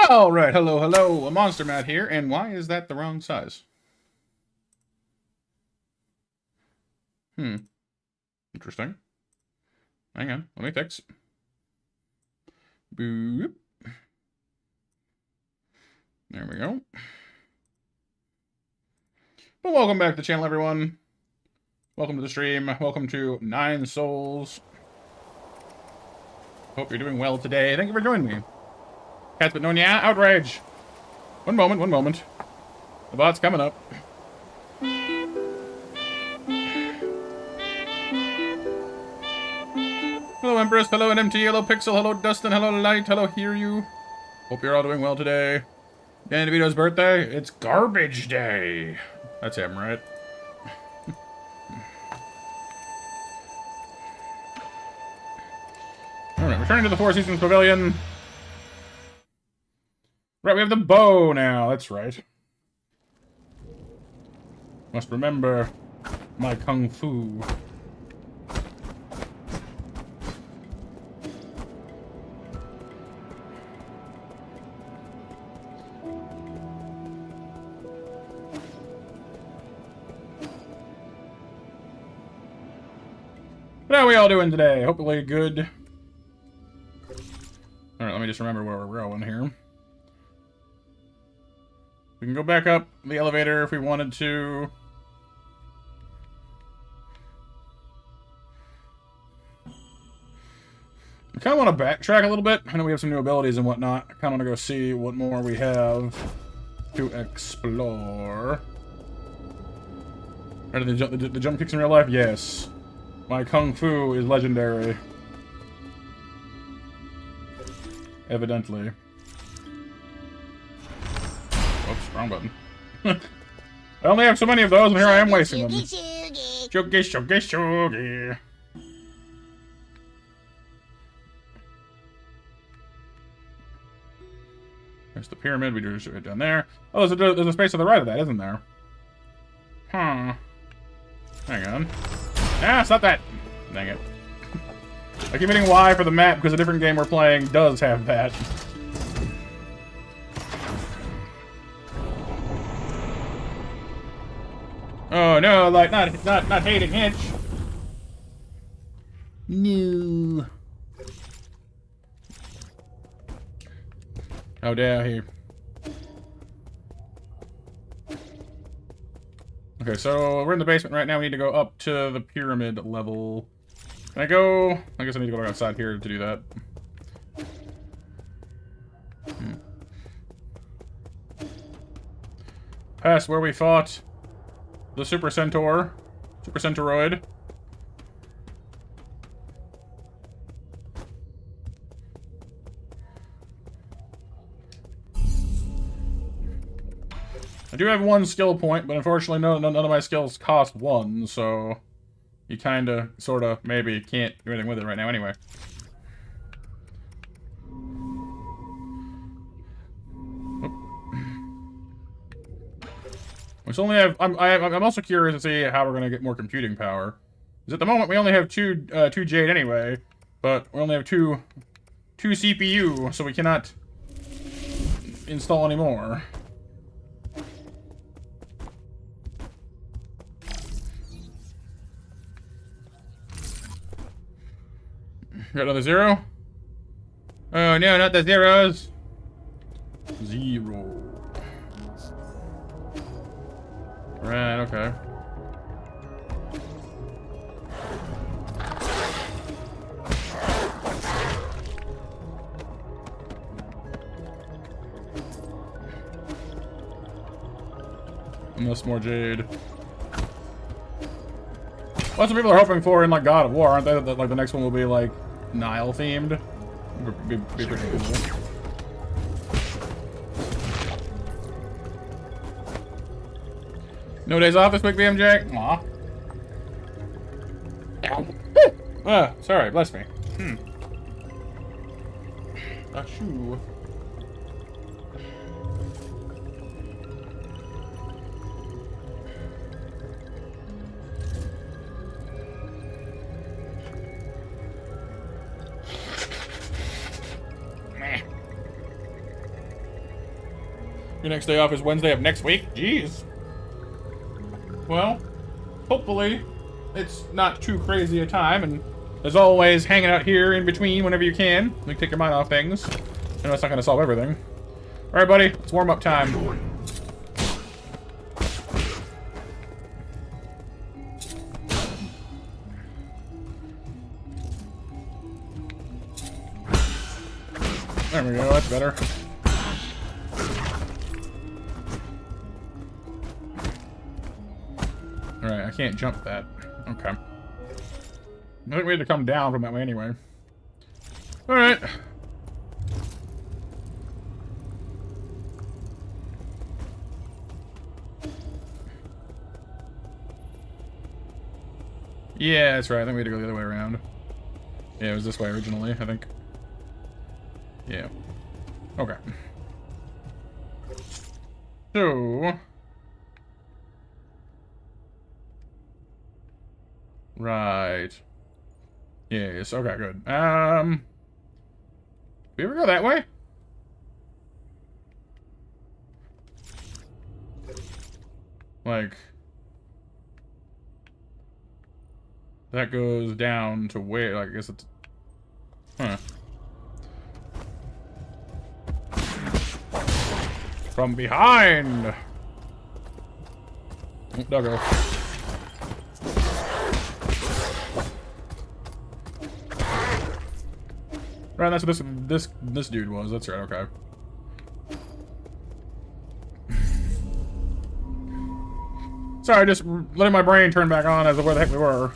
Alright, hello, hello, a Monster Matt here, and why is that the wrong size? Interesting. Hang on, let me fix. Boop. There we go. But welcome back to the channel, everyone. Welcome to the stream. Welcome to 9 Souls. Hope you're doing well today. Thank you for joining me. Cat's been known, yeah? Outrage! One moment, one moment. The bot's coming up. Hello, Empress. Hello, NMT. Hello, Pixel. Hello, Dustin. Hello, Light. Hello, Hear You. Hope you're all doing well today. Dan DeVito's birthday? It's Garbage Day. That's him, right? Alright, returning to the Four Seasons Pavilion. Right, we have the bow now. That's right. Must remember my kung fu. But how are we all doing today? Hopefully good. Alright, let me just remember where we're going here. We can go back up the elevator if we wanted to. I kind of want to backtrack a little bit. I know we have some new abilities and whatnot. I kind of want to go see what more we have to explore. Are the jump kicks in real life? Yes. My kung fu is legendary. Evidently. Oops, wrong button. I only have so many of those, and here I am wasting them. Shuggy, shuggy, shuggy. There's the pyramid. We drew it down there. Oh, there's a space to the right of that, isn't there? Huh. Hang on. Ah, stop that! Dang it. I keep hitting Y for the map because a different game we're playing does have that. Oh no, like not hating Hitch. No. How dare he? Okay, so we're in the basement right now. We need to go up to the pyramid level. Can I go? I guess I need to go outside here to do that. Past where we fought the Super Centaur. Super Centauroid. I do have one skill point, but unfortunately none of my skills cost one, so you kinda, sorta, maybe can't do anything with it right now anyway. We only have. I'm also curious to see how we're gonna get more computing power. Because at the moment we only have two Jade anyway, but we only have two CPU, so we cannot install any more. Got another 0? Oh no, not the zeros. 0. Right, okay. Unless more Jade. Lots of people are hoping for in like God of War, aren't they? That like the next one will be like Nile themed. Be pretty cool. No days off this week, BMJ? Aw. Sorry, bless me. Achoo. Your next day off is Wednesday of next week? Jeez. Well, hopefully it's not too crazy a time, and as always, hanging out here in between whenever you can. You can take your mind off things. I know it's not going to solve everything. Alright, buddy, it's warm-up time. There we go, that's better. Alright, I can't jump that. Okay. I think we had to come down from that way anyway. Alright. Yeah, that's right. I think we had to go the other way around. Yeah, it was this way originally, I think. Yeah. Okay. So... Right. Yes, okay, good. Did we ever go that way? Like... That goes down to where? Like, I guess it's... Huh. From behind! Oh, doggo. Right, that's what this dude was. That's right, okay. Sorry, just letting my brain turn back on as to where the heck we were.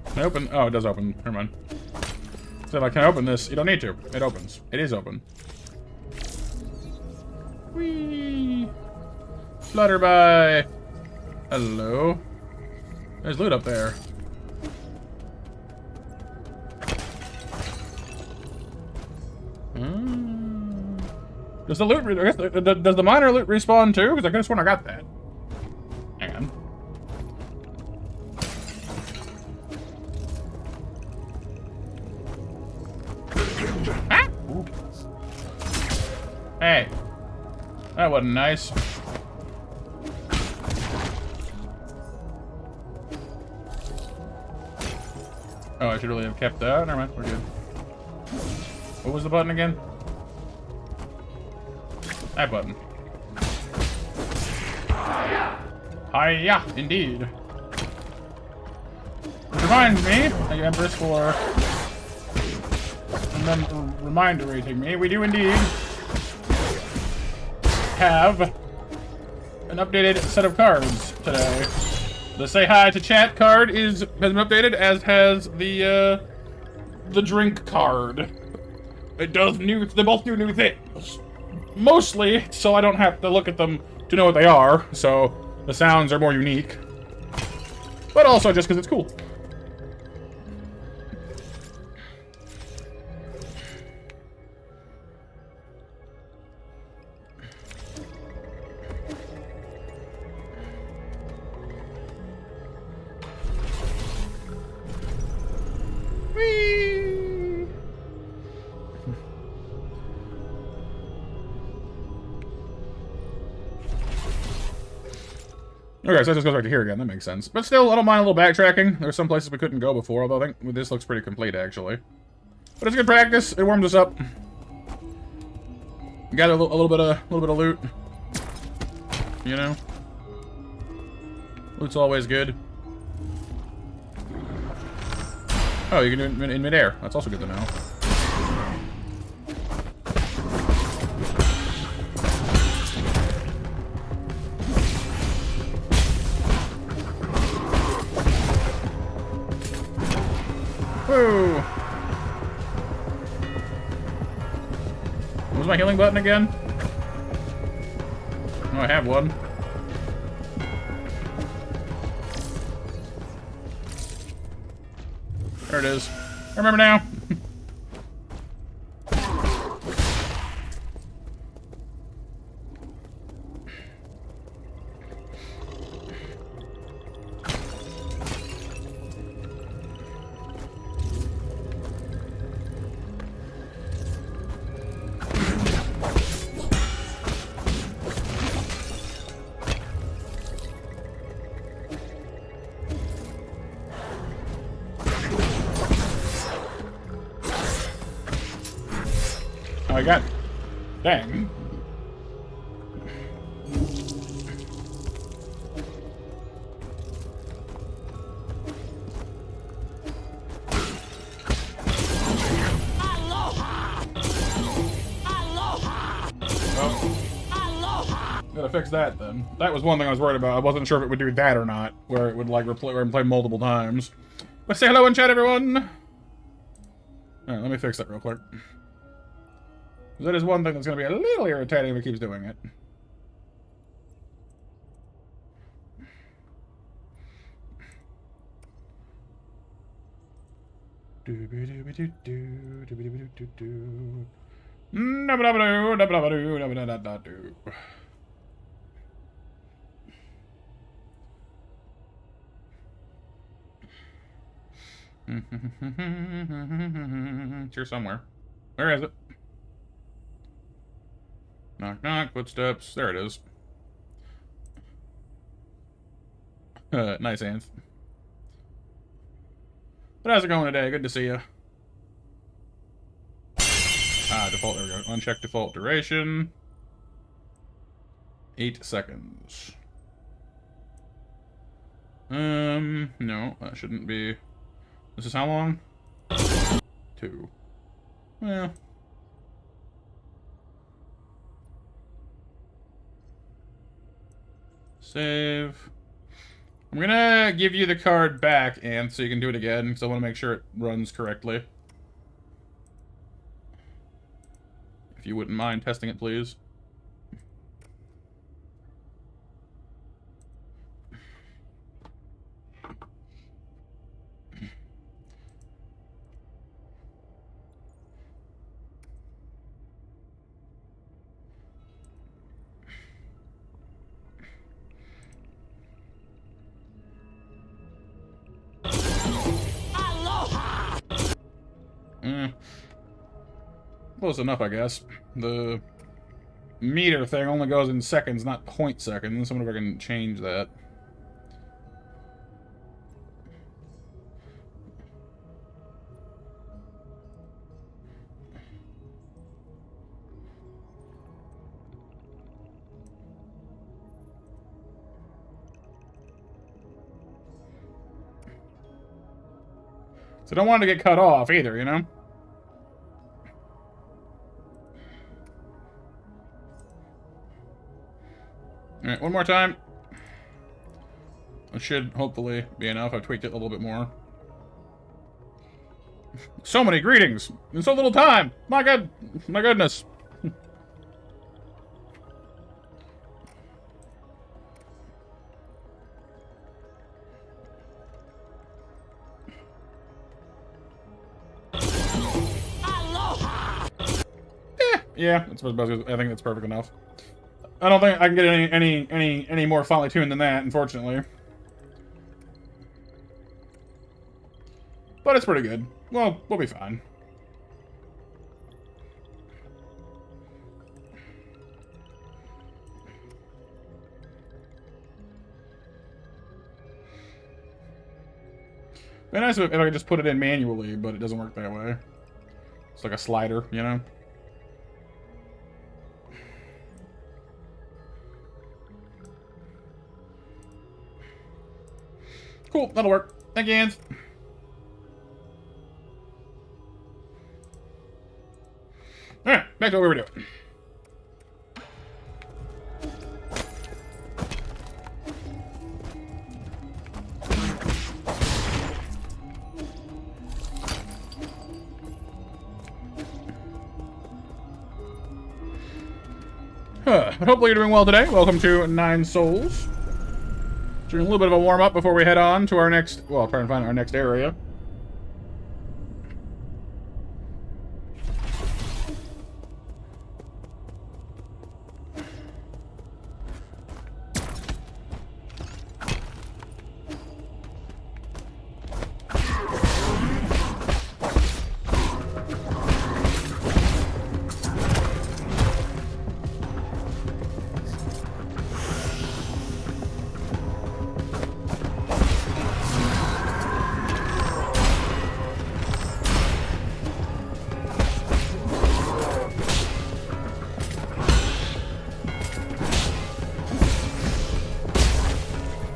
Can I open? Oh, it does open. Never mind. So if I can open this, you don't need to. It opens. It is open. Whee! Flutterby! Hello. There's loot up there. Does the loot... does the miner loot respawn too? Because I could have sworn I got that. Hang on. Ah! Ooh. Hey. That wasn't nice. Oh, I should really have kept that. Never mind, we're good. What was the button again? That button. Hiya, indeed. Which reminds me, thank you, Empress, for reminder-rating me. We do indeed have an updated set of cards today. The say hi to chat card has been updated, as has the drink card. It does they both do new things. Mostly so I don't have to look at them to know what they are, so the sounds are more unique. But also just because it's cool. Okay, so that just goes back to here again. That makes sense. But still, I don't mind a little backtracking. There's some places we couldn't go before, although I think this looks pretty complete, actually. But it's good practice. It warms us up. Got a little bit of loot. You know? Loot's always good. Oh, you can do it in midair. That's also good to know. Woo! What was my healing button again? Oh, I have one. There it is. I remember now. Oh, I got... Dang. Gotta fix that then. That was one thing I was worried about. I wasn't sure if it would do that or not, where it would like play multiple times. But say hello in chat, everyone. Alright, let me fix that real quick. That is one thing that's gonna be a little irritating if it keeps doing it. It's here somewhere. Where is it? Knock, knock, footsteps. There it is. Nice, Anth. But how's it going today? Good to see you. Ah, default, there we go. Uncheck default duration. 8 seconds. No, that shouldn't be... This is how long? 2. Well... Save. I'm gonna give you the card back, Anth, so you can do it again, because I want to make sure it runs correctly. If you wouldn't mind testing it, please. Close enough, I guess. The meter thing only goes in seconds, not point seconds. I wonder if I can change that. So I don't want it to get cut off either, you know? Alright, one more time. It should hopefully be enough. I've tweaked it a little bit more. So many greetings in so little time. My goodness. Yeah, I think that's perfect enough. I don't think I can get any more finely tuned than that, unfortunately. But it's pretty good. Well, we'll be fine. It'd be nice if I could just put it in manually, but it doesn't work that way. It's like a slider, you know? Cool, that'll work. Thank you, Hans. Alright, back to what we were doing. But hopefully you're doing well today. Welcome to 9 Souls. Doing a little bit of a warm-up before we head on to our next... Well, try and find our next area.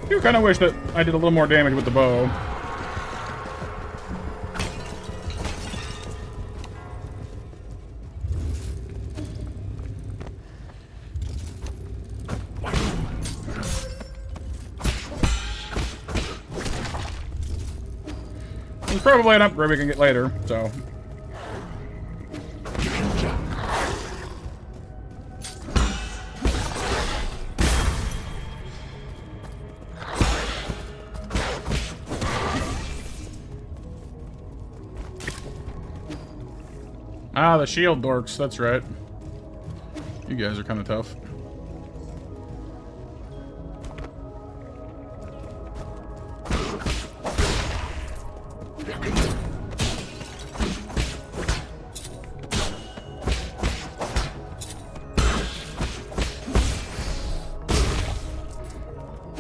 I kind of wish that I did a little more damage with the bow. There's probably an upgrade we can get later, so... Ah, the shield dorks, that's right. You guys are kind of tough.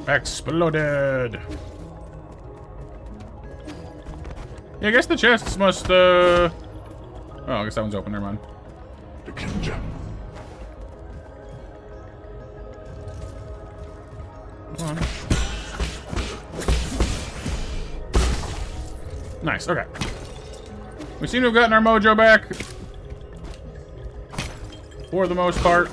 Exploded! Yeah, I guess the chests must, Oh, I guess that one's open. Never mind. Come on. Nice. Okay. We seem to have gotten our mojo back. For the most part.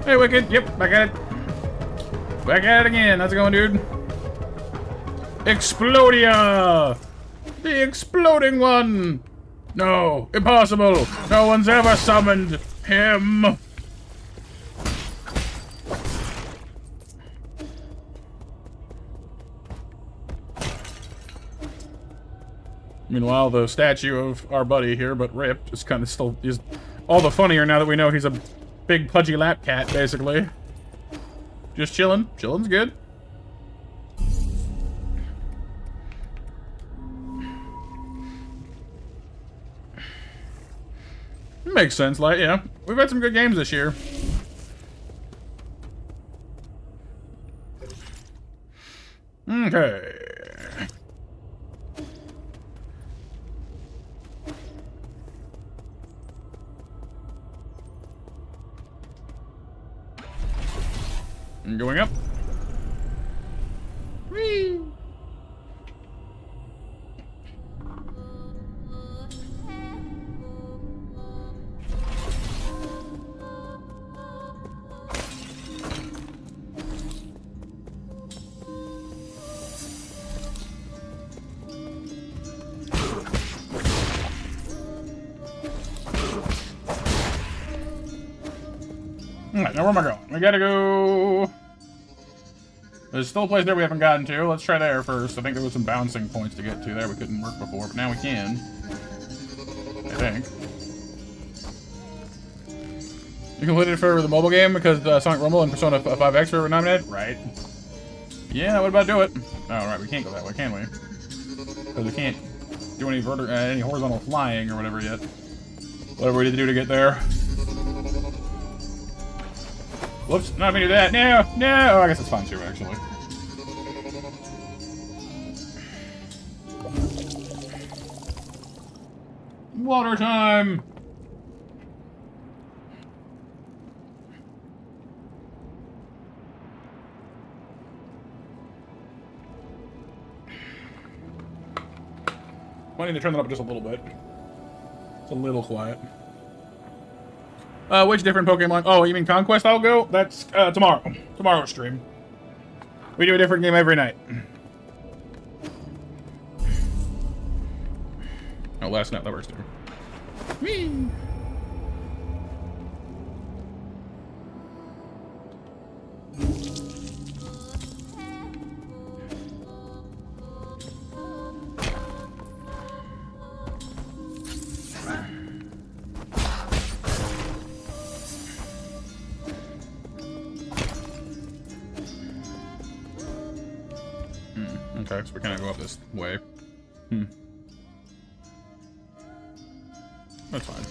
Hey, Wicked. Yep, back at it. Back at it again. How's it going, dude? Explodia! The exploding one! No! Impossible! No one's ever summoned him! Meanwhile, the statue of our buddy here, but ripped, is kind of still is all the funnier now that we know he's a big pudgy lap cat, basically. Just chilling. Chilling's good. Makes sense. Like, yeah, we've had some good games this year. Okay. Going up. Whee! Alright, now where am I going? We gotta go... There's still a place there we haven't gotten to. Let's try there first. I think there was some bouncing points to get to there we couldn't work before, but now we can. I think. You completed it for the mobile game because Sonic Rumble and Persona 5X were nominated? Right. Yeah, what about do it? Oh, right, we can't go that way, can we? Because we can't do any horizontal flying or whatever yet. Whatever we need to do to get there. Whoops, not gonna do that. No, no. Oh, I guess it's fine too, actually. Water time. Might need to turn that up just a little bit. It's a little quiet. Which different Pokemon? Oh, you mean Conquest I'll go? That's, tomorrow. Tomorrow's stream. We do a different game every night. Oh, last night, that works too. Whee! Okay, so we kind of go up this way. That's fine.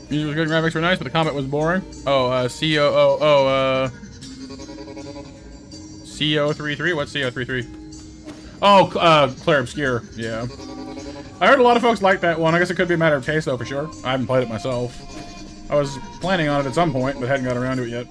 Music was good, graphics were nice, but the combat was boring. Oh, CO33? What's CO33? Oh, Claire Obscure, yeah. I heard a lot of folks like that one. I guess it could be a matter of taste, though, for sure. I haven't played it myself. I was planning on it at some point, but hadn't got around to it yet.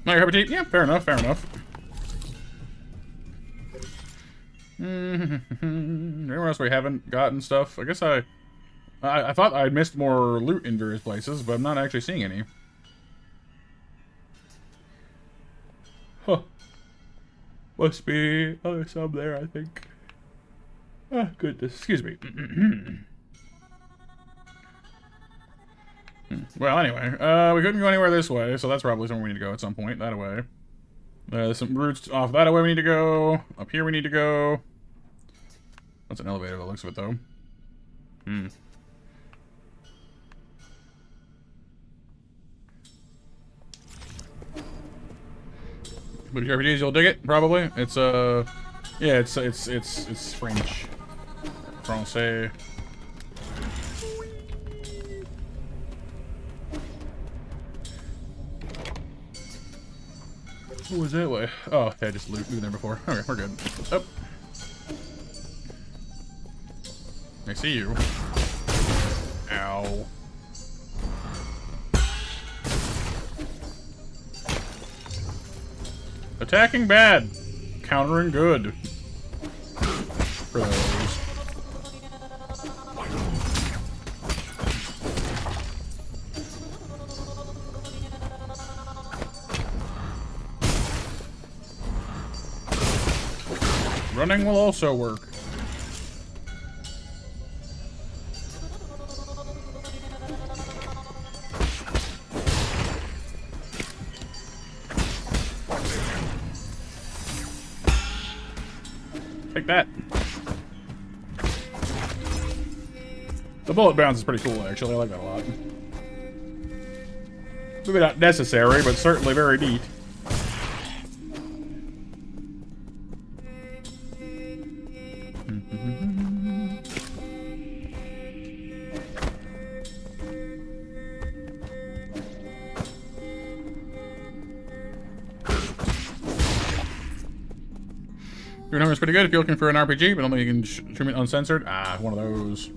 Not your cup of tea? Yeah, fair enough, fair enough. Anywhere else we haven't gotten stuff? I guess I thought I'd missed more loot in various places, but I'm not actually seeing any. Huh. Must be some there, I think. Ah, goodness. Excuse me. Well, anyway, we couldn't go anywhere this way, so that's probably somewhere we need to go at some point. That way. Some routes off that way we need to go. Up here we need to go. That's an elevator that looks of it, though. But RPGs, you'll dig it, probably. It's yeah, it's French. Francais. What was that way? Oh, yeah, just loot there before. Okay, we're good. Oh. I see you. Ow. Attacking bad. Countering good. For those. Running will also work. Take that. The bullet bounce is pretty cool, actually. I like that a lot. Maybe not necessary, but certainly very neat. Your number is pretty good if you're looking for an RPG, but only you can stream it uncensored. Ah, one of those.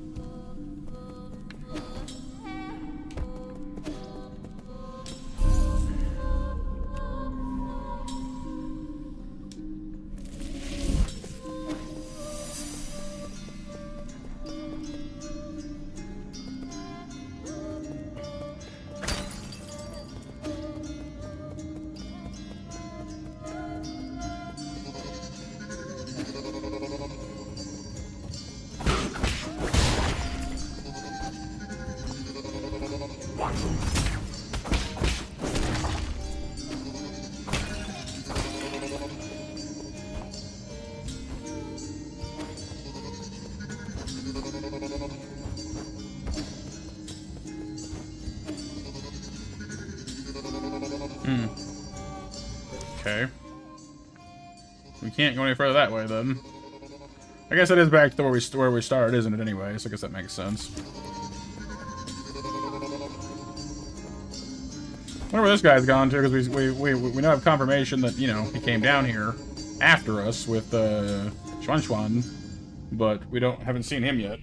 Okay. We can't go any further that way, then. I guess it is back to where we started, isn't it, anyway? So I guess that makes sense. I wonder where this guy's gone to, because we now have confirmation that, you know, he came down here after us with, Xuan, but we haven't seen him yet.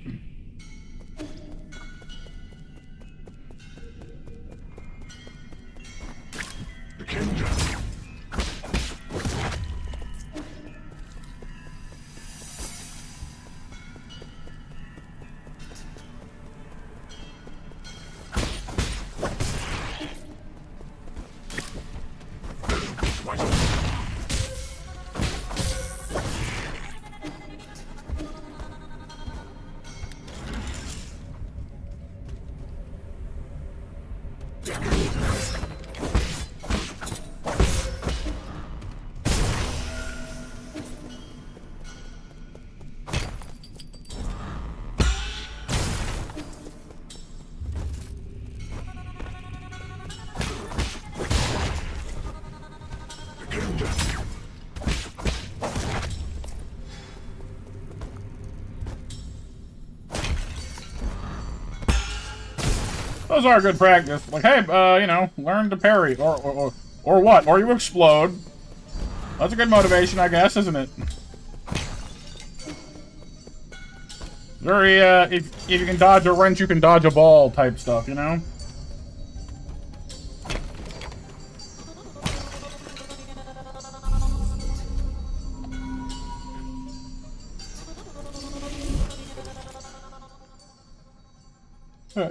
Those are good practice. Like, hey, you know, learn to parry, or what? Or you explode. That's a good motivation, I guess, isn't it? Very, if you can dodge a wrench, you can dodge a ball type stuff, you know?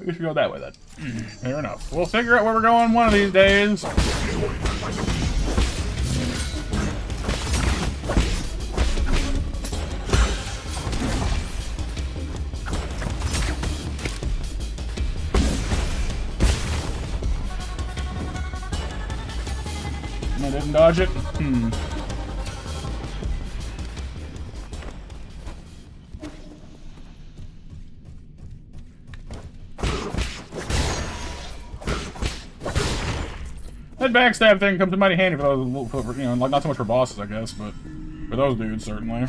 We should go that way, then. Fair enough. We'll figure out where we're going one of these days. I didn't dodge it? That backstab thing comes in mighty handy for those, you know, like not so much for bosses, I guess, but for those dudes, certainly.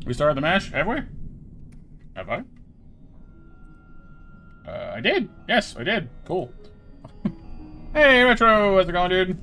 We started the match, have we? Have I? I did. Yes, I did. Cool. Hey, Metro! How's it going, dude?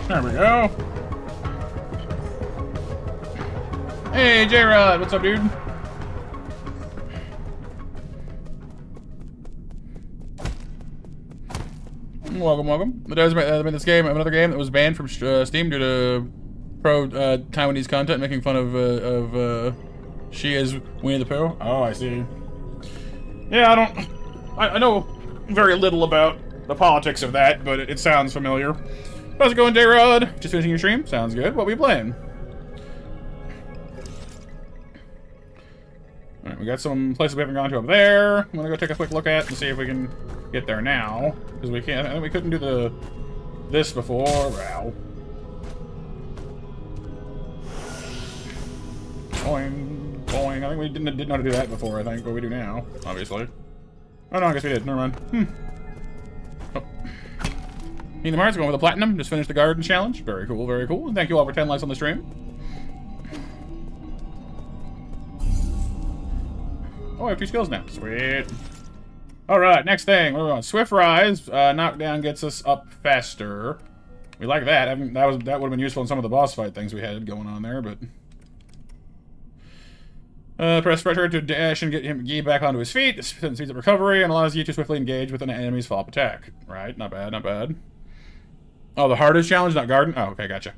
There we go. Hey, J-Rod, what's up, dude? Welcome, welcome. This game, another game that was banned from Steam due to pro-Taiwanese content making fun of she is Winnie the Pooh. Oh, I see. Yeah, I know very little about the politics of that, but it sounds familiar. How's it going, J-Rod? Just finishing your stream? Sounds good. What are we playing? Alright, we got some places we haven't gone to up there. I'm gonna go take a quick look at and see if we can get there now. Because we can't. I think we couldn't do this before. Wow. Boing, boing. I think we didn't know how to do that before, I think, but we do now, obviously. Oh no, I guess we did. Never mind. Oh. Kingdom Hearts going with the platinum. Just finished the garden challenge. Very cool, very cool. And thank you all for 10 likes on the stream. Oh, I have 2 skills now. Sweet. Alright, next thing. What are we on? Swift Rise. Knockdown gets us up faster. We like that. I mean, that would have been useful in some of the boss fight things we had going on there, but... press pressure to dash and get him back onto his feet. This speeds up recovery and allows you to swiftly engage with an enemy's follow-up attack. Right, not bad, not bad. Oh, the hardest challenge, not garden? Oh, okay, gotcha.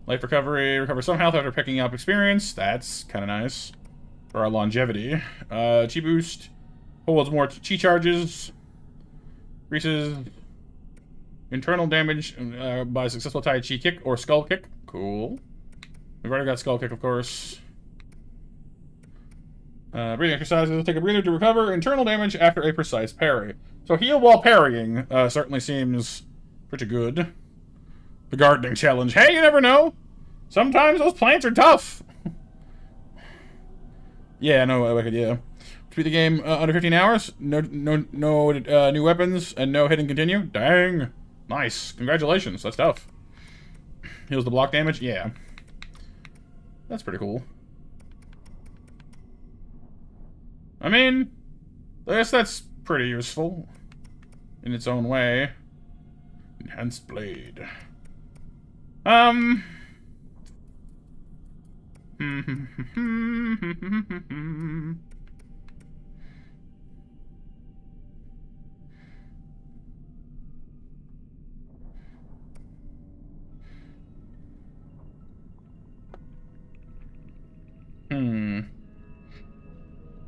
Life recovery, recover some health after picking up experience. That's kind of nice for our longevity. Chi boost holds more chi charges. Increases internal damage by successful Tai Chi kick or skull kick. Cool. We've already got skull kick, of course. Breathing exercises. Take a breather to recover internal damage after a precise parry. So heal while parrying certainly seems pretty good. The gardening challenge. Hey, you never know. Sometimes those plants are tough. Yeah, no, yeah. Beat the game under 15 hours. No new weapons and no hit and continue. Dang. Nice. Congratulations. That's tough. Heals the block damage. Yeah. That's pretty cool. I mean, I guess that's pretty useful in its own way. Enhanced blade.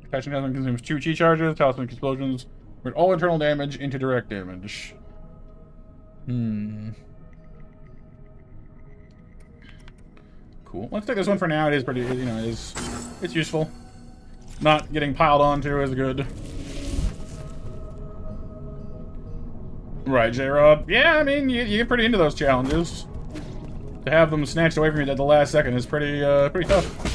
Attaching Talisman consumes 2 chi charges. Talisman explosions convert all internal damage into direct damage. Cool. Let's take this one for now. It is pretty, you know, it's useful. Not getting piled onto is good. Right, J-Rod. Yeah, I mean, you get pretty into those challenges. To have them snatched away from you at the last second is pretty tough.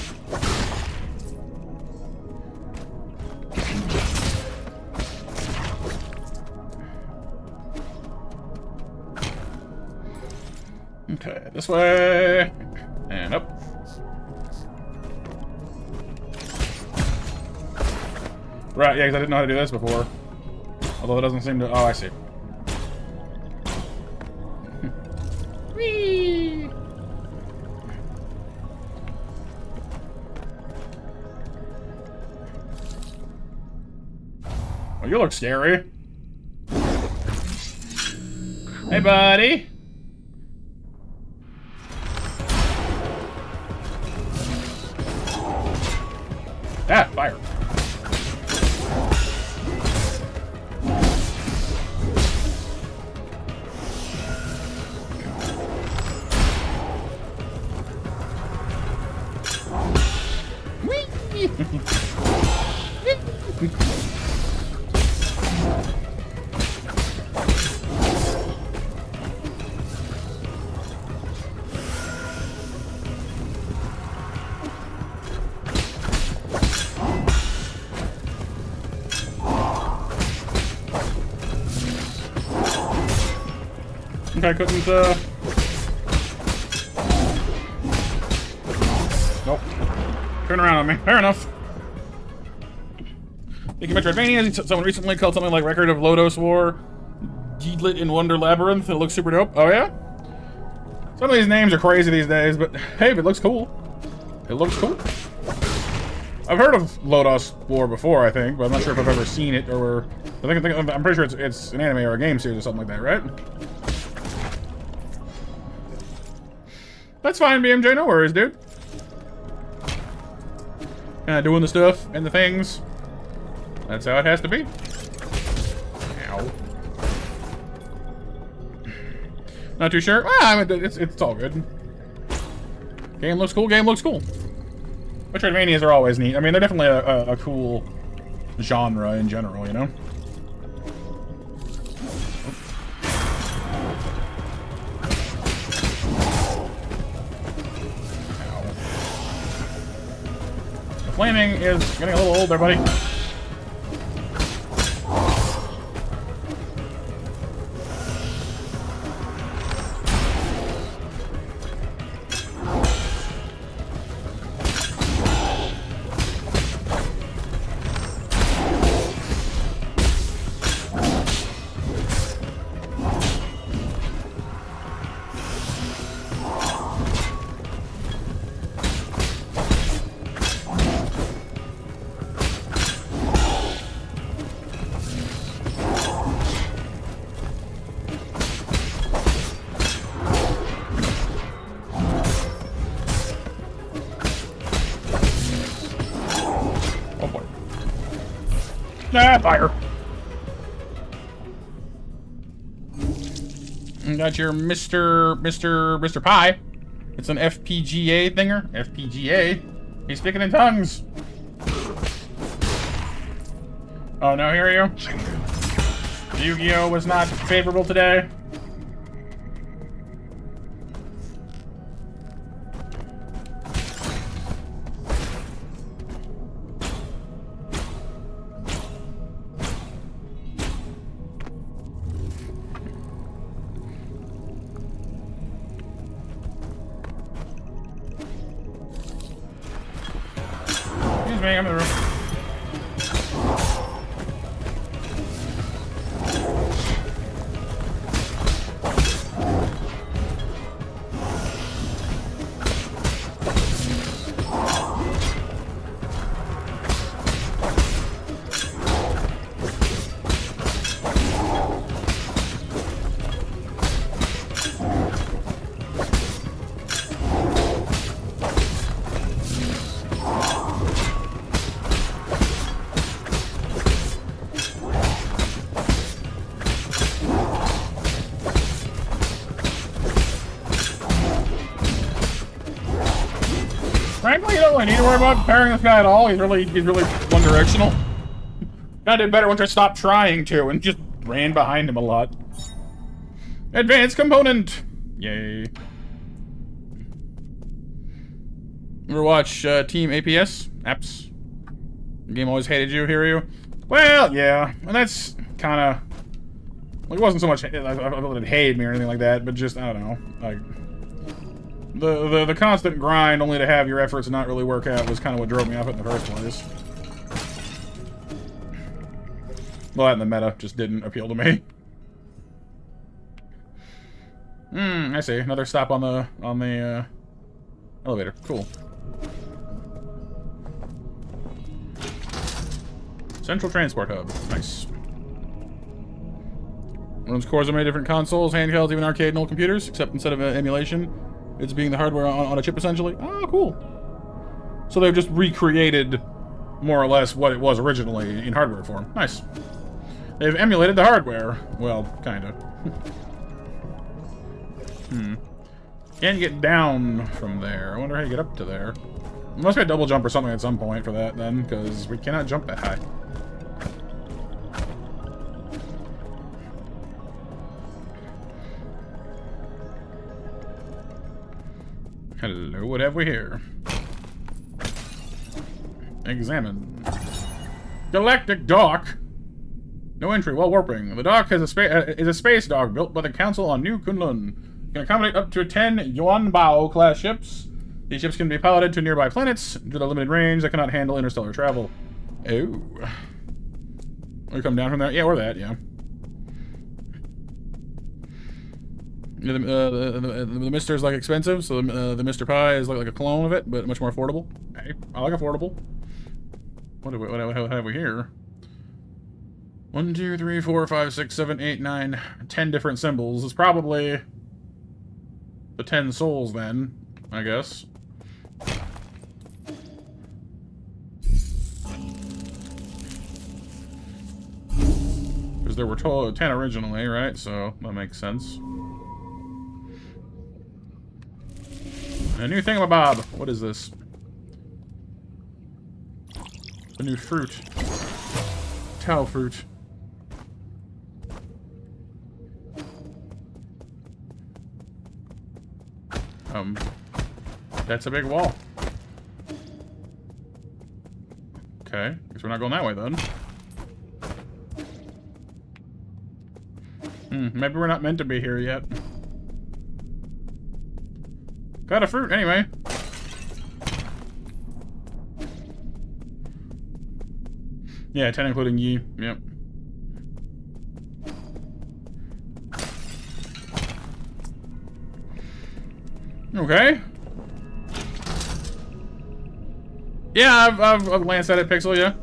Okay, this way. And up. Right, yeah, because I didn't know how to do this before. Although it doesn't seem to... Oh, I see. Whee! Oh, you look scary. Hey, buddy. Ah, fire. think I couldn't, Nope. Turn around on me. Fair enough. Thinking Metroidvania, someone recently called something like Record of Lodos War Deedlit in Wonder Labyrinth. It looks super dope. Oh, yeah? Some of these names are crazy these days, but hey, if it looks cool. It looks cool. I've heard of Lodos War before, I think, but I'm not sure if I've ever seen it or... I'm pretty sure it's an anime or a game series or something like that, right? That's fine, BMJ. No worries, dude. Doing the stuff and the things. That's how it has to be. Ow. Not too sure. Well, I mean, it's all good. Game looks cool. Game looks cool. Metroidvanias are always neat. I mean, they're definitely a cool genre in general, you know? Ow. The flaming is getting a little old there, buddy. Ah, fire. You got your Mr. Pie. It's an FPGA thinger. FPGA. He's speaking in tongues. Oh no, here you. Yu-Gi-Oh was not favorable today. Me, I'm in the room. Frankly, you don't really need to worry about pairing this guy at all. He's really one-directional. I did better once I stopped trying to and just ran behind him a lot. Advanced component! Yay. Ever watch Team APS? Apps? The game always hated you, Hiryu? Well, yeah. And that's kind of... Like, it wasn't so much... I it hated me or anything like that, but just, I don't know. Like... The constant grind only to have your efforts not really work out was kind of what drove me off it in the first place. Well, that and the meta just didn't appeal to me. I see. Another stop on the elevator. Cool. Central Transport Hub. Nice. Runs cores on many different consoles, handhelds, even arcade and old computers, except instead of emulation, it's being the hardware on a chip, essentially. Oh, cool. So they've just recreated, more or less, what it was originally in hardware form. Nice. They've emulated the hardware. Well, kinda. Can't get down from there. I wonder how you get up to there. There must be a double jump or something at some point for that, then, because we cannot jump that high. Hello, what have we here? Examine. Galactic Dock. No entry while warping. The dock has is a space dock built by the Council on New Kunlun. Can accommodate up to 10 Yuanbao class ships. These ships can be piloted to nearby planets due to the limited range that cannot handle interstellar travel. Oh. We come down from that? Yeah, or that, yeah. The Mr. is like expensive, so the Mr. Pi is like a clone of it, but much more affordable. Hey, I like affordable. What have we here? 1, 2, 3, 4, 5, 6, 7, 8, 9, 10 different symbols. It's probably the 10 souls then, I guess. Because there were 10 originally, right? So that makes sense. A new thingamabob. What is this? A new fruit. Tao fruit. That's a big wall. Okay, guess we're not going that way then. Maybe we're not meant to be here yet. Got a fruit anyway. Yeah, 10 including Yi. Yep. Okay. Yeah, I've glanced at it, Pixel, yeah.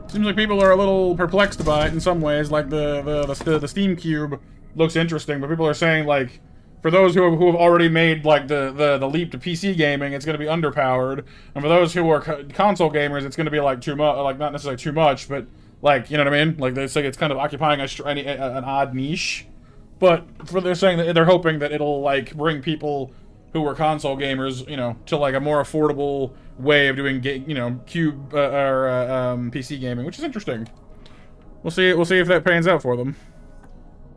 Seems like people are a little perplexed by it in some ways, like the Steam Cube looks interesting, but people are saying, like, for those who have already made, like, the leap to PC gaming, it's going to be underpowered, and for those who are console gamers, it's going to be, like, too much, like, not necessarily too much, but, like, you know what I mean? Like, it's kind of occupying an odd niche, but they're saying that they're hoping that it'll, like, bring people who were console gamers, you know, to, like, a more affordable way of doing, you know, cube or PC gaming, which is interesting. We'll see if that pans out for them.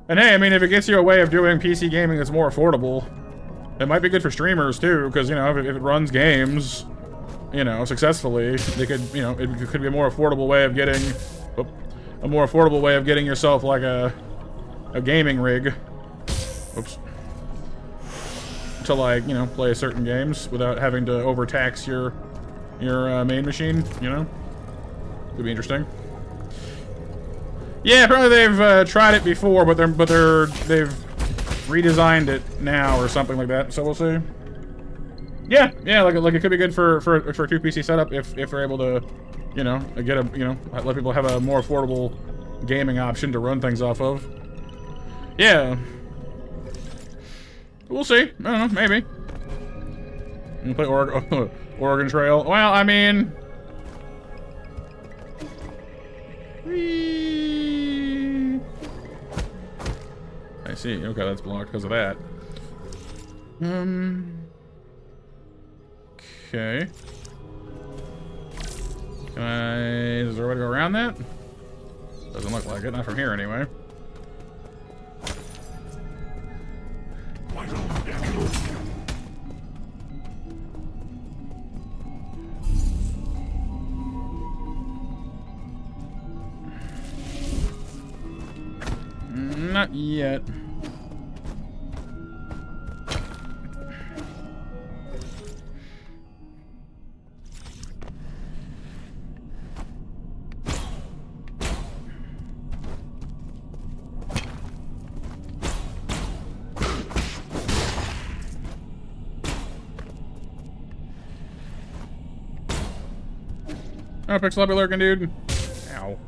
And hey, I mean, if it gets you a way of doing PC gaming that's more affordable, it might be good for streamers too, because, you know, if it runs games, you know, successfully, they could, you know, it could be a more affordable way of getting, yourself like a gaming rig. Oops. To, like, you know, play certain games without having to overtax your main machine, you know? Could be interesting. Yeah, apparently they've tried it before, but they've redesigned it now or something like that. So we'll see. Yeah, like it could be good for a 2 PC setup if they're able to, you know, let people have a more affordable gaming option to run things off of. Yeah. We'll see. I don't know, maybe. You play Oregon Trail. Well, I mean, I see. Okay, that's blocked because of that. Okay. Is there a way to go around that? Doesn't look like it. Not from here, anyway. Not yet. Oh, Pixel, I'll be lurking, dude. Ow.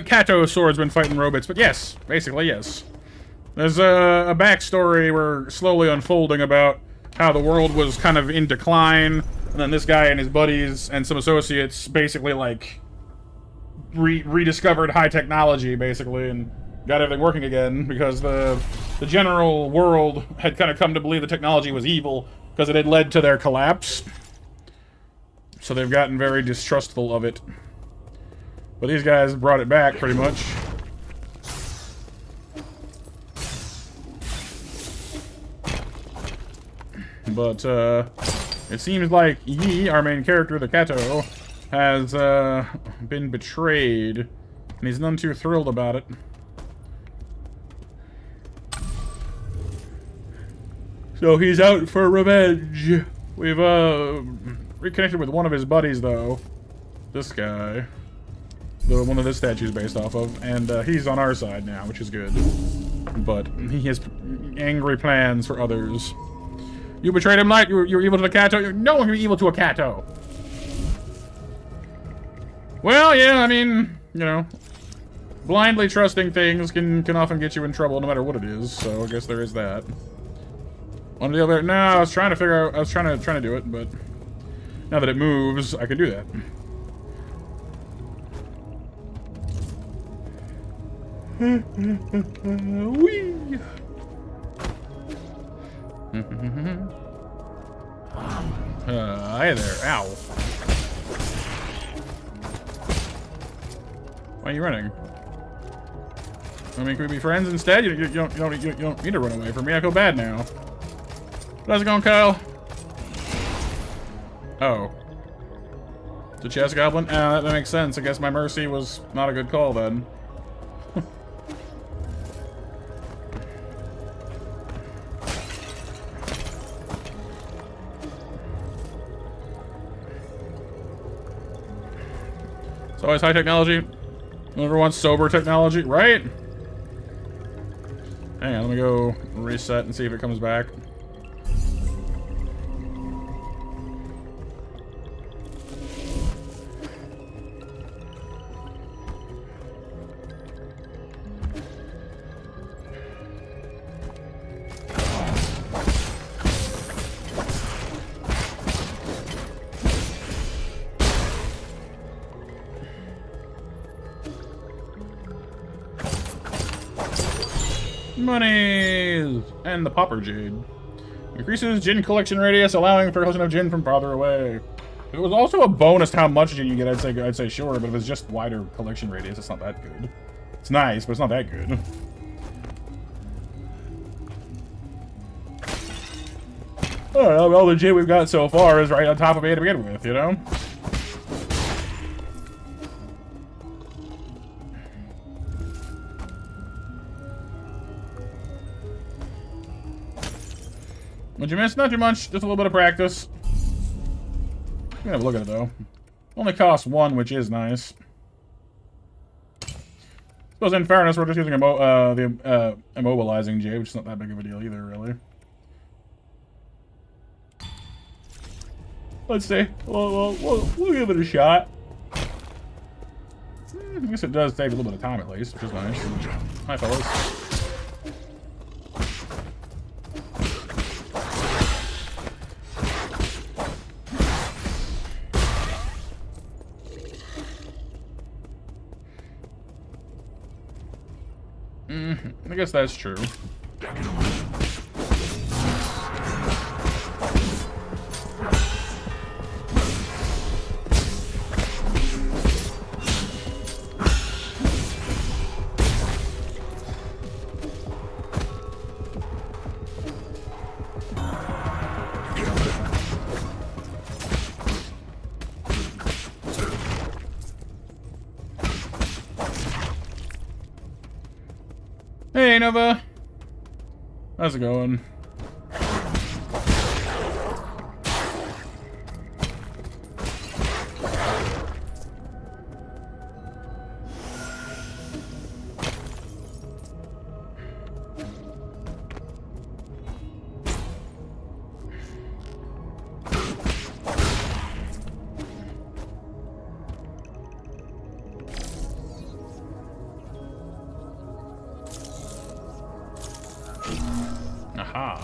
Kato swordsman fighting robots, but yes, basically yes. There's a backstory we're slowly unfolding about how the world was kind of in decline, and then this guy and his buddies and some associates basically, like, rediscovered high technology, basically, and got everything working again, because the general world had kind of come to believe the technology was evil, because it had led to their collapse. So they've gotten very distrustful of it. But these guys brought it back, pretty much. But, it seems like he, our main character, the Kato, has, been betrayed. And he's none too thrilled about it. So he's out for revenge. We've, reconnected with one of his buddies, though. This guy. The one that this statue's based off of. And, he's on our side now, which is good. But he has angry plans for others. You betrayed him, Light? You're evil to the Kato? No, you're evil to a Kato. Well, yeah, I mean, you know, blindly trusting things can often get you in trouble no matter what it is, so I guess there is that. On the other, no, I was trying to figure out, I was trying to do it, but now that it moves, I can do that. Whee! Hi there, ow. Why are you running? I mean, can we be friends instead? You don't need to run away from me. I feel bad now. How's it going, Kyle? Oh. The chest goblin? That makes sense. I guess my mercy was not a good call then. It's always high technology. Never wants sober technology, right? Hang on, let me go reset and see if it comes back. Monies! And the Popper Jade. Increases gin collection radius, allowing for collection of gin from farther away. If it was also a bonus to how much gin you get, I'd say sure, but if it's just wider collection radius, it's not that good. It's nice, but it's not that good. I don't know, all the gin we've got so far is right on top of A to begin with, you know? What'd you miss? Not too much, just a little bit of practice. I'm gonna have a look at it though. Only costs 1, which is nice. Suppose in fairness, we're just using the immobilizing J, which is not that big of a deal either, really. Let's see. We'll give it a shot. I guess it does take a little bit of time at least, which is nice. Hi, fellas. I guess that's true. Hey, Nova. How's it going? Aha.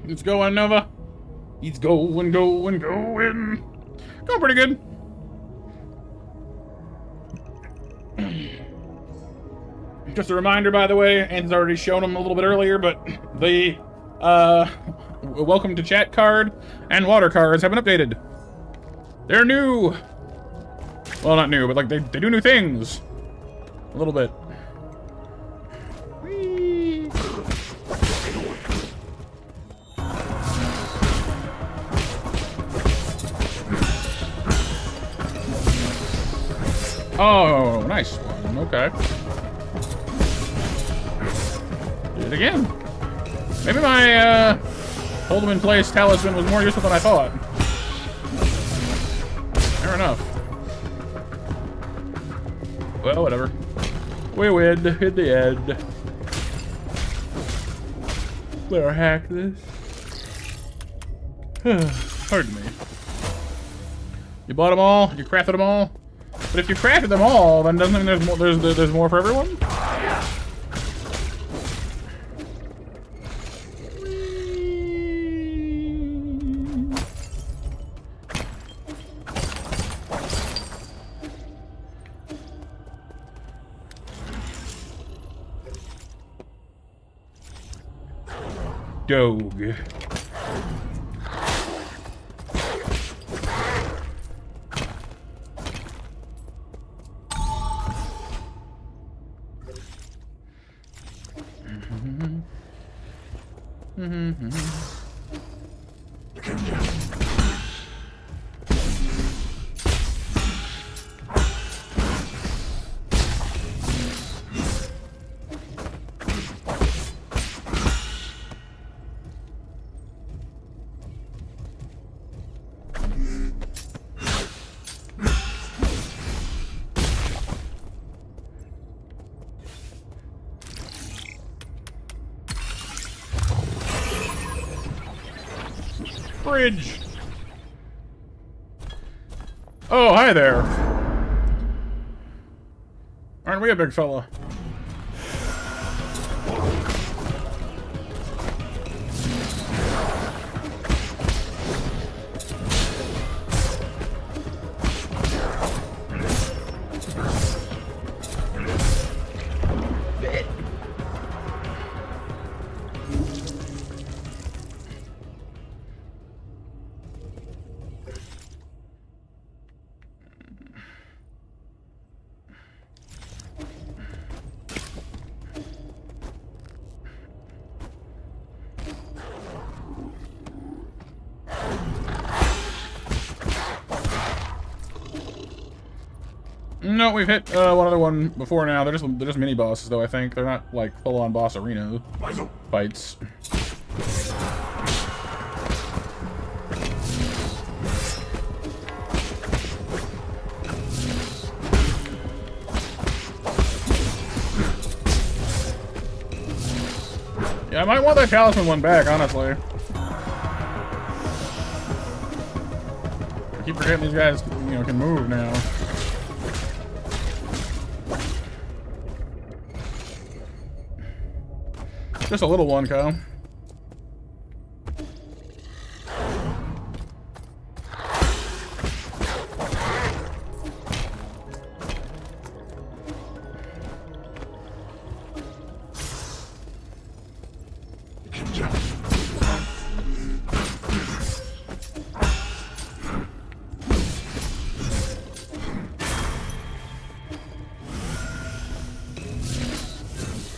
It's going, Nova. He's going. Going pretty good. Just a reminder, by the way, Anthony's already shown them a little bit earlier, but the welcome to chat card and water cards have been updated. They're new. Well, not new, but like they do new things. A little bit. Whee. Oh, nice one. Okay. Did it again. Maybe my hold them in place talisman was more useful than I thought. Fair enough. Well, whatever. We win in the end. Better hack this. Pardon me. You bought them all? You crafted them all? But if you crafted them all, then doesn't that mean there's more for everyone? Dog. Bridge. Oh, hi there. Aren't we a big fella? No, we've hit one other one before now. They're just mini bosses, though. I think they're not like full-on boss arena fights. Yeah, I might want that talisman one back, honestly. I keep forgetting these guys, can move now. Just a little one, Kyle.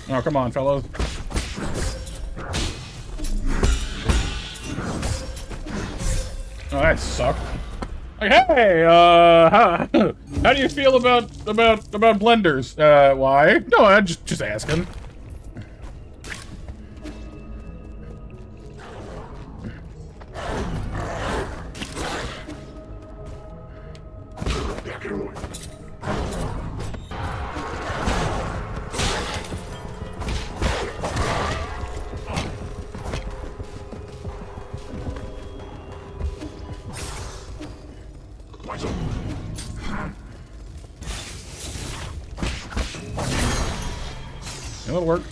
Oh, come on, fellas. Oh, that sucked. Like, hey, how do you feel about blenders? Why? No, I'm just asking. It'll work.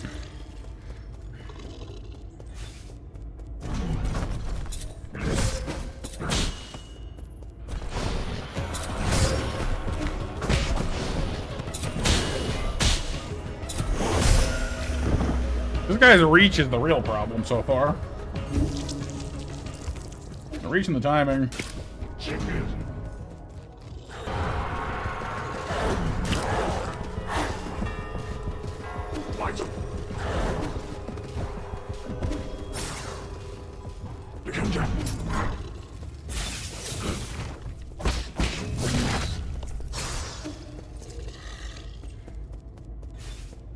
This guy's reach is the real problem so far. The reach and the timing.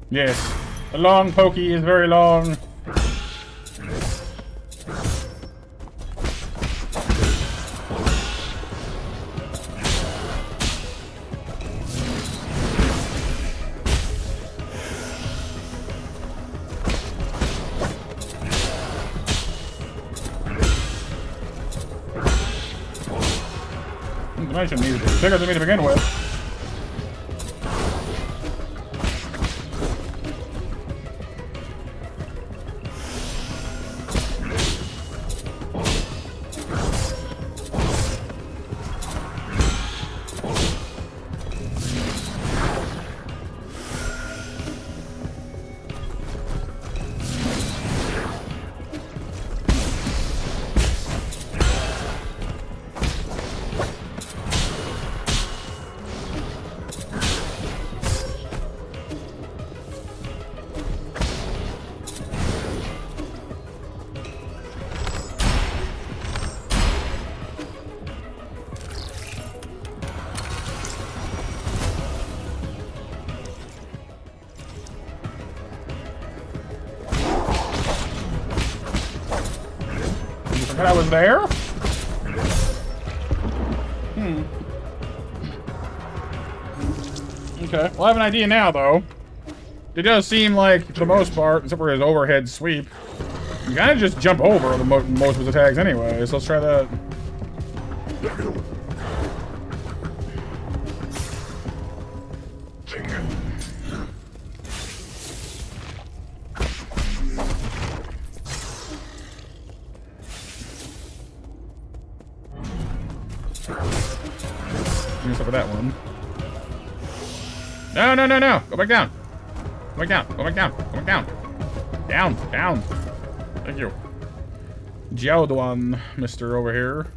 Yes, the long pokey is very long. The dimension needs to be bigger than me to begin with. I was there? Okay. Well, I have an idea now, though. It does seem like, for the most part, except for his overhead sweep, you kind of just jump over most of his attacks anyway, so let's try that. Except for that one. No, no, no, no! Go back down! Go back down! Go back down! Go back down! Down! Down! Thank you. Jiaoduan, Mr. over here.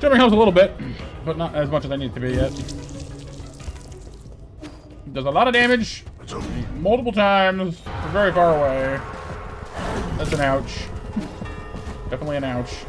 Jumping helps a little bit, but not as much as I need it to be yet. Does a lot of damage, multiple times, from very far away. That's an ouch. Definitely an ouch.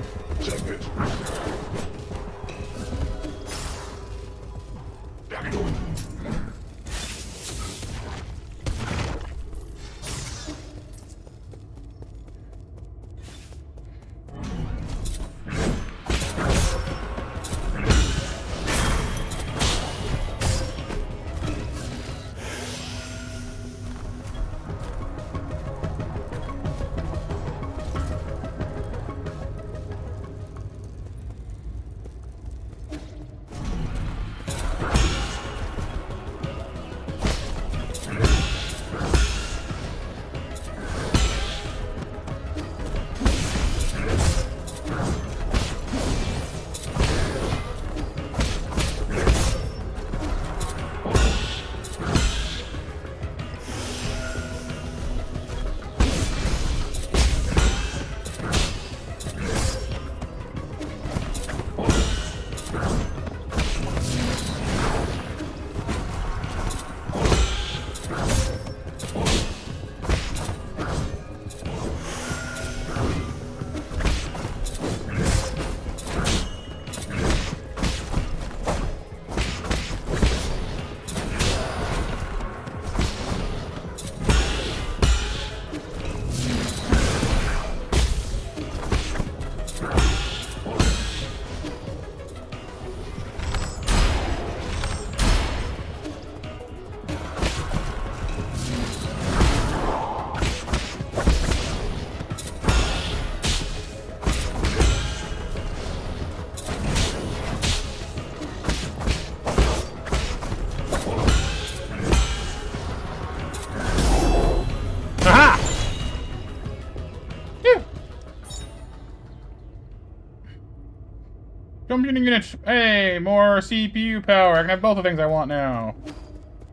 Computing unit. Hey, more CPU power. I can have both the things I want now.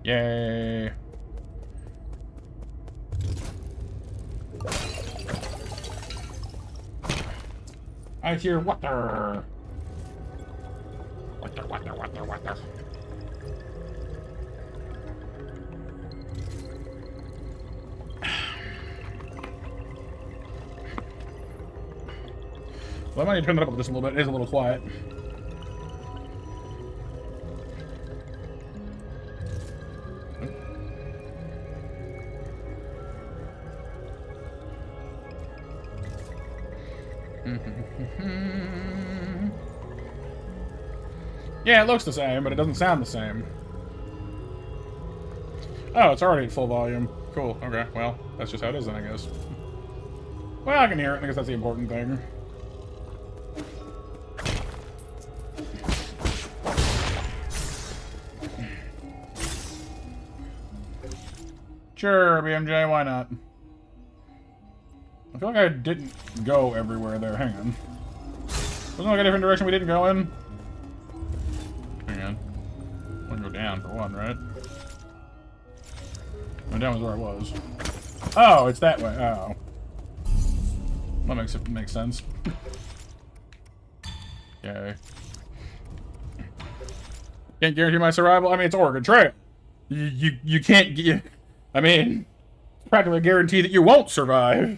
Yay. I hear water. Water. Well, I might need to turn that up just a little bit. It is a little quiet. Yeah, it looks the same, but it doesn't sound the same. Oh, it's already at full volume. Cool. Okay, well, that's just how it is then, I guess. Well, I can hear it. I guess that's the important thing. Sure, BMJ, why not? I feel like I didn't go everywhere there. Hang on. Wasn't like a different direction we didn't go in? Hang on. I want to go down for one, right? Well, down was where I was. Oh, it's that way. Oh. That makes sense. Yay. Can't guarantee my survival. I mean, it's Oregon Trail. You can't get. I mean, it's practically a guarantee that you won't survive.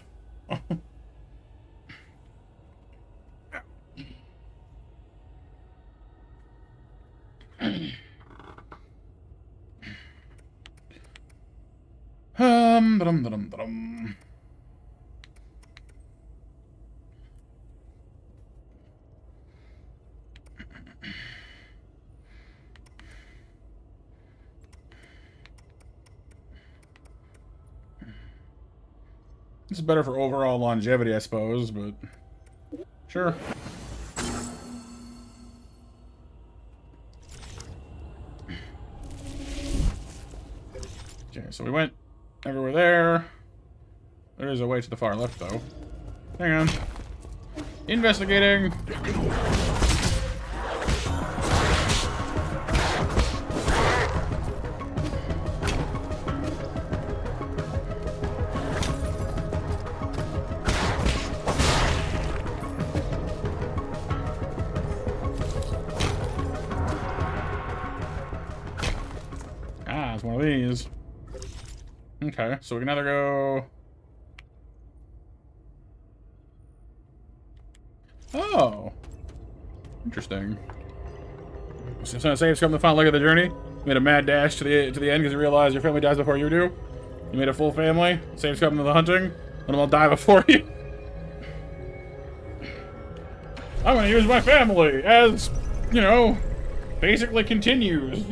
Ba-dum. This is better for overall longevity, I suppose, but sure. Okay, so we went everywhere there. There is a way to the far left, though. Hang on. Investigating. Ah, it's one of these. Okay, so we can either go... Oh! Interesting. So it's safe to come to the final leg of the journey. You made a mad dash to the end because you realized your family dies before you do. You made a full family. Safe to come to the hunting. Let them all die before you. I'm gonna use my family as, you know, basically continues.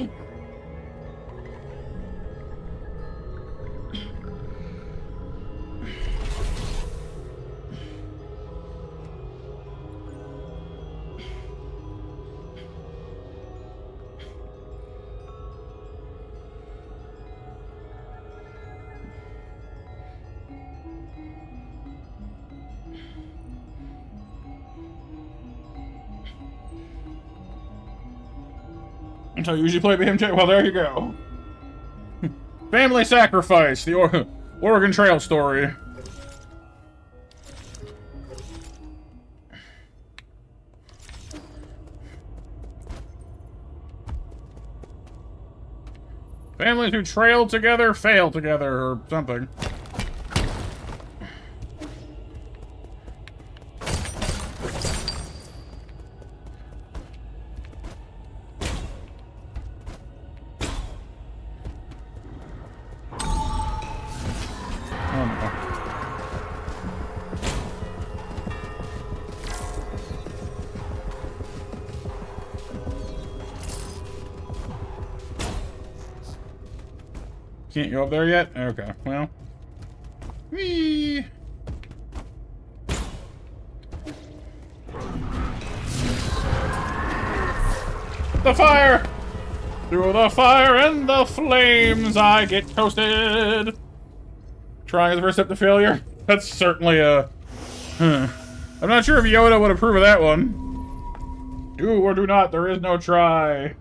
That's how you usually play BMJ. Well, there you go. Family Sacrifice, the Oregon Trail story. Families who trail together, fail together, or something. Can't go up there yet? Okay, well. Whee! The fire! Through the fire and the flames, I get toasted! Trying is the first step to failure? That's certainly a... I'm not sure if Yoda would approve of that one. Do or do not, there is no try.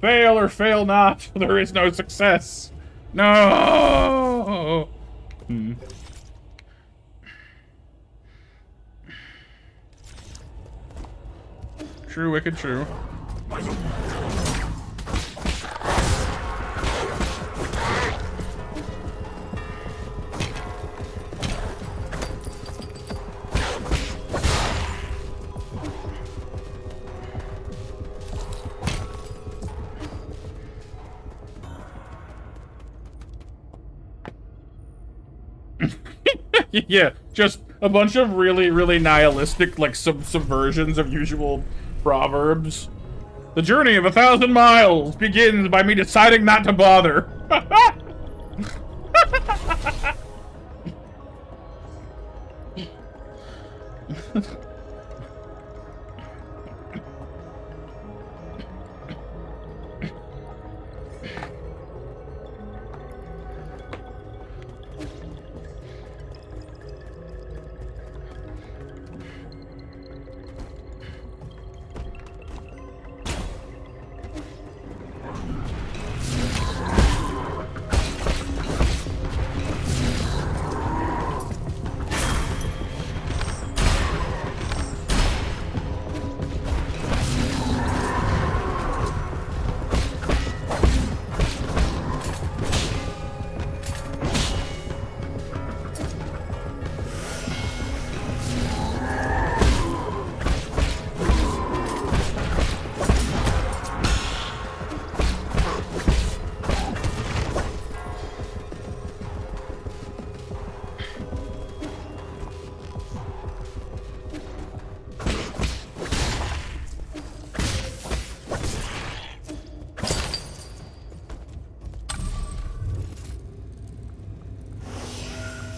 Fail or fail not, there is no success. No! True, wicked, true. Yeah, just a bunch of really, really nihilistic, like, subversions of usual proverbs. The journey of 1,000 miles begins by me deciding not to bother.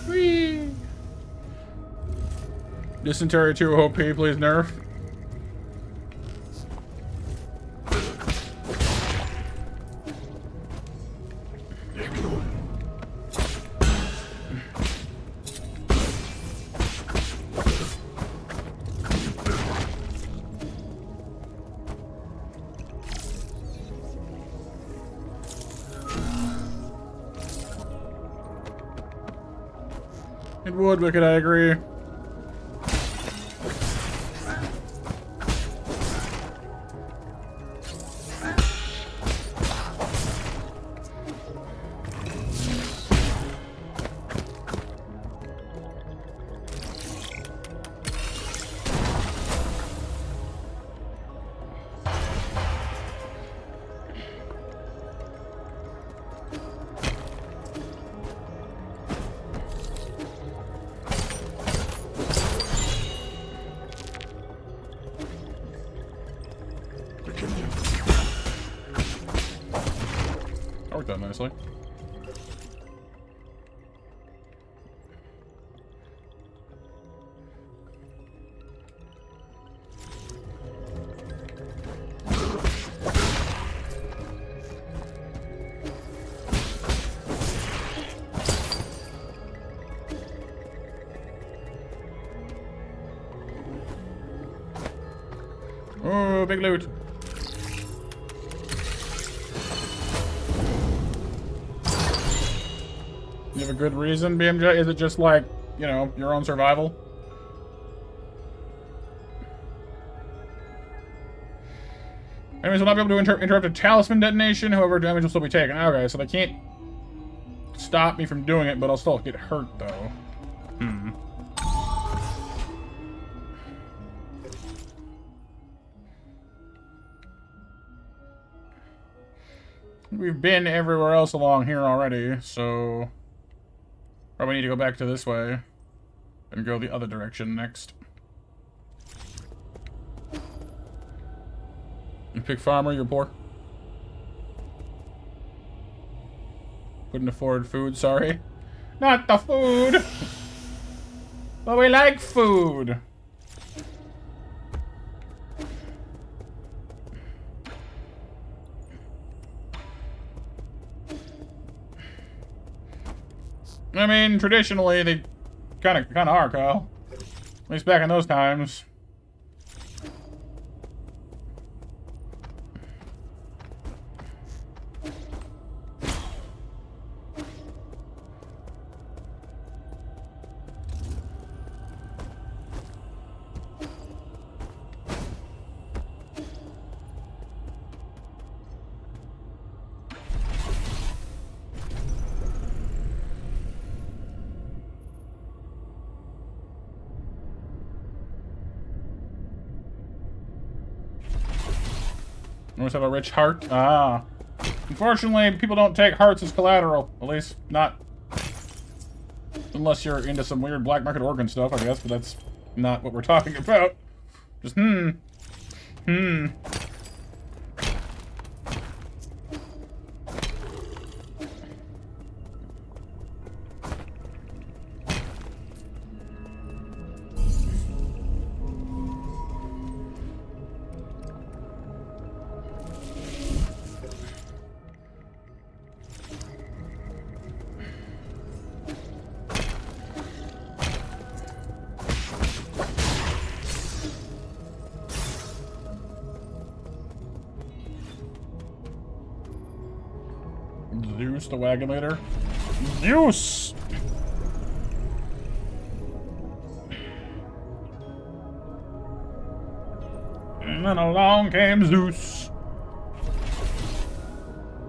Whee! Dysentery 2 OP, please nerf. It would, Wicked, I agree. That worked out nicely. Oh, big loot. You have a good reason, BMJ? Is it just like, you know, your own survival? Enemies will not be able to interrupt a talisman detonation, however, damage will still be taken. Okay, so they can't stop me from doing it, but I'll still get hurt, though. We've been everywhere else along here already, so probably need to go back to this way and go the other direction next. You pig farmer, you're poor. Couldn't afford food, sorry. Not the food! But we like food! I mean, traditionally, they kind of are, Kyle. At least back in those times. Always have a rich heart. Ah. Unfortunately, people don't take hearts as collateral. At least, not... unless you're into some weird black market organ stuff, I guess, but that's not what we're talking about. Just, Zeus the wagon leader. Zeus! And then along came Zeus.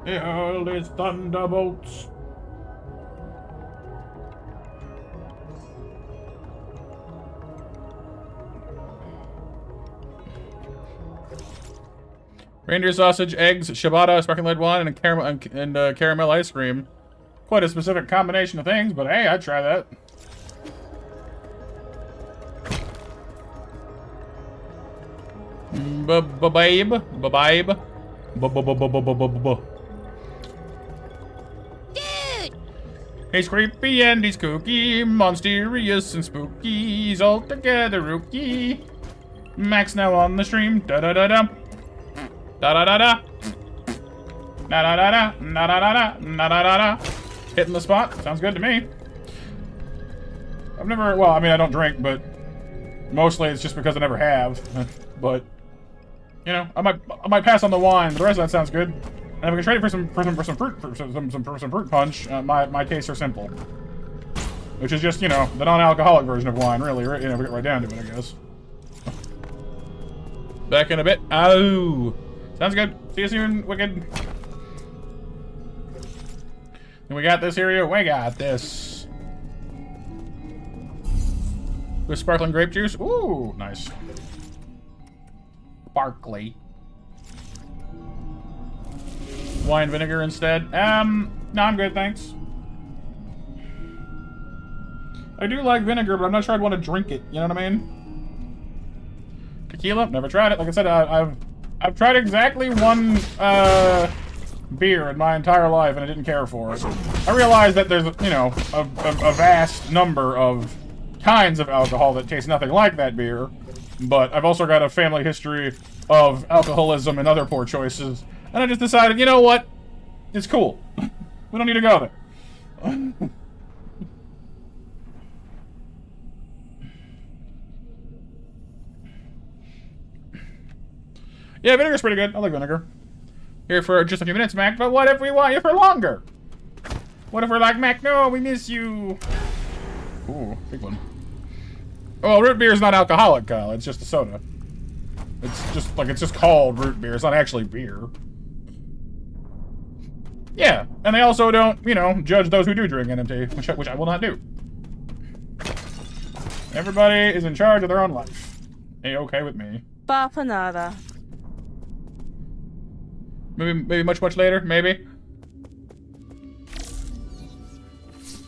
He hurled his thunderbolts. Reindeer sausage, eggs, ciabatta, sparkling red wine, and caramel ice cream. Quite a specific combination of things, but hey, I'd try that. Babe. Dude! He's creepy and he's kooky, mysterious and spooky. He's altogether rookie. Max now on the stream. Da da da da. Da da da da. Da da da da. Da da da da. Da da da da. Hitting the spot. Sounds good to me. I've never, well, I mean, I don't drink, but mostly it's just because I never have. But you know, I might pass on the wine, but the rest of that sounds good. And if we can trade it for some fruit punch, my tastes are simple. Which is just, you know, the non-alcoholic version of wine, really. You know, we get right down to it, I guess. Back in a bit. Oh, sounds good. See you soon, Wicked. And we got this here. We got this. With sparkling grape juice. Ooh, nice. Sparkly. Wine vinegar instead. No, I'm good, thanks. I do like vinegar, but I'm not sure I'd want to drink it. You know what I mean? Tequila? Never tried it. Like I said, I've tried exactly one beer in my entire life, and I didn't care for it. I realize that there's, you know, a vast number of kinds of alcohol that taste nothing like that beer, but I've also got a family history of alcoholism and other poor choices, and I just decided, you know what? It's cool. We don't need to go there. Yeah, vinegar's pretty good. I like vinegar. Here for just a few minutes, Mac, but what if we want you for longer? What if we're like, Mac, no, we miss you. Ooh, big one. Oh, root beer is not alcoholic, Kyle. It's just a soda. It's just called root beer. It's not actually beer. Yeah, and they also don't, you know, judge those who do drink NMT, which I will not do. Everybody is in charge of their own life. A-okay with me. Bapanada. Maybe much later, maybe.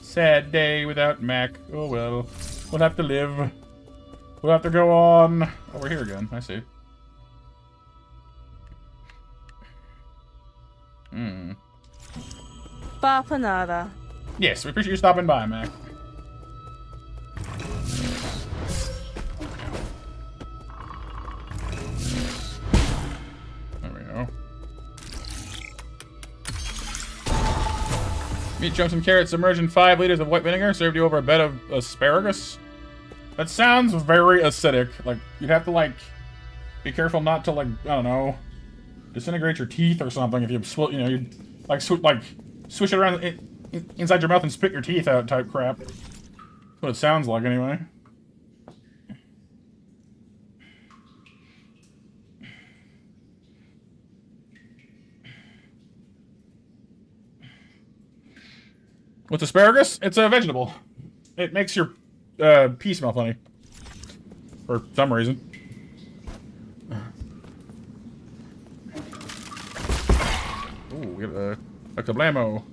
Sad day without Mac. Oh well. We'll have to live. We'll have to go on. Oh, we're here again. I see. Hmm. Bapanada. Yes, we appreciate you stopping by, Mac. There we go. Meat, chunks, and carrots submerged in 5 liters of white vinegar served you over a bed of asparagus. That sounds very acidic. Like, you'd have to, like, be careful not to, like, I don't know, disintegrate your teeth or something if you, you know, you'd, like, swish it around inside your mouth and spit your teeth out type crap. That's what it sounds like, anyway. What's asparagus? It's a vegetable. It makes your pee smell funny. For some reason. Ooh, we got a blammo.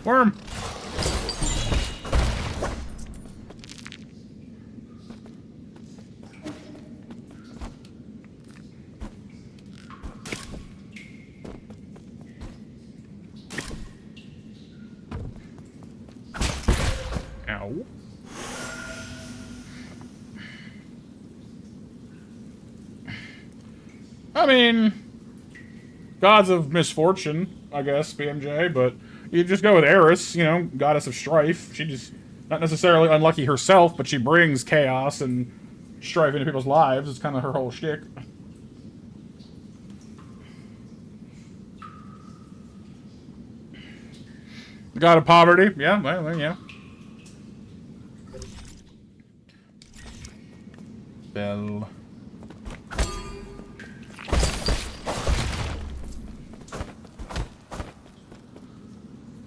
Worm! Ow. I mean, gods of misfortune, I guess, BMJ, but you just go with Eris, you know, goddess of strife. She just, not necessarily unlucky herself, but she brings chaos and strife into people's lives. It's kind of her whole shtick. The god of poverty, yeah, well, yeah. Bell.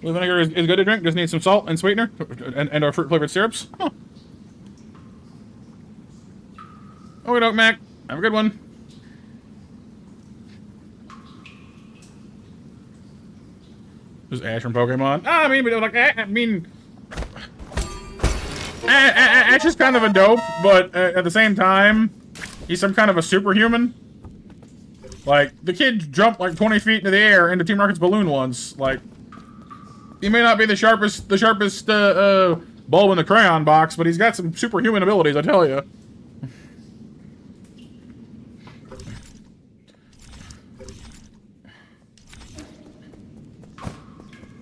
Blue vinegar is good to drink. Just need some salt and sweetener and our fruit flavored syrups. Huh. Okay, doke, Mac. Have a good one. This is Ash from Pokemon. I mean, Ash is kind of a dope, but at the same time, he's some kind of a superhuman. Like, the kid jumped like 20 feet into the air into Team Rocket's balloon once. Like, he may not be the sharpest bulb in the crayon box, but he's got some superhuman abilities, I tell you. Is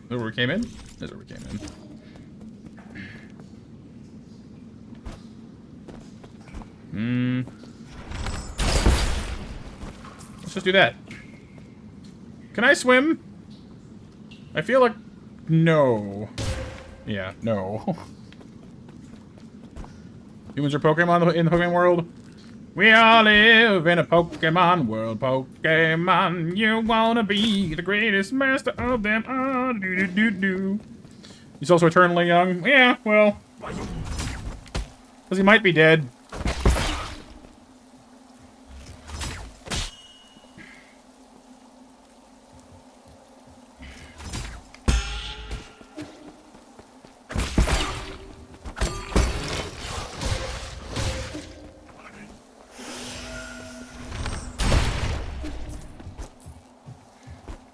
that where we came in? That's where we came in. Let's just do that. Can I swim? I feel like... No. Yeah, no. Humans are Pokemon in the Pokemon world? We all live in a Pokemon world. Pokemon, you wanna be the greatest master of them all. Do-do-do-do. He's also eternally young. Yeah, well. Because he might be dead.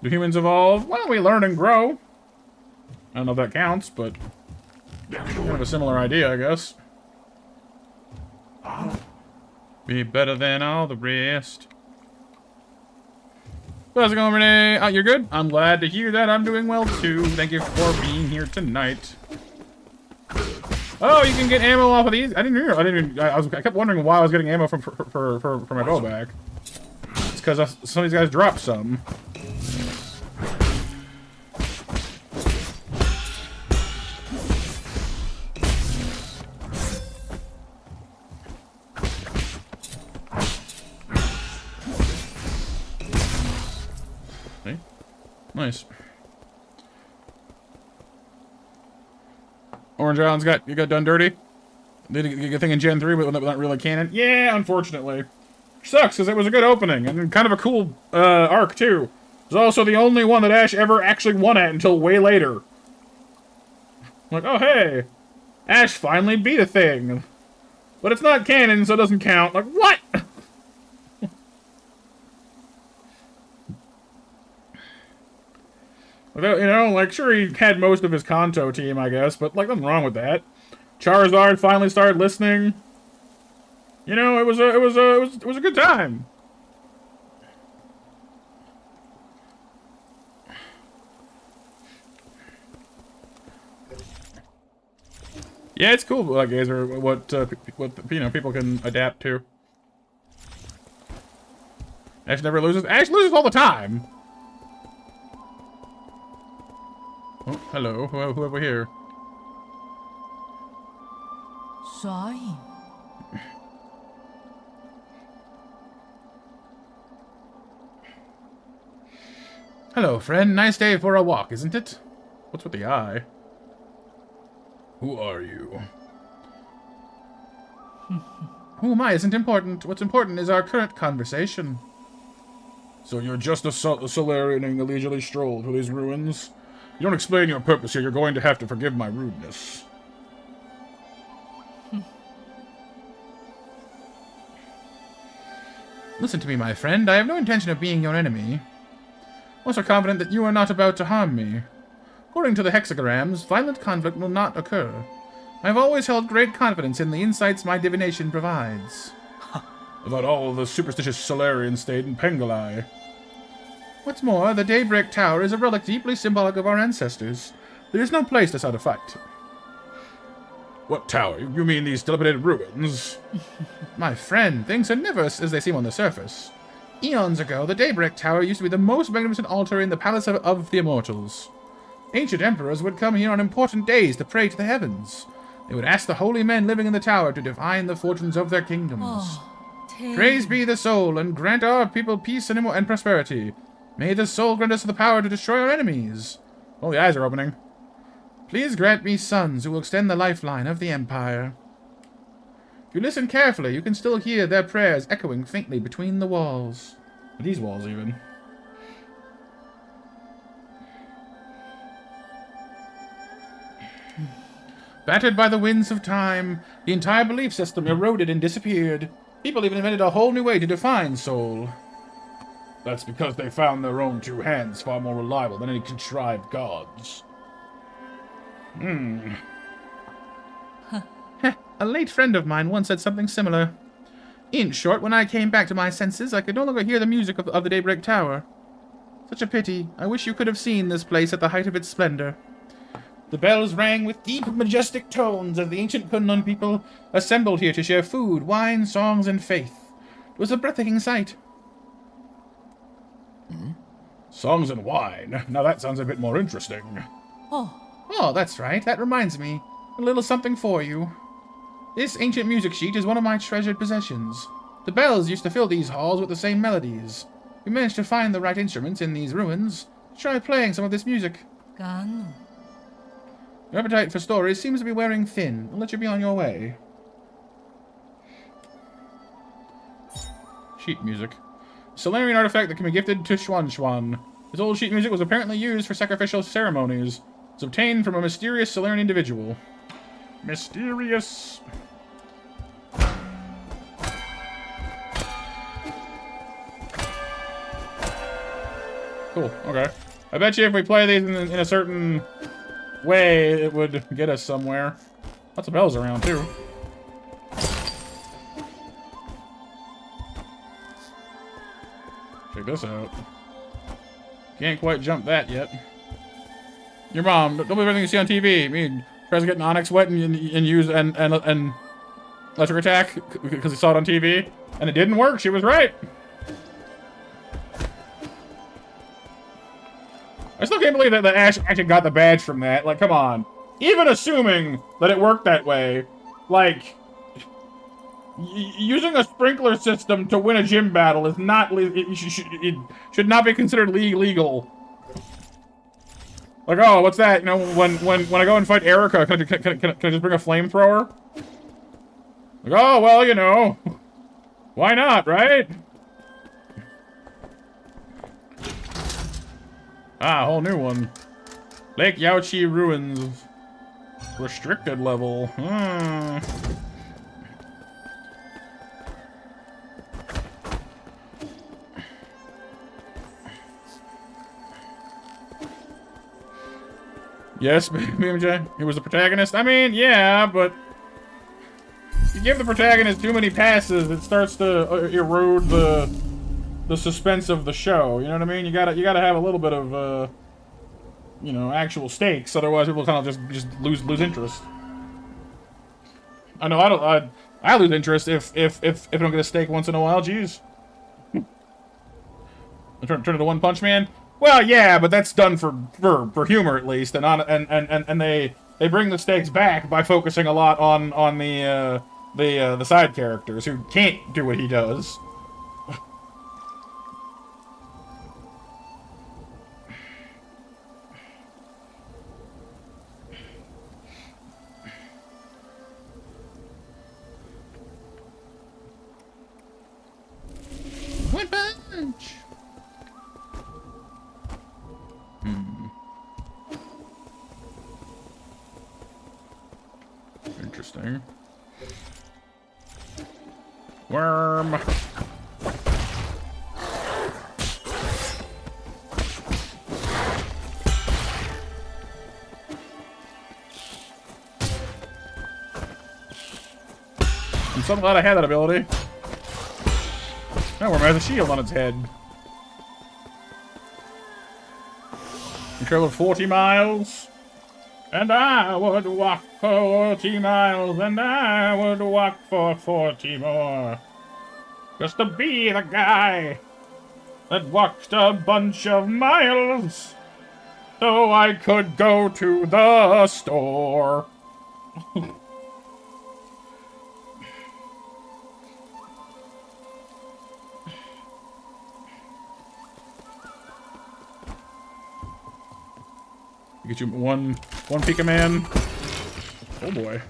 Do humans evolve? Well, we learn and grow. I don't know if that counts, but kind of a similar idea, I guess. Be better than all the rest. How's it going, Renee? You're good? I'm glad to hear that. I'm doing well, too. Thank you for being here tonight. Oh, you can get ammo off of these? I didn't hear. I kept wondering why I was getting ammo for my bow back. It's because some of these guys dropped some. Nice. Orange Island's got done dirty. They did get a thing in Gen 3, but not really canon. Yeah, unfortunately. Sucks, because it was a good opening, and kind of a cool arc, too. It was also the only one that Ash ever actually won at until way later. Like, oh hey, Ash finally beat a thing. But it's not canon, so it doesn't count. Like, what? You know, like, sure, he had most of his Kanto team, I guess, but, like, nothing wrong with that. Charizard finally started listening. You know, it was a good time. Yeah, it's cool, Gazer, what you know, people can adapt to. Ash never loses. Ash loses all the time. Oh, hello. Who have we here? Sorry. Hello, friend. Nice day for a walk, isn't it? What's with the eye? Who are you? Who am I isn't important. What's important is our current conversation. So you're just a Solarian and a leisurely stroll through these ruins? You don't explain your purpose here. You're going to have to forgive my rudeness. Listen to me, my friend. I have no intention of being your enemy. I'm also confident that you are not about to harm me. According to the hexagrams, violent conflict will not occur. I have always held great confidence in the insights my divination provides. About all the superstitious Solarians stayed in Pengalai. What's more, the Daybreak Tower is a relic deeply symbolic of our ancestors. There is no place to start a fight. What tower? You mean these dilapidated ruins? My friend, things are never as they seem on the surface. Eons ago, the Daybreak Tower used to be the most magnificent altar in the Palace of the Immortals. Ancient emperors would come here on important days to pray to the heavens. They would ask the holy men living in the tower to divine the fortunes of their kingdoms. Praise be the soul, and grant our people peace and prosperity. May the soul grant us the power to destroy our enemies. Oh, the eyes are opening. Please grant me sons who will extend the lifeline of the Empire. If you listen carefully, you can still hear their prayers echoing faintly between the walls. These walls, even. Battered by the winds of time, the entire belief system eroded and disappeared. People even invented a whole new way to define soul. That's because they found their own two hands far more reliable than any contrived gods. A late friend of mine once said something similar. In short, when I came back to my senses, I could no longer hear the music of the Daybreak Tower. Such a pity. I wish you could have seen this place at the height of its splendor. The bells rang with deep, majestic tones as the ancient Kunlun people assembled here to share food, wine, songs, and faith. It was a breathtaking sight. Songs and wine. Now that sounds a bit more interesting. Oh, that's right. That reminds me. A little something for you. This ancient music sheet is one of my treasured possessions. The bells used to fill these halls with the same melodies. We managed to find the right instruments in these ruins. Try playing some of this music. Gano. Your appetite for stories seems to be wearing thin. I'll let you be on your way. Sheet music. Solarian artifact that can be gifted to Xuan. This old sheet music was apparently used for sacrificial ceremonies. It's obtained from a mysterious Solarian individual. Mysterious. Cool, okay. I bet you if we play these in a certain way, it would get us somewhere. Lots of bells around, too. Check this out. Can't quite jump that yet. Your mom, don't believe everything you see on TV. I mean, tries to get an Onyx wet and use and electric attack because he saw it on TV, and it didn't work. She was right. I still can't believe that Ash actually got the badge from that. Like, come on. Even assuming that it worked that way, like, using a sprinkler system to win a gym battle is not it should not be considered legal. Like, oh, what's that? You know, when I go and fight Erica, can I just bring a flamethrower? Like, oh, well, you know, why not, right? Ah, a whole new one. Lake Yaochi Ruins. Restricted level. Yes, BMJ. He was the protagonist. I mean, yeah, but if you give the protagonist too many passes, it starts to erode the suspense of the show. You know what I mean? You gotta have a little bit of you know, actual stakes. Otherwise, people kind of just lose interest. I know I lose interest if I don't get a steak once in a while. Jeez. Turn into One Punch Man. Well, yeah, but that's done for humor at least, and they bring the stakes back by focusing a lot on the side characters who can't do what he does. One Punch. Interesting. Worm. I'm so glad I had that ability. That worm has a shield on its head. You traveled 40 miles. And I would walk 40 miles, and I would walk for 40 more. Just to be the guy that walked a bunch of miles so I could go to the store. Get you one Pika Man. Oh boy.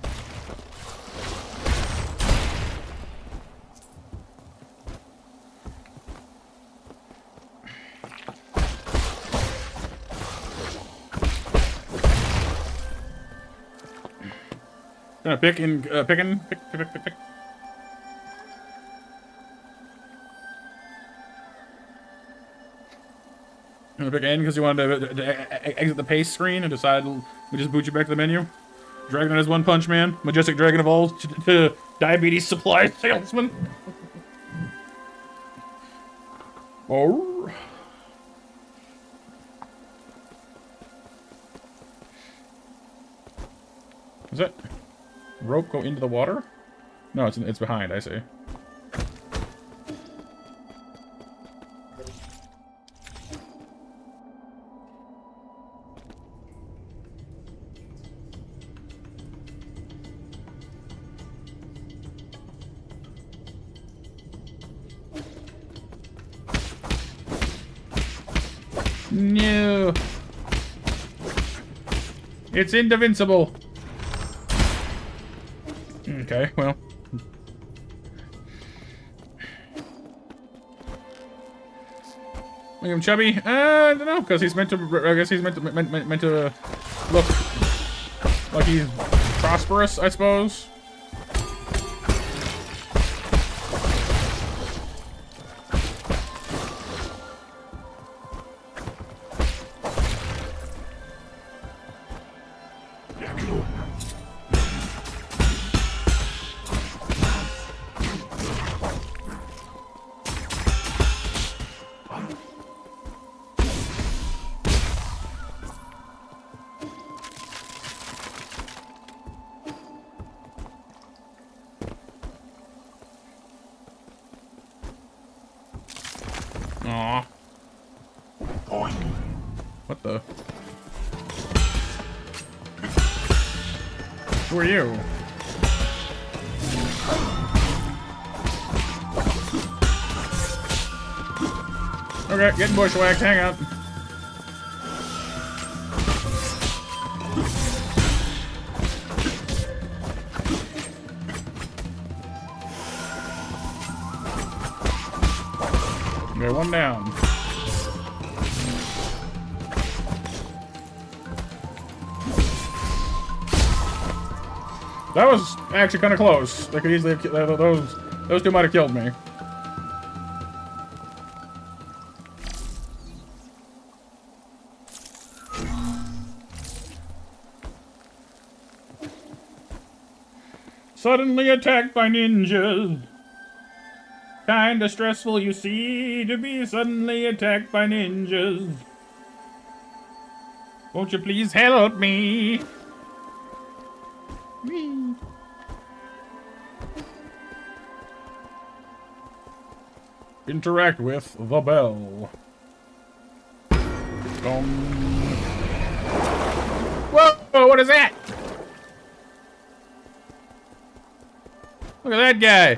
Gonna pick. I'm gonna pick N because you wanted to exit the pace screen and decide we just boot you back to the menu. Dragon is One Punch Man. Majestic Dragon evolves to diabetes supply salesman. Oh. Is that rope go into the water? No, it's behind. I see. No. It's indefensible. Okay, well. Make him chubby? I don't know, because he's meant to. I guess he's meant to look like he's prosperous, I suppose. Aw. What the? Who are you? Okay, getting bushwhacked. Hang out. Okay, one down. That was actually kind of close. They could easily have, those two might have killed me. Suddenly attacked by ninjas. Kinda stressful, you see, to be suddenly attacked by ninjas. Won't you please help me? Whee. Interact with the bell. Whoa! What is that? Look at that guy.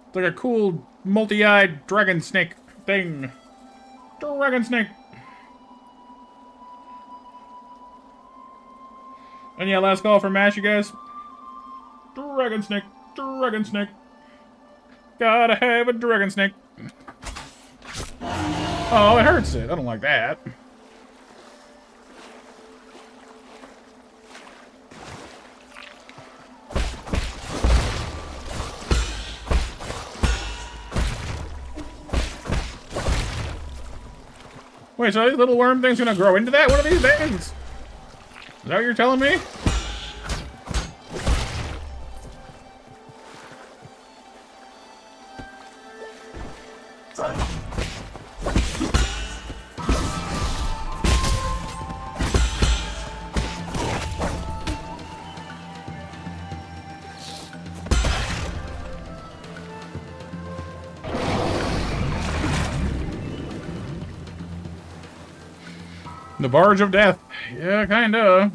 It's like a cool multi-eyed dragon snake thing. Dragon snake. And yeah, last call for MASH, you guys. Dragon snake. Dragon snake. Gotta have a dragon snake. Oh, it hurts it. I don't like that. Wait, so these little worm things gonna grow into that? What are these things? Is that what you're telling me? The Barge of Death. Yeah, kinda.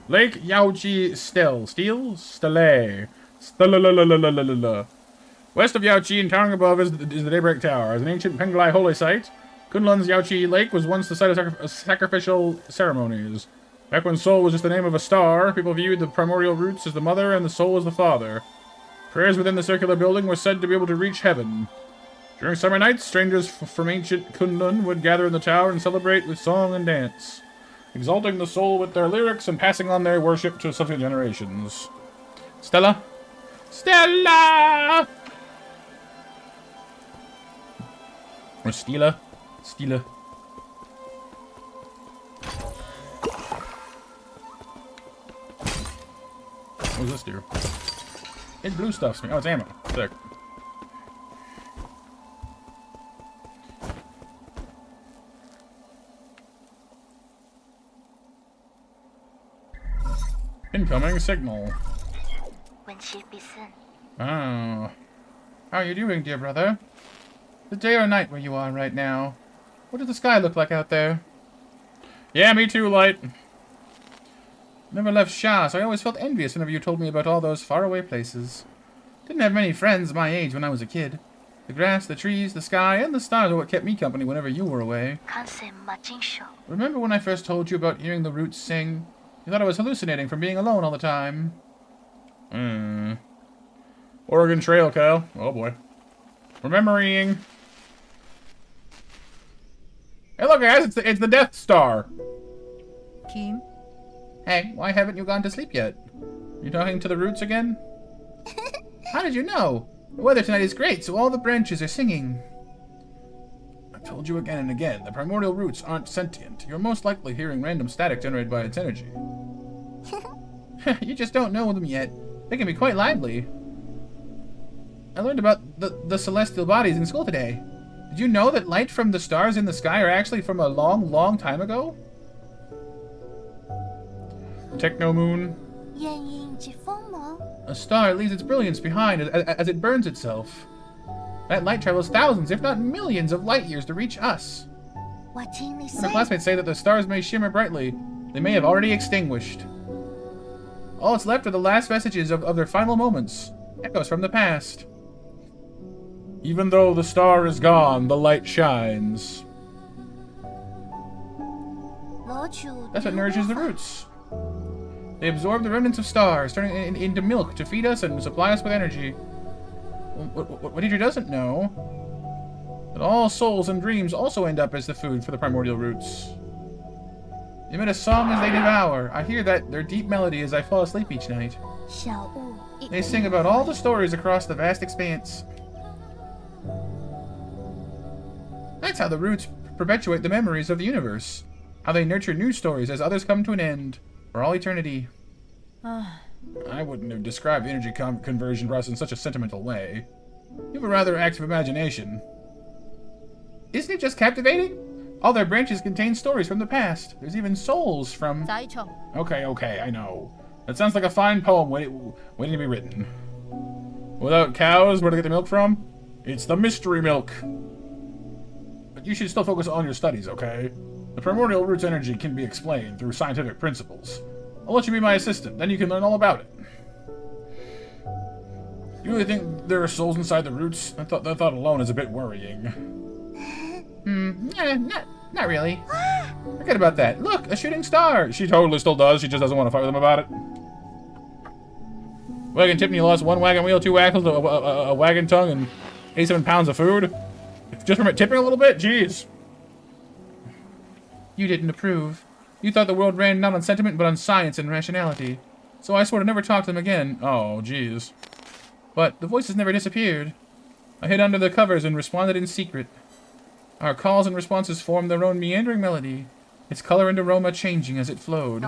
Lake Yaochi Stele. Stele. West of Yaochi and towering above is the Daybreak Tower. As an ancient Penglai holy site, Kunlun's Yaochi Lake was once the site of sacrificial ceremonies. Back when Soul was just the name of a star, people viewed the primordial roots as the mother and the soul as the father. Prayers within the circular building were said to be able to reach heaven. During summer nights, strangers from ancient Kunlun would gather in the tower and celebrate with song and dance, exalting the soul with their lyrics and passing on their worship to subsequent generations. Stella? Stella! Or Stila? Stila. What does this do? It blue stuffs me. Oh, it's ammo. Sick. Incoming signal. Oh. How are you doing, dear brother? Is it day or night where you are right now? What does the sky look like out there? Yeah, me too, Light. Never left Sha, so I always felt envious whenever you told me about all those faraway places. Didn't have many friends my age when I was a kid. The grass, the trees, the sky, and the stars are what kept me company whenever you were away. Remember when I first told you about hearing the roots sing? You thought I was hallucinating from being alone all the time. Oregon Trail, Kyle. Oh boy. Remembering. Hey, look, guys, it's the Death Star. Kim? Hey, why haven't you gone to sleep yet? You talking to the roots again? How did you know? The weather tonight is great, so all the branches are singing. I've told you again and again, the primordial roots aren't sentient. You're most likely hearing random static generated by its energy. You just don't know them yet. They can be quite lively. I learned about the celestial bodies in school today. Did you know that light from the stars in the sky are actually from a long, long time ago? Techno Moon. A star leaves its brilliance behind as it burns itself. That light travels thousands, if not millions, of light years to reach us. When our classmates say that the stars may shimmer brightly, they may have already extinguished. All that's left are the last vestiges of their final moments, echoes from the past. Even though the star is gone, the light shines. That's what nourishes the roots. They absorb the remnants of stars, turning it into milk to feed us and supply us with energy. What teacher doesn't know, that all souls and dreams also end up as the food for the primordial roots. They emit a song as they devour. I hear their deep melody as I fall asleep each night. They sing about all the stories across the vast expanse. That's how the roots perpetuate the memories of the universe. How they nurture new stories as others come to an end, for all eternity. I wouldn't have described the energy conversion process in such a sentimental way. You have a rather active imagination. Isn't it just captivating? All their branches contain stories from the past. There's even souls from... Okay, I know. That sounds like a fine poem waiting to be written. Without cows, where to get the milk from? It's the mystery milk. But you should still focus on your studies, okay? The primordial root's energy can be explained through scientific principles. I'll let you be my assistant, then you can learn all about it. You really think there are souls inside the roots? That thought alone is a bit worrying. Not really. Forget about that. Look, a shooting star! She totally still does, she just doesn't want to fight with them about it. Wagon tipping, you lost 1 wagon wheel, 2 axles, a wagon tongue, and 87 pounds of food? Just from it tipping a little bit? Jeez. You didn't approve. You thought the world ran not on sentiment, but on science and rationality. So I swore to never talk to them again. Oh, jeez. But the voices never disappeared. I hid under the covers and responded in secret. Our calls and responses formed their own meandering melody, its color and aroma changing as it flowed.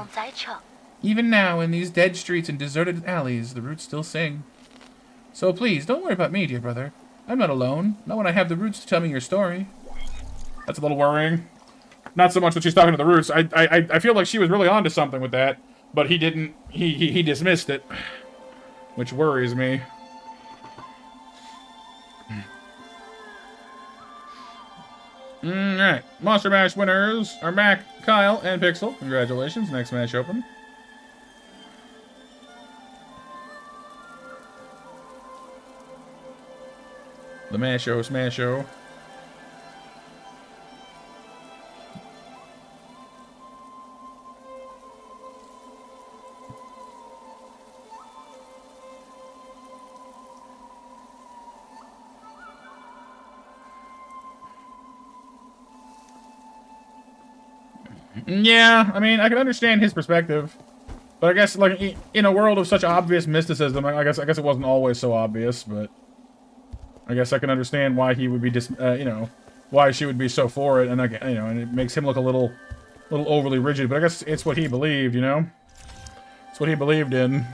Even now, in these dead streets and deserted alleys, the roots still sing. So please, don't worry about me, dear brother. I'm not alone, not when I have the roots to tell me your story. That's a little worrying. Not so much that she's talking to the roots. I feel like she was really onto something with that, but he didn't. He dismissed it, which worries me. Alright, Monster Mash winners are Mac, Kyle, and Pixel. Congratulations, next match open. The Masho Smasho. Yeah, I mean, I can understand his perspective, but I guess, like, in a world of such obvious mysticism, I guess it wasn't always so obvious, but I guess I can understand why he would be, you know, why she would be so for it, and you know, and it makes him look a little overly rigid. But I guess it's what he believed, you know. It's what he believed in.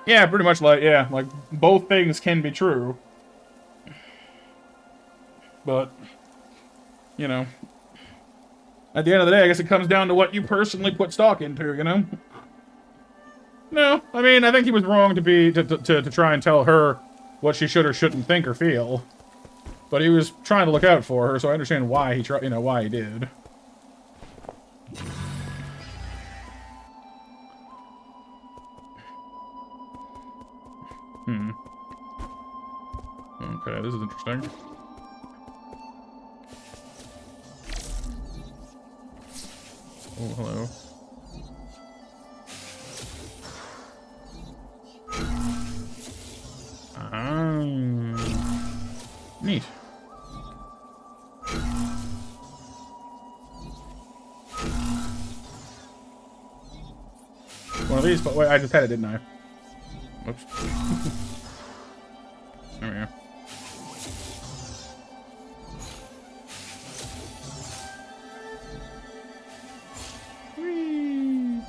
Yeah, pretty much like, yeah, like, both things can be true. But, you know, at the end of the day, I guess it comes down to what you personally put stock into, you know? No, I mean, I think he was wrong to try and tell her what she should or shouldn't think or feel. But he was trying to look out for her, so I understand why he tried, you know, why he did. Okay, this is interesting. Oh, hello. Neat. One of these, but wait, I just had it, didn't I? Oops. There we go. Whee.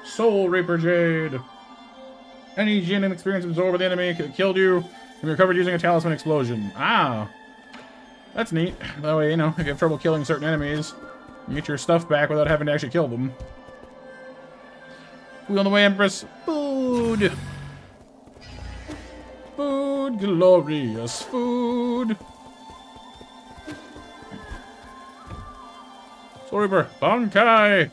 Soul Reaper Jade. Any GNM experience absorbed by the enemy killed you and be recovered using a talisman explosion. Ah. That's neat. That way, you know, if you have trouble killing certain enemies, you get your stuff back without having to actually kill them. Food on the way, Empress. Food! Food, glorious food! Soul Reaper, Bankai!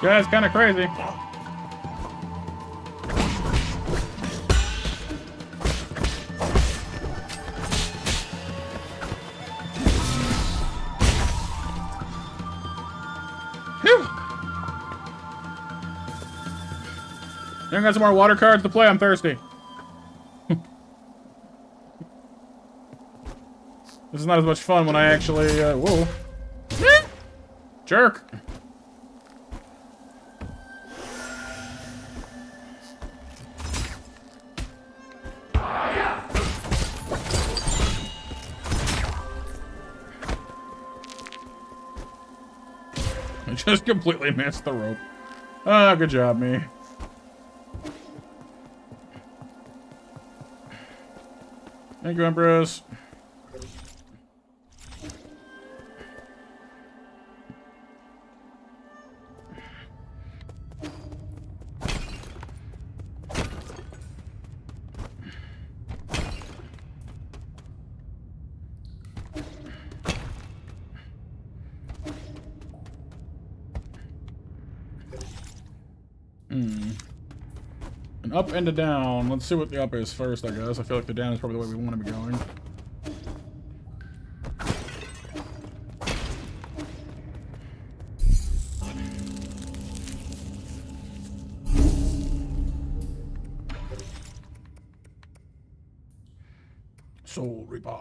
guy's kind of crazy. Whew. You got some more water cards to play? I'm thirsty. This is not as much fun when I actually, whoa. Jerk. I just completely missed the rope. Ah, good job, me. Thank you, Empress. An up and a down. Let's see what the up is first, I guess. I feel like the down is probably the way we want to be going. Soul Reaper.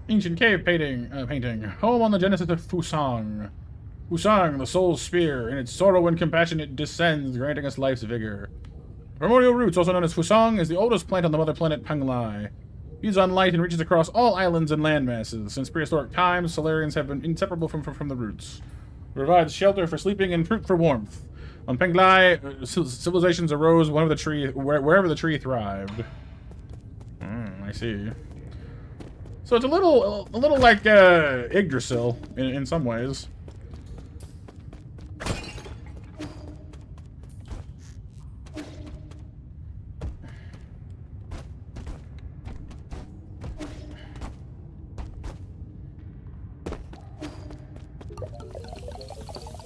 Ancient cave painting. Home on the genesis of Fusang. Fusang, the soul's spear. In its sorrow and compassion, it descends, granting us life's vigor. Primordial roots, also known as Fusang, is the oldest plant on the mother planet Penglai. Feeds on light and reaches across all islands and land masses. Since prehistoric times, Solarians have been inseparable from the roots. It provides shelter for sleeping and fruit for warmth. On Penglai, civilizations arose wherever the tree thrived. I see. So it's a little like Yggdrasil in some ways.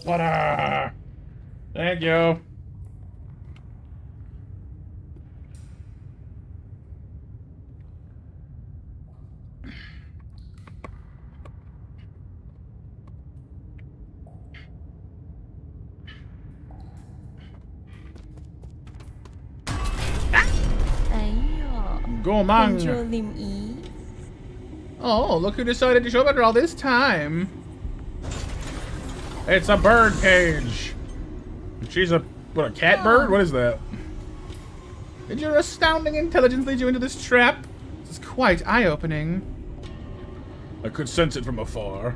Water. Thank you. Go Mang. Oh, look who decided to show up after all this time. It's a bird cage. She's a cat bird? What is that? Did your astounding intelligence lead you into this trap? This is quite eye-opening. I could sense it from afar.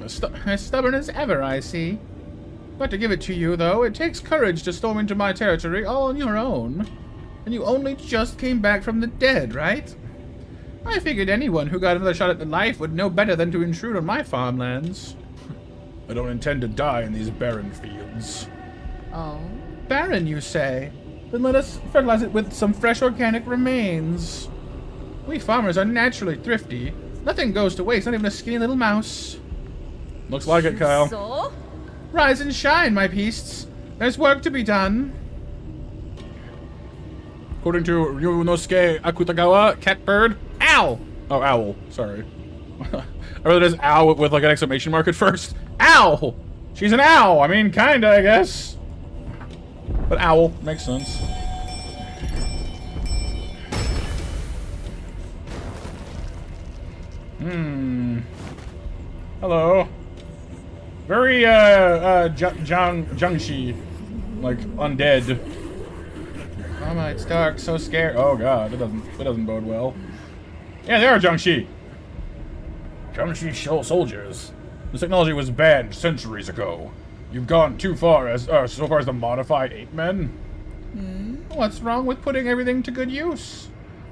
As stubborn as ever, I see. But to give it to you, though, it takes courage to storm into my territory all on your own. And you only just came back from the dead, right? I figured anyone who got another shot at life would know better than to intrude on my farmlands. I don't intend to die in these barren fields. Oh? Barren, you say? Then let us fertilize it with some fresh organic remains. We farmers are naturally thrifty. Nothing goes to waste, not even a skinny little mouse. Looks like it, Kyle. So? Rise and shine, my beasts. There's work to be done. According to Ryunosuke Akutagawa, catbird. Ow! Oh, owl. Sorry. I read it as owl with like an exclamation mark at first. Owl! She's an owl. I mean, kinda, I guess. But owl makes sense. Hello. Very, Jiangxi. Like, undead. Mama, it's dark, so scared. Oh god, it doesn't bode well. Yeah, they are Jiangxi. Jiangxi soldiers. This technology was banned centuries ago. You've gone too far so far as to modify ape men. What's wrong with putting everything to good use?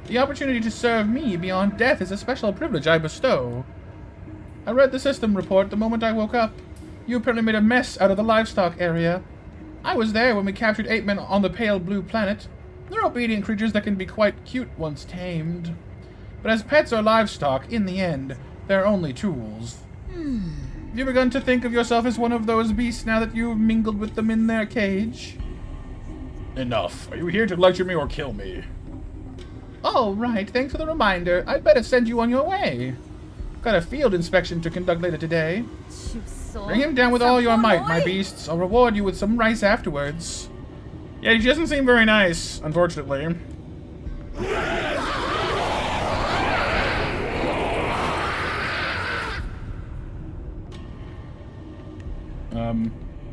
The opportunity to serve me beyond death is a special privilege I bestow. I read the system report the moment I woke up. You apparently made a mess out of the livestock area. I was there when we captured ape men on the pale blue planet. They're obedient creatures that can be quite cute once tamed. But as pets or livestock, in the end, they're only tools. Have you begun to think of yourself as one of those beasts now that you've mingled with them in their cage? Enough. Are you here to lecture me or kill me? Oh, right. Thanks for the reminder. I'd better send you on your way. Got a field inspection to conduct later today. Bring him down with all your might, my beasts. I'll reward you with some rice afterwards. Yeah, she doesn't seem very nice, unfortunately.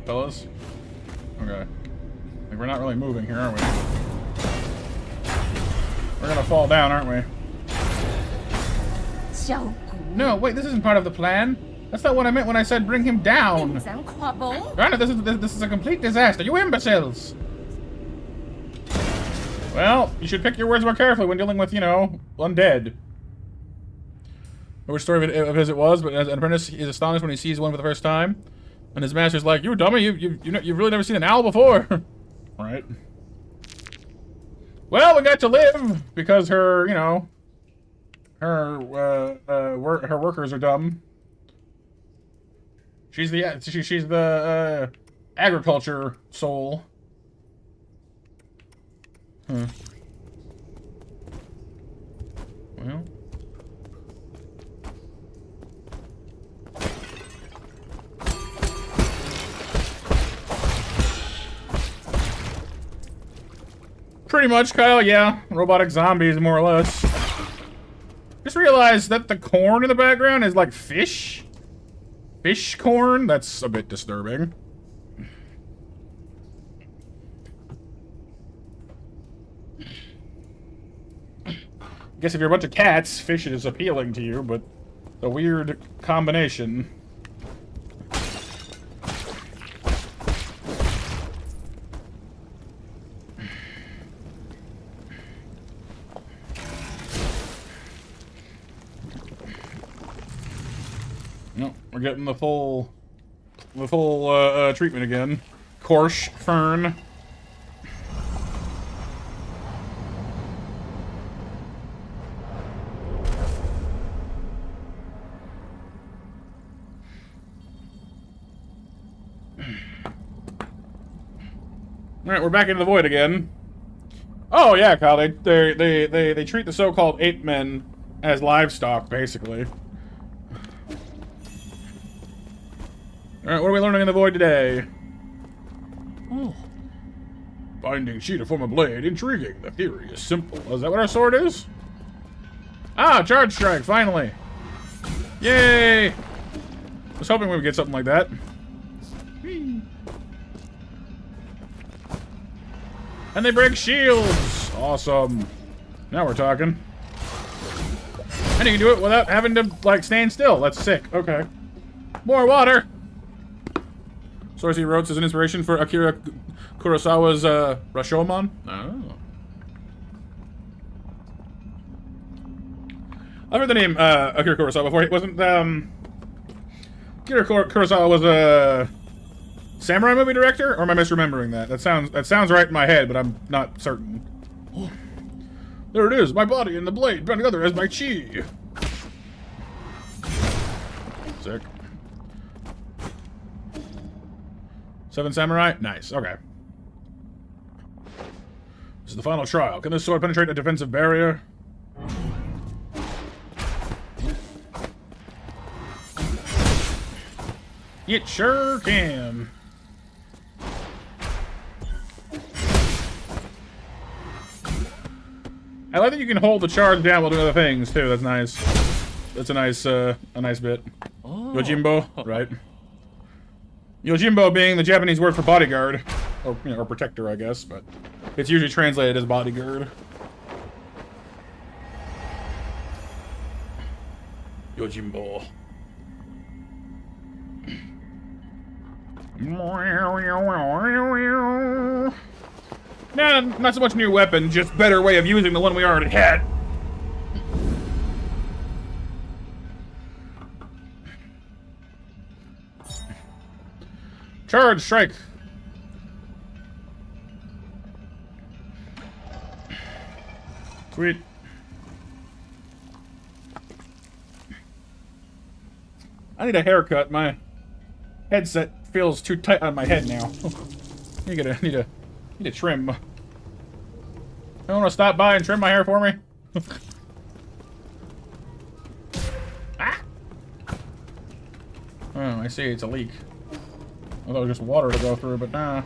Fellas? Okay. Like, we're not really moving here, are we? We're gonna fall down, aren't we? No, wait, this isn't part of the plan. That's not what I meant when I said bring him down. Granted, this is a complete disaster. You imbeciles! Well, you should pick your words more carefully when dealing with, you know, undead. Which story of his it was, but as an apprentice, he's astonished when he sees one for the first time. And his master's like, "You dummy, you've really never seen an owl before." Right. Well, we got to live because her, you know, her workers are dumb. She's the agriculture soul. Huh. Well. Pretty much, Kyle, yeah. Robotic zombies, more or less. Just realized that the corn in the background is like fish. Fish corn? That's a bit disturbing. I guess if you're a bunch of cats, fish is appealing to you, but a weird combination. No, we're getting the full treatment again. Korsh fern. All right, we're back into the void again. Oh yeah, Kyle. They treat the so-called ape men as livestock, basically. Alright, what are we learning in the void today? Oh. Binding sheet to form a blade. Intriguing. The theory is simple. Is that what our sword is? Ah, charge strike, finally. Yay! I was hoping we would get something like that. Whee. And they break shields! Awesome. Now we're talking. And you can do it without having to, like, stand still. That's sick. Okay. More water! Source he wrote as an inspiration for Akira Kurosawa's Rashomon. Oh. I've heard the name Akira Kurosawa before. It wasn't Akira Kurosawa was a samurai movie director, or am I misremembering that? That sounds right in my head, but I'm not certain. Oh. There it is, my body and the blade bound together as my chi. Sick. 7 samurai? Nice, okay. This is the final trial. Can this sword penetrate a defensive barrier? It sure can. I like that you can hold the charge down while doing other things, too. That's nice. That's a nice bit. Oh. Yojimbo, right. Yojimbo being the Japanese word for bodyguard. Or, you know, or protector, I guess, but it's usually translated as bodyguard. Yojimbo. Nah, not so much new weapon, just better way of using the one we already had. Charge, strike. Sweet. I need a haircut. My headset feels too tight on my head now. I need a trim. You want to stop by and trim my hair for me? Ah! Oh, I see. It's a leak. I thought it was just water to go through, but nah.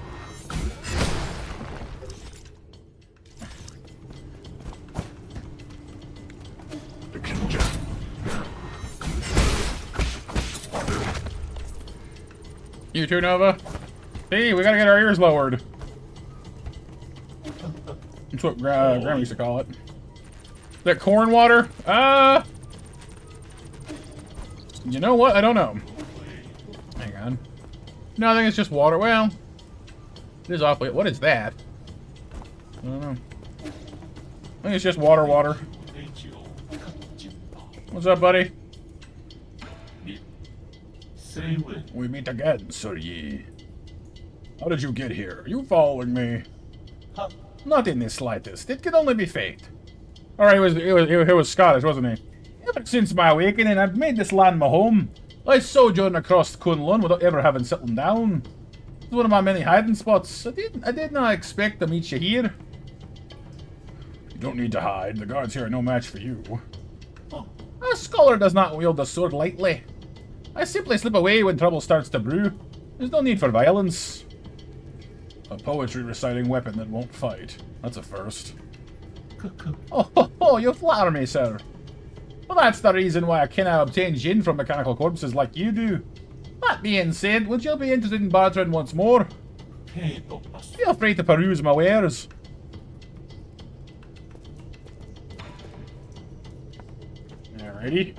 You too, Nova? See, we gotta get our ears lowered. That's what Grandma used to call it. Is that corn water? You know what? I don't know. Hang on. No, I think it's just water. Well, it is awfully... What is that? I don't know. I think it's just water. What's up, buddy? We meet again, Sir Yi. How did you get here? Are you following me? Not in the slightest. It could only be fate. Alright, he was Scottish, wasn't he? Ever since my awakening, I've made this land my home. I sojourned across Kunlun without ever having settled down. It's one of my many hiding spots. I did not expect to meet you here. You don't need to hide. The guards here are no match for you. A scholar does not wield the sword lightly. I simply slip away when trouble starts to brew. There's no need for violence. A poetry reciting weapon that won't fight. That's a first. Oh, you flatter me, sir. Well, that's the reason why I cannot obtain gin from mechanical corpses like you do. That being said, would you be interested in bartering once more? Feel free to peruse my wares. Alrighty.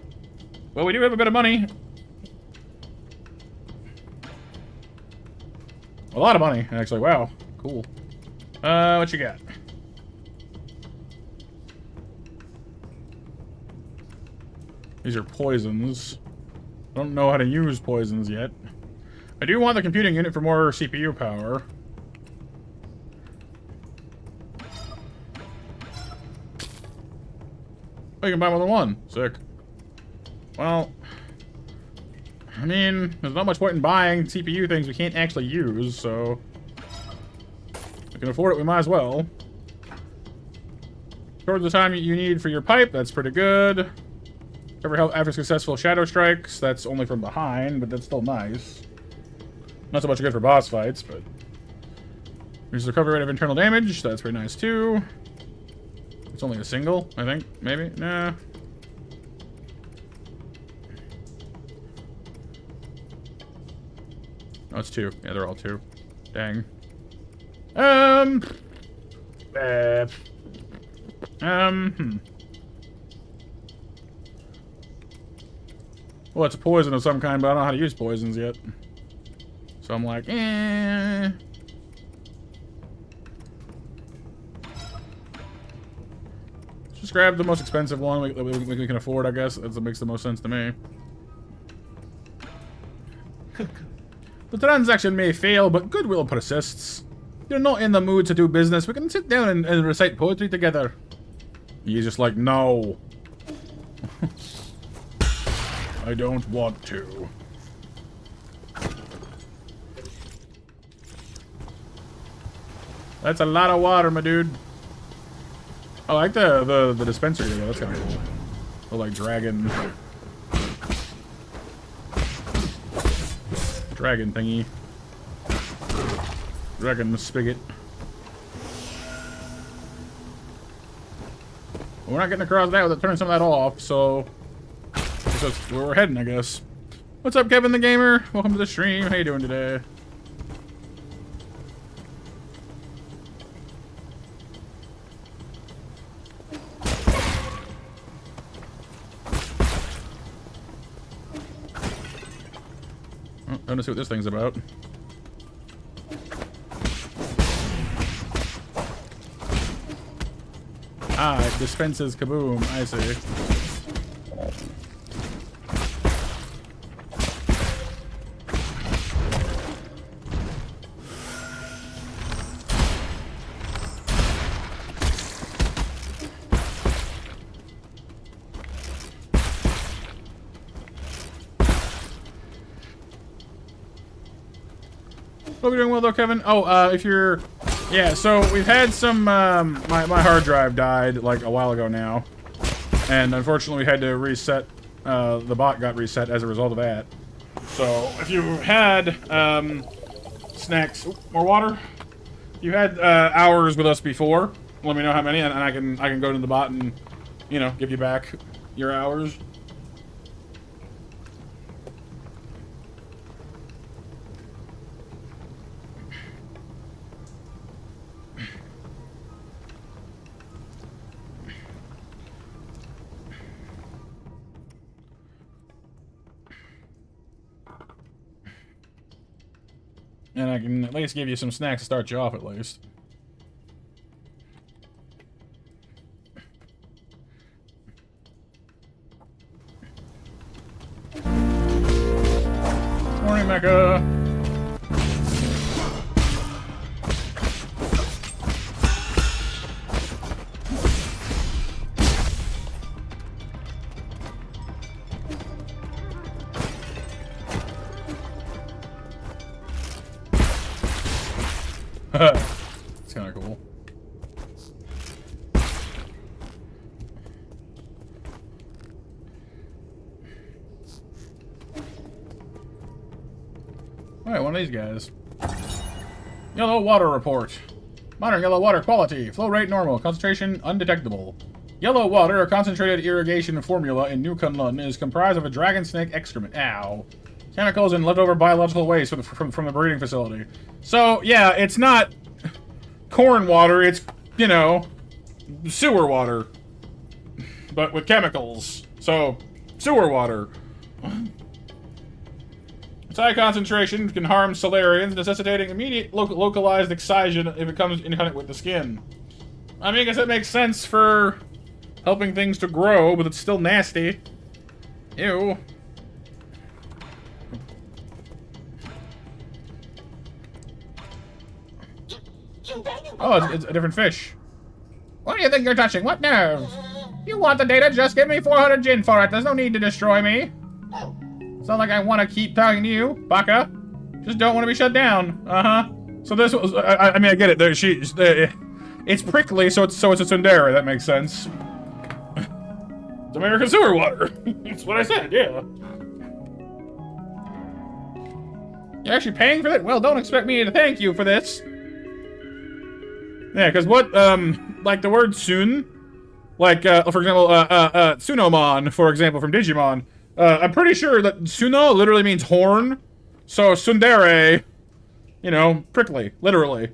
Well, we do have a bit of money. A lot of money, actually. Wow. Cool. What you got? These are poisons. I don't know how to use poisons yet. I do want the computing unit for more CPU power. Oh, you can buy more than one. Sick. Well... I mean, there's not much point in buying CPU things we can't actually use, so... If we can afford it, we might as well. Towards the time you need for your pipe, that's pretty good. Recover health after successful shadow strikes, that's only from behind, but that's still nice. Not so much good for boss fights, but... Here's the recovery rate of internal damage, that's pretty nice too. It's only a single, I think, maybe? Nah. Oh, it's two. Yeah, they're all two. Dang. Well, it's a poison of some kind, but I don't know how to use poisons yet. So I'm like, eh. Just grab the most expensive one we can afford, I guess. That makes the most sense to me. The transaction may fail, but goodwill persists. If you're not in the mood to do business, we can sit down and recite poetry together. He's just like, no. I don't want to. That's a lot of water, my dude. I like the dispensary though. That's kind of cool. The like dragon thingy. Dragon spigot. We're not getting across that without turning some of that off, so that's where we're heading, I guess. What's up, Kevin the Gamer? Welcome to the stream. How you doing today? Oh, I want to see what this thing's about. Ah, it dispenses kaboom. I see. Hope you're doing well though, Kevin. Oh, if you're... Yeah, so we've had some... my hard drive died, like, a while ago now. And unfortunately we had to reset... the bot got reset as a result of that. So, if you had, snacks... Ooh, more water? If you had, hours with us before, let me know how many, and I can go to the bot and, you know, give you back your hours. And I can at least give you some snacks to start you off, at least. Morning, Mecha! It's kind of cool. Alright, one of these guys. Yellow water report. Modern yellow water quality. Flow rate normal. Concentration undetectable. Yellow water, a concentrated irrigation formula in New Kunlun, is comprised of a dragon snake excrement. Ow. Chemicals and leftover biological waste from the breeding facility. So, yeah, it's not corn water, it's, you know, sewer water. But with chemicals. So, sewer water. Its high concentration can harm Solarians, necessitating immediate localized excision if it comes in contact with the skin. I mean, I guess that makes sense for helping things to grow, but it's still nasty. Ew. Oh, it's a different fish. What do you think you're touching? What nerves? You want the data? Just give me 400 gin for it. There's no need to destroy me. It's not like I want to keep talking to you, Baka. Just don't want to be shut down. Uh-huh. So this was... I mean, I get it. It's prickly, so it's a tsundere. That makes sense. It's American sewer water. That's what I said, yeah. You're actually paying for that? Well, don't expect me to thank you for this. Yeah, because what, like the word Sun, like, for example, Tsunomon, for example, from Digimon, I'm pretty sure that Tsuno literally means horn, so tsundere, you know, prickly, literally.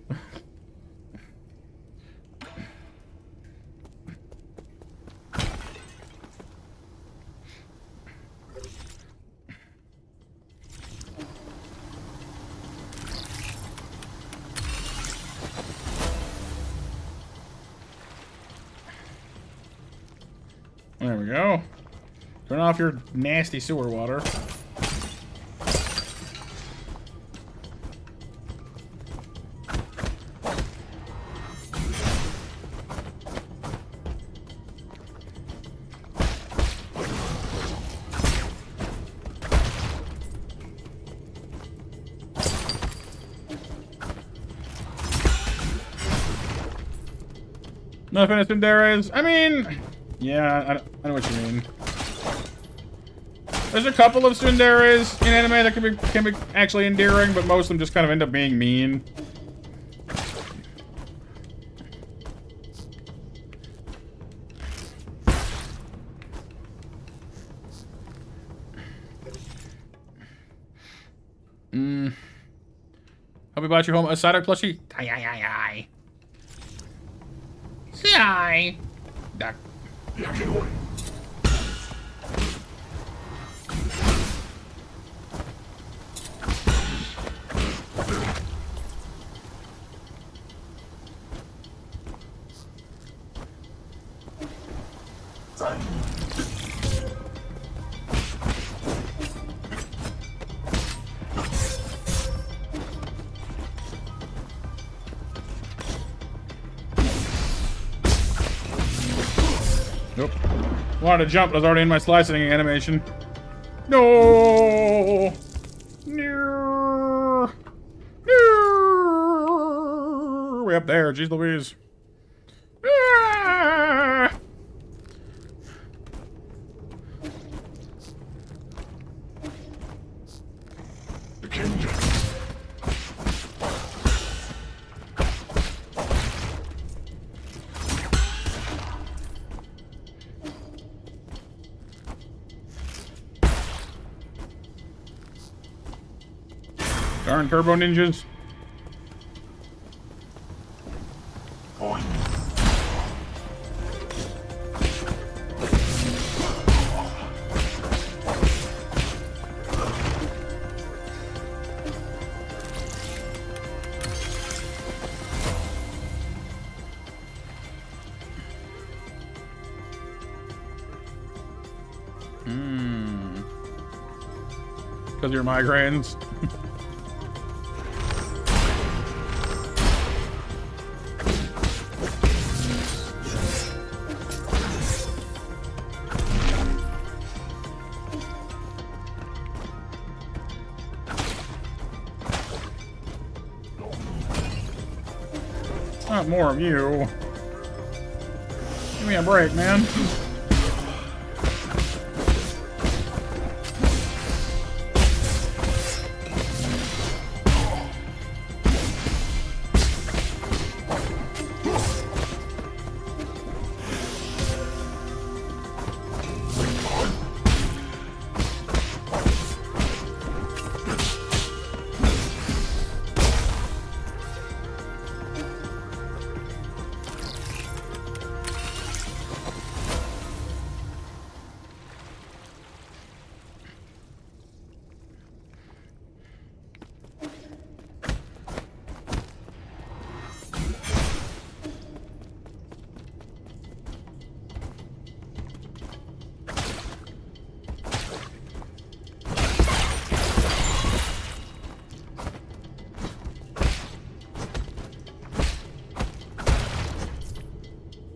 There we go. Turn off your nasty sewer water. Nothing tsunderes. I mean, yeah, I know what you mean. There's a couple of tsunderes in anime that can be actually endearing, but most of them just kind of end up being mean. Hope we bought you home a Psyduck plushie. Aye. Hi. Duck. Nope. Wanted to jump, but I was already in my slicing animation. No! No! No! way up there. Jeez Louise. Ah! Darn turbo ninjas. Because of your migraines. Not more of you. Give me a break, man.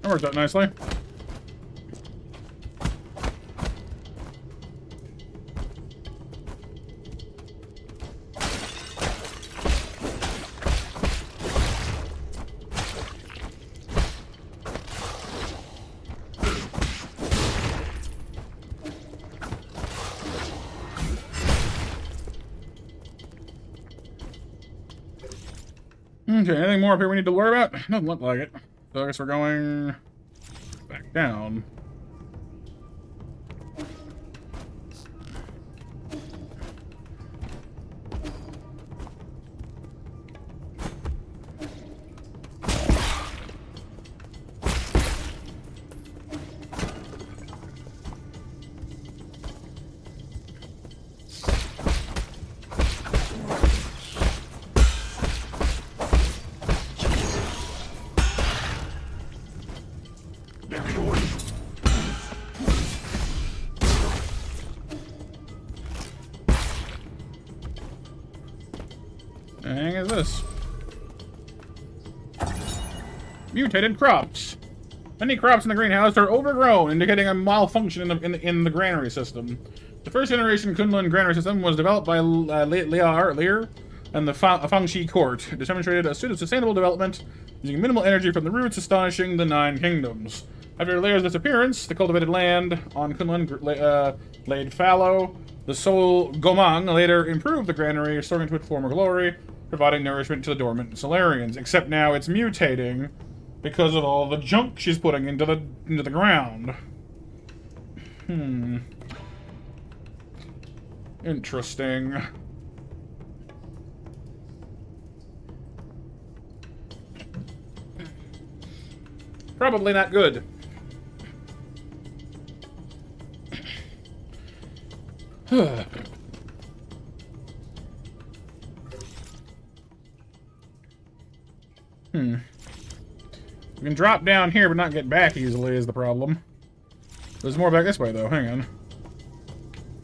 That worked out nicely. Okay, anything more up here we need to worry about? Doesn't look like it. So I guess we're going back down. The hang is this? Mutated crops. Many crops in the greenhouse are overgrown, indicating a malfunction in the granary system. The first generation Kunlun granary system was developed by Lear and the Fangxi court. It demonstrated a sustainable development using minimal energy from the roots, astonishing the Nine Kingdoms. After Lear's disappearance, the cultivated land on Kunlun laid fallow. The Soul Gomang later improved the granary, restoring to its former glory, providing nourishment to the dormant Solarians. Except now it's mutating because of all the junk she's putting into the ground. Interesting. Probably not good. We can drop down here but not get back easily is the problem. There's more back this way though, hang on. I'm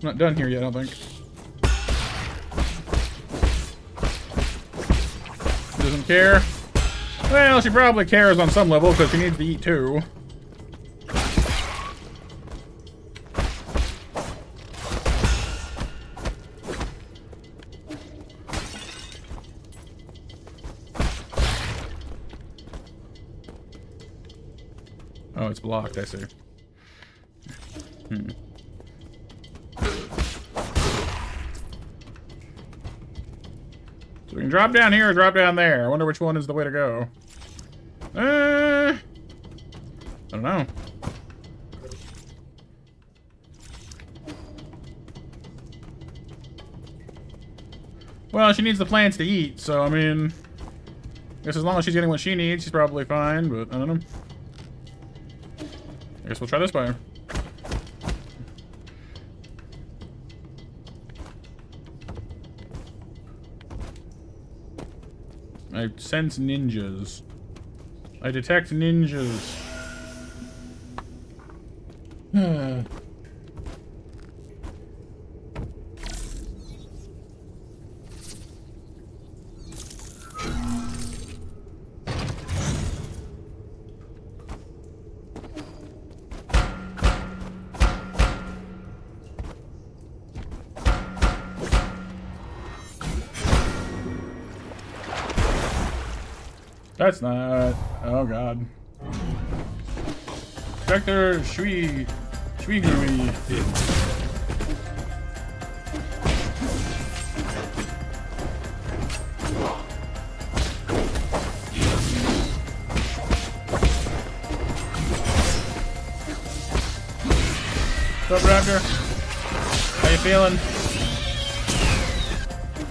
not done here yet, I don't think. She doesn't care. Well, she probably cares on some level because she needs to eat too. Oh, it's blocked, I see. So we can drop down here or drop down there. I wonder which one is the way to go. I don't know. Well, she needs the plants to eat, so I mean, I guess as long as she's getting what she needs, she's probably fine, but I don't know. I guess we'll try this way. I sense ninjas. I detect ninjas. That's not. Oh god. Spectre Shui Shuigui. What's up, Raptor? How you feeling?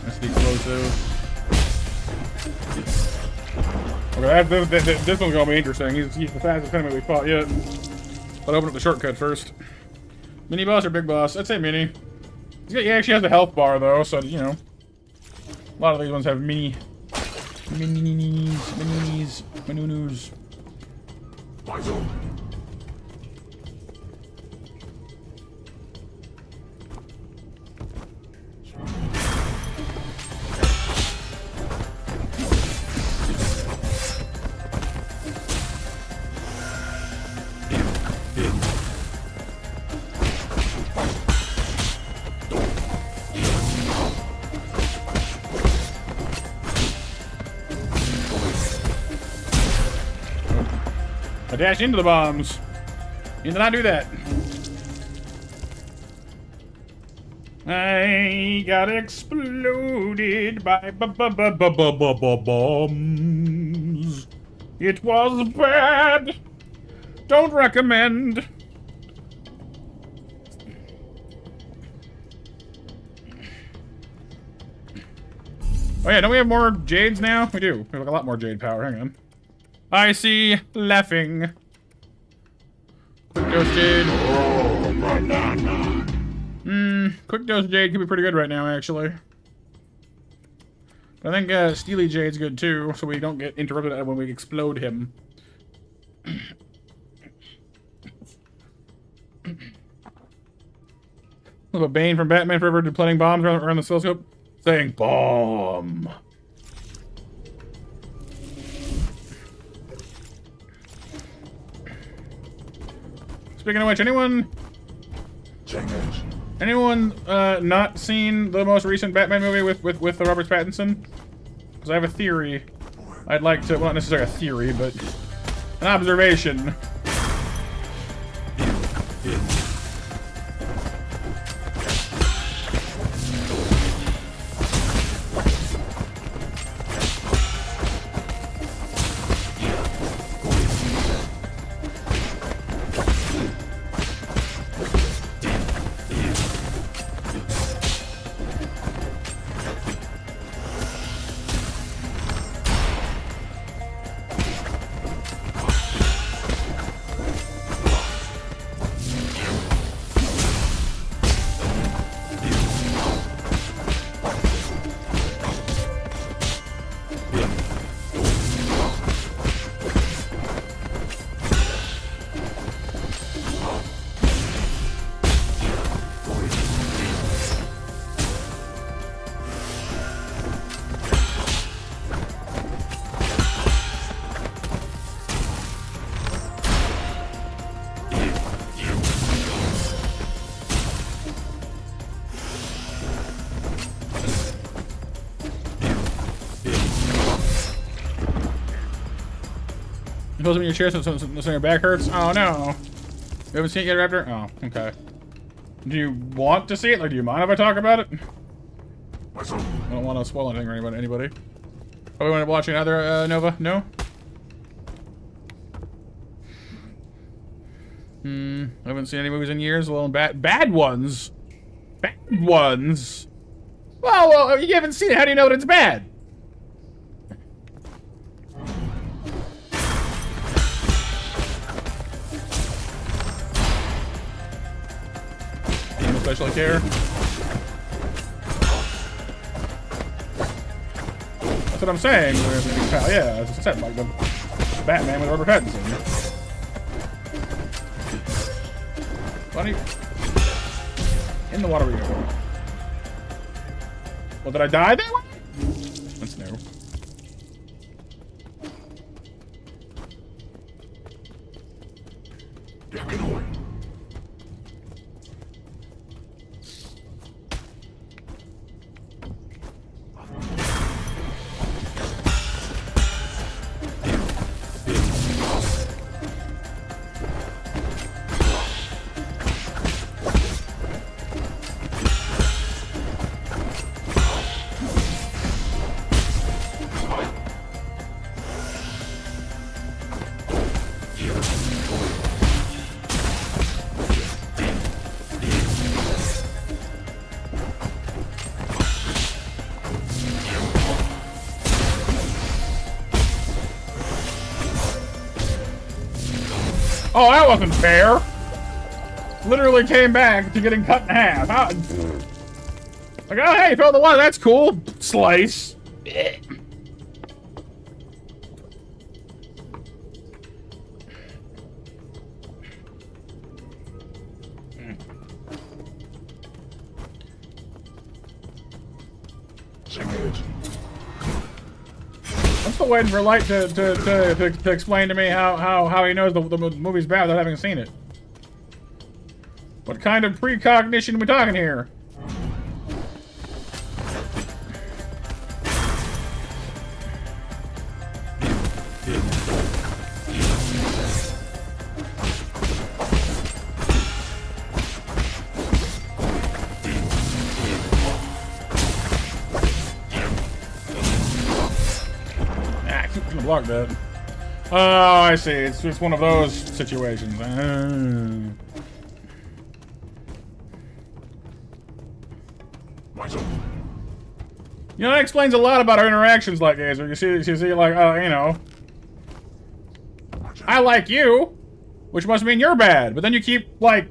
That's the explosive. Okay, this one's gonna be interesting. He's the fastest enemy we fought yet. But open up the shortcut first. Mini boss or big boss? I'd say mini. He actually has the health bar though, so you know. A lot of these ones have minis. I dashed into the bombs. You did not do that. I got exploded by bombs. It was bad. Don't recommend. Oh yeah, don't we have more jades now? We do. We have like a lot more jade power. Hang on. I see laughing. Quick dose jade. Quick dose jade could be pretty good right now, actually. But I think Steely Jade's good too, so we don't get interrupted when we explode him. A Bane from Batman Forever planting bombs around the telescope, saying bomb. Speaking of which, anyone not seen the most recent Batman movie with the Robert Pattinson? Because I have a theory. I'd like to, well, not necessarily a theory, but an observation. supposed to be in your chair so your back hurts? Oh no. You haven't seen it yet, Raptor? Oh, okay. Do you want to see it? Like, do you mind if I talk about it? I don't want to spoil anything or anybody. Oh, we want to watch another Nova? No? I haven't seen any movies in years. Well, bad ones. Bad ones. Well, you haven't seen it. How do you know that it's bad? No special care. That's what I'm saying. Yeah, as I said, like the Batman with Robert Pattinson. Funny. In the water we go. Well, did I die that way? That's new. Oh, that wasn't fair. Literally came back to getting cut in half. How? Like, oh, hey, throw the water. That's cool. Slice. I'm still waiting for Light to explain to me how he knows the movie's bad without having seen it. What kind of precognition are we talking here? Block that. Oh, I see. It's just one of those situations. You know, that explains a lot about our interactions like this. You see, like, you know, I like you, which must mean you're bad. But then you keep, like,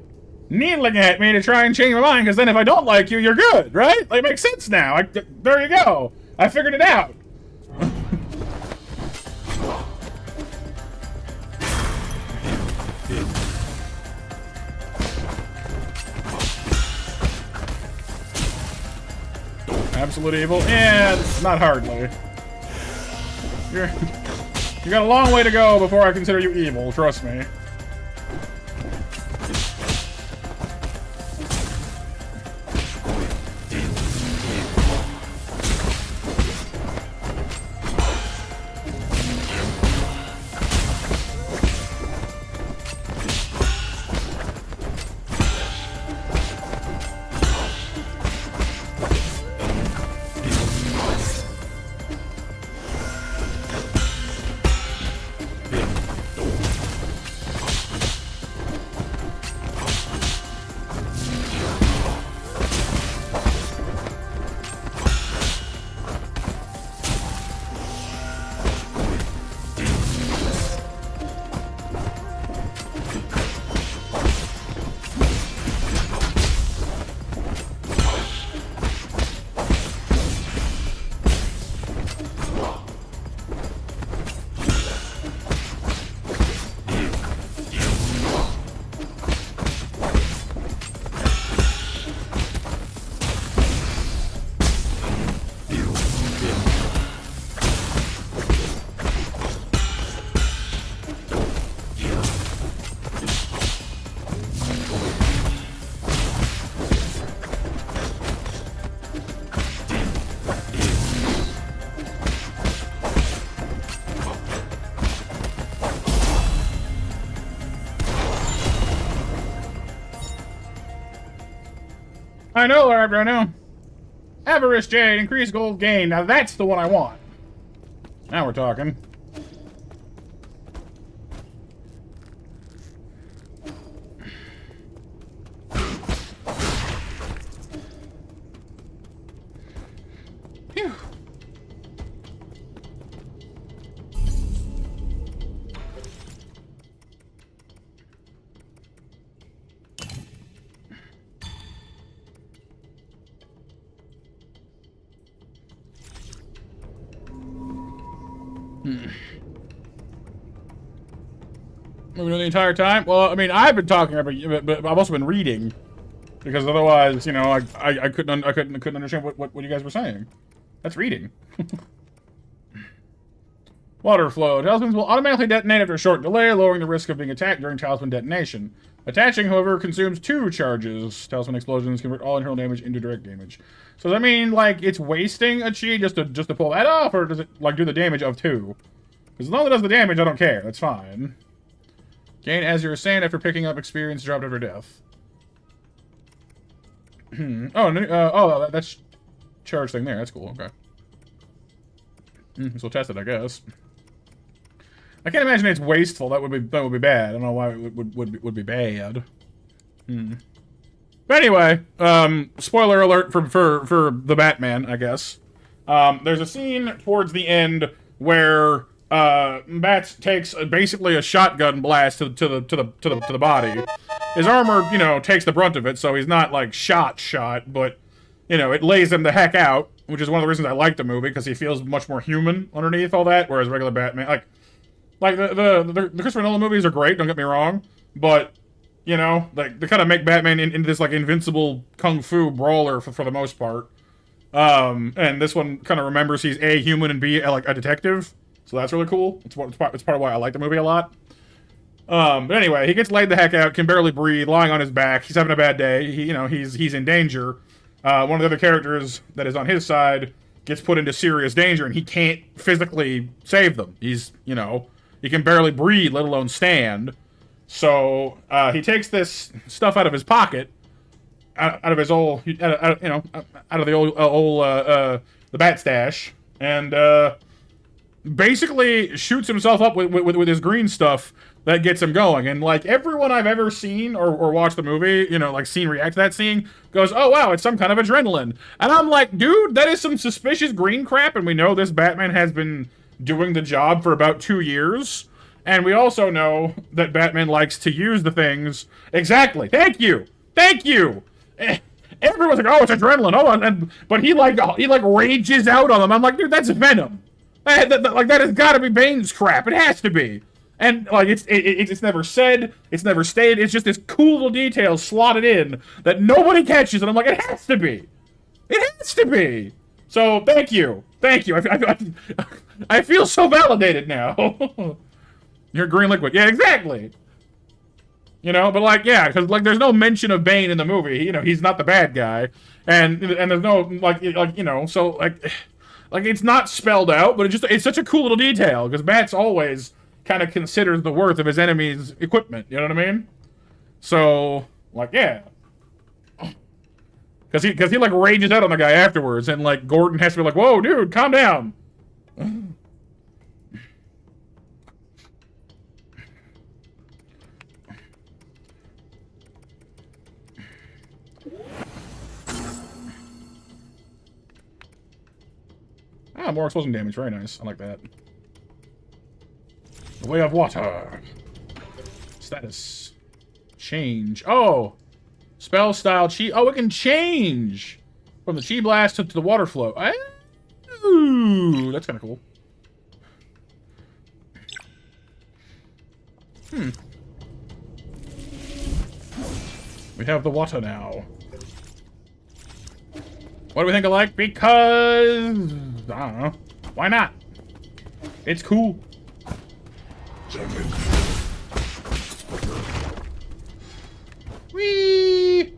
needling at me to try and change my mind, because then if I don't like you, you're good, right? Like, it makes sense now. There you go. I figured it out. Absolute evil, and not hardly. You got a long way to go before I consider you evil, trust me. I know, Larry, I know. Avarice Jade, increased gold gain. Now that's the one I want. Now we're talking. Phew. We've been doing the entire time? Well, I mean, I've been talking, but I've also been reading, because otherwise, you know, I couldn't understand what you guys were saying. That's reading. Water flow. Talismans will automatically detonate after a short delay, lowering the risk of being attacked during talisman detonation. Attaching, however, consumes 2 charges. Talisman explosions convert all internal damage into direct damage. So does that mean, like, it's wasting a chi just to pull that off, or does it, like, do the damage of 2? Because as long as it does the damage, I don't care. That's fine. Gain as you're saying after picking up experience dropped after death. That's charge thing there. That's cool. Okay. So we'll test it, I guess. I can't imagine it's wasteful. That would be bad. I don't know why it would be bad. But anyway, spoiler alert for the Batman, I guess. There's a scene towards the end where Bats takes basically a shotgun blast to the body. His armor, you know, takes the brunt of it, so he's not like shot, but you know, it lays him the heck out, which is one of the reasons I like the movie, because he feels much more human underneath all that, whereas regular Batman, like the Christopher Nolan movies are great, don't get me wrong, but you know, like they kind of make Batman into this like invincible kung fu brawler for the most part. And this one kind of remembers he's A, human, and B, like a detective. So that's really cool. It's part of why I like the movie a lot. But anyway, he gets laid the heck out, can barely breathe, lying on his back. He's having a bad day. He's in danger. One of the other characters that is on his side gets put into serious danger, and he can't physically save them. He's, you know, he can barely breathe, let alone stand. So he takes this stuff out of his pocket, out of his old, out of the old the bat stash, and basically shoots himself up with his green stuff that gets him going. And like everyone I've ever seen or watched the movie, you know, like seen react to that scene, goes, oh wow, it's some kind of adrenaline. And I'm like, dude, that is some suspicious green crap, and we know this Batman has been doing the job for about 2 years. And we also know that Batman likes to use the things. Exactly. Thank you. Everyone's like, oh, it's adrenaline. Oh, but he rages out on them. I'm like, dude, that's Venom. That has got to be Bane's crap. It has to be. And like it's never said, it's never stated. It's just this cool little detail slotted in that nobody catches, and I'm like, it has to be. It has to be. So thank you. I feel so validated now. You're green liquid. Yeah, exactly. You know, but like, yeah, because like there's no mention of Bane in the movie. You know, he's not the bad guy, and there's no like you know, so like it's not spelled out, but it's such a cool little detail because Bats always kind of considers the worth of his enemy's equipment. You know what I mean? So like, yeah, because he like rages out on the guy afterwards, and like Gordon has to be like, whoa, dude, calm down. Ah, more explosion damage. Very nice. I like that. The way of water. Status. Change. Oh! Spell style chi. Oh, it can change! From the chi blast to the water flow. Ooh, that's kind of cool. We have the water now. What do we think alike? Because I don't know. Why not? It's cool. Whee!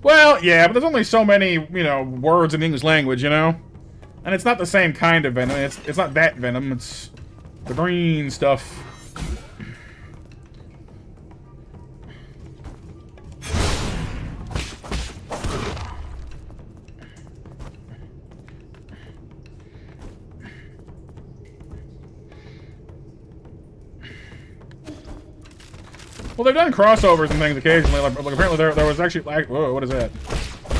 Well, yeah, but there's only so many, you know, words in the English language, you know? And it's not the same kind of venom. It's not that venom. It's the green stuff. Well, they've done crossovers and things occasionally. Like apparently there was actually like, whoa, what is that?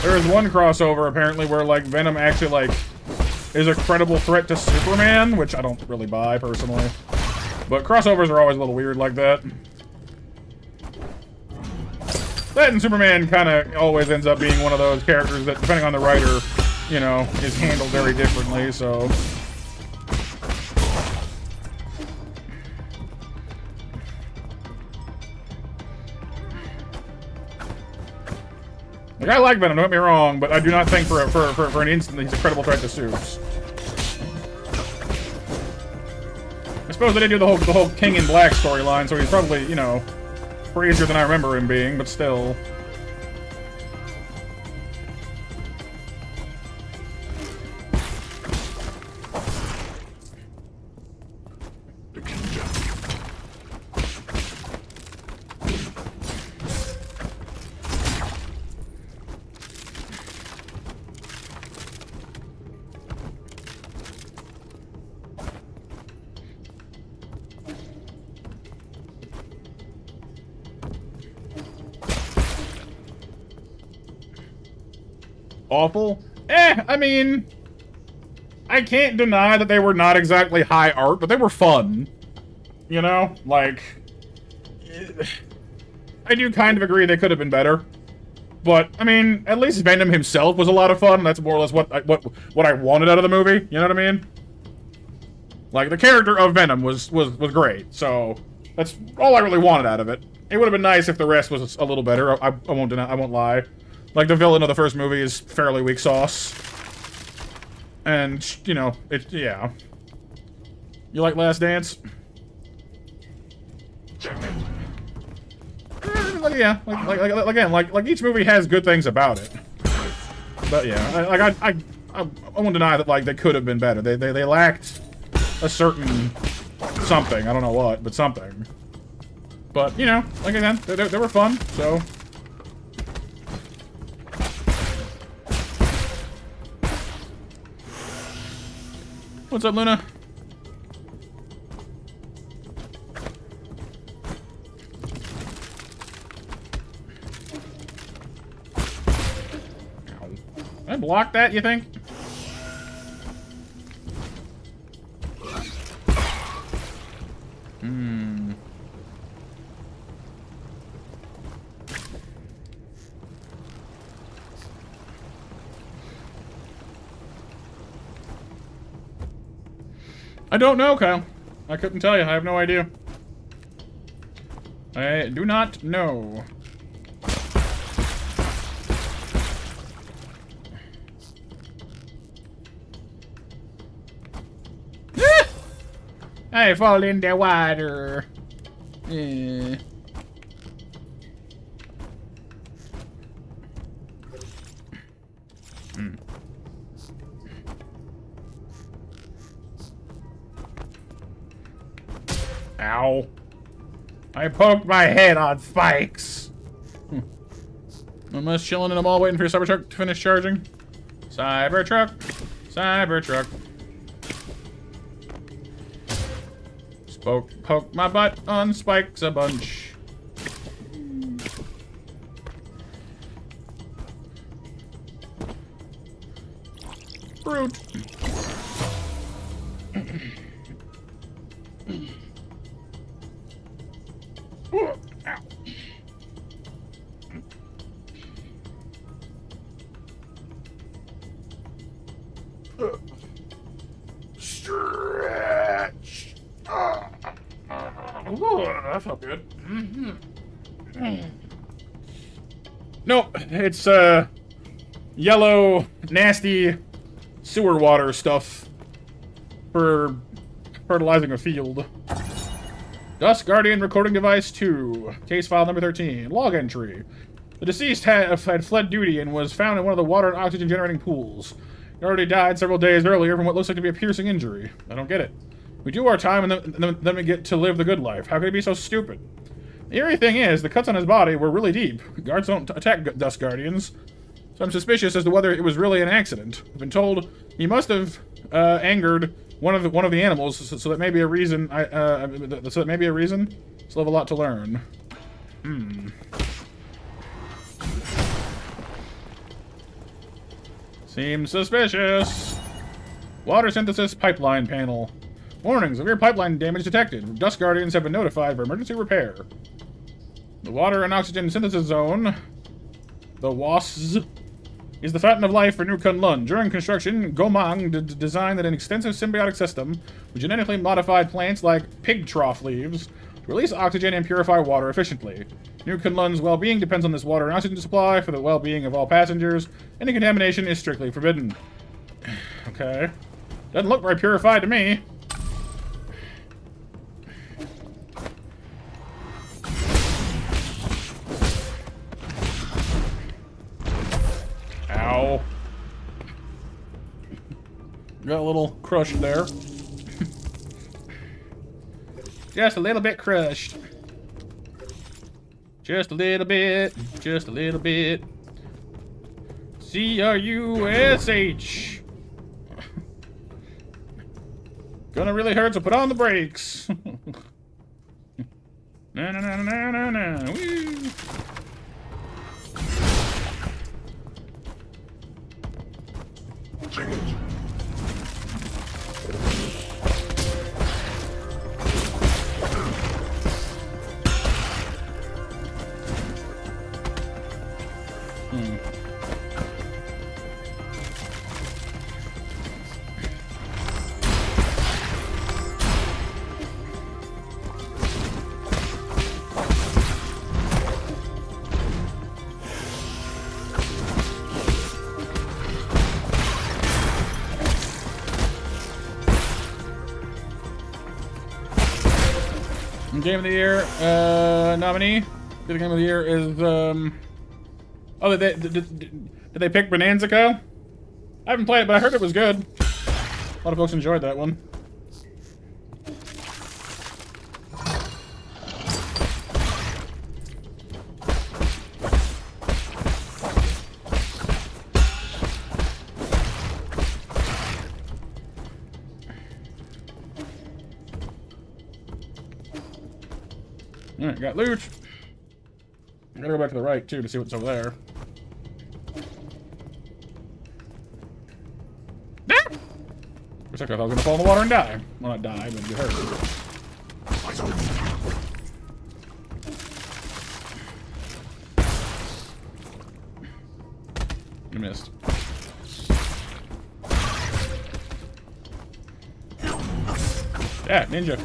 There was one crossover apparently where like Venom actually like is a credible threat to Superman, which I don't really buy personally. But crossovers are always a little weird like that. That and Superman kind of always ends up being one of those characters that, depending on the writer, you know, is handled very differently, so... Like, I like Venom, don't get me wrong, but I do not think for an instant that he's a credible threat to Supes. I suppose they did do the whole King in Black storyline, so he's probably, you know, crazier than I remember him being, but still. Awful? I mean, I can't deny that they were not exactly high art, but they were fun. You know? Like, I do kind of agree they could have been better. But, I mean, at least Venom himself was a lot of fun, and that's more or less what I wanted out of the movie, you know what I mean? Like, the character of Venom was great, so that's all I really wanted out of it. It would have been nice if the rest was a little better, I won't lie. Like, the villain of the first movie is fairly weak sauce. And, you know, yeah. You like Last Dance? Yeah, again, like each movie has good things about it. But yeah, I won't deny that, like, they could have been better. They lacked a certain something. I don't know what, but something. But, you know, like again, they were fun, so... What's up, Luna? Can I block that, you think? I don't know, Kyle. I couldn't tell you. I have no idea. I do not know. I fall in the water. Yeah. Ow. I poked my head on spikes. I'm just chilling in the mall waiting for your Cybertruck to finish charging. Cybertruck. Cybertruck. Poke my butt on spikes a bunch. Brute. Ow. Stretch. Ooh, that felt good. Nope, it's yellow, nasty sewer water stuff for fertilizing a field. Dust Guardian recording device 2. Case file number 13. Log entry. The deceased had fled duty and was found in one of the water and oxygen generating pools. He already died several days earlier from what looks like to be a piercing injury. I don't get it. We do our time and then we get to live the good life. How could he be so stupid? The eerie thing is, the cuts on his body were really deep. Guards don't attack Dust Guardians. So I'm suspicious as to whether it was really an accident. I've been told he must have angered one of the animals, so that may be a reason. So that may be a reason. Still have a lot to learn. Seems suspicious. Water synthesis pipeline panel. Warning, severe pipeline damage detected. Dust Guardians have been notified for emergency repair. The water and oxygen synthesis zone, the WASZ, is the fountain of life for New Kunlun. During construction, Gomang designed an extensive symbiotic system with genetically modified plants like pig trough leaves to release oxygen and purify water efficiently. New Kunlun's well-being depends on this water and oxygen supply for the well-being of all passengers. Any contamination is strictly forbidden. Okay. Doesn't look very purified to me. Ow. Got a little crushed there. Just a little bit crushed. Just a little bit. Just a little bit. C-R-U-S-H. Gonna really hurt, so put on the brakes. Na na na na na na. Woo. Game of the Year nominee for the Game of the Year is oh, did they pick Bonanza Co? I haven't played it, but I heard it was good. A lot of folks enjoyed that one. Alright, got loot. I gotta go back to the right, too, to see what's over there. Ah! For a second, I thought I was gonna fall in the water and die. Well, not die, but get hurt. You missed. Yeah, ninja.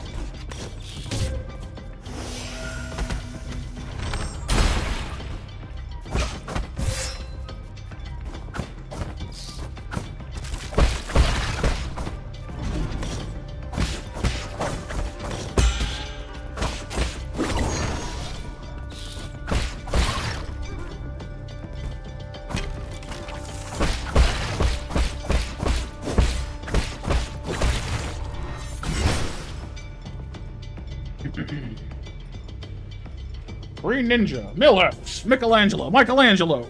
Green Ninja, Millhouse, Michelangelo.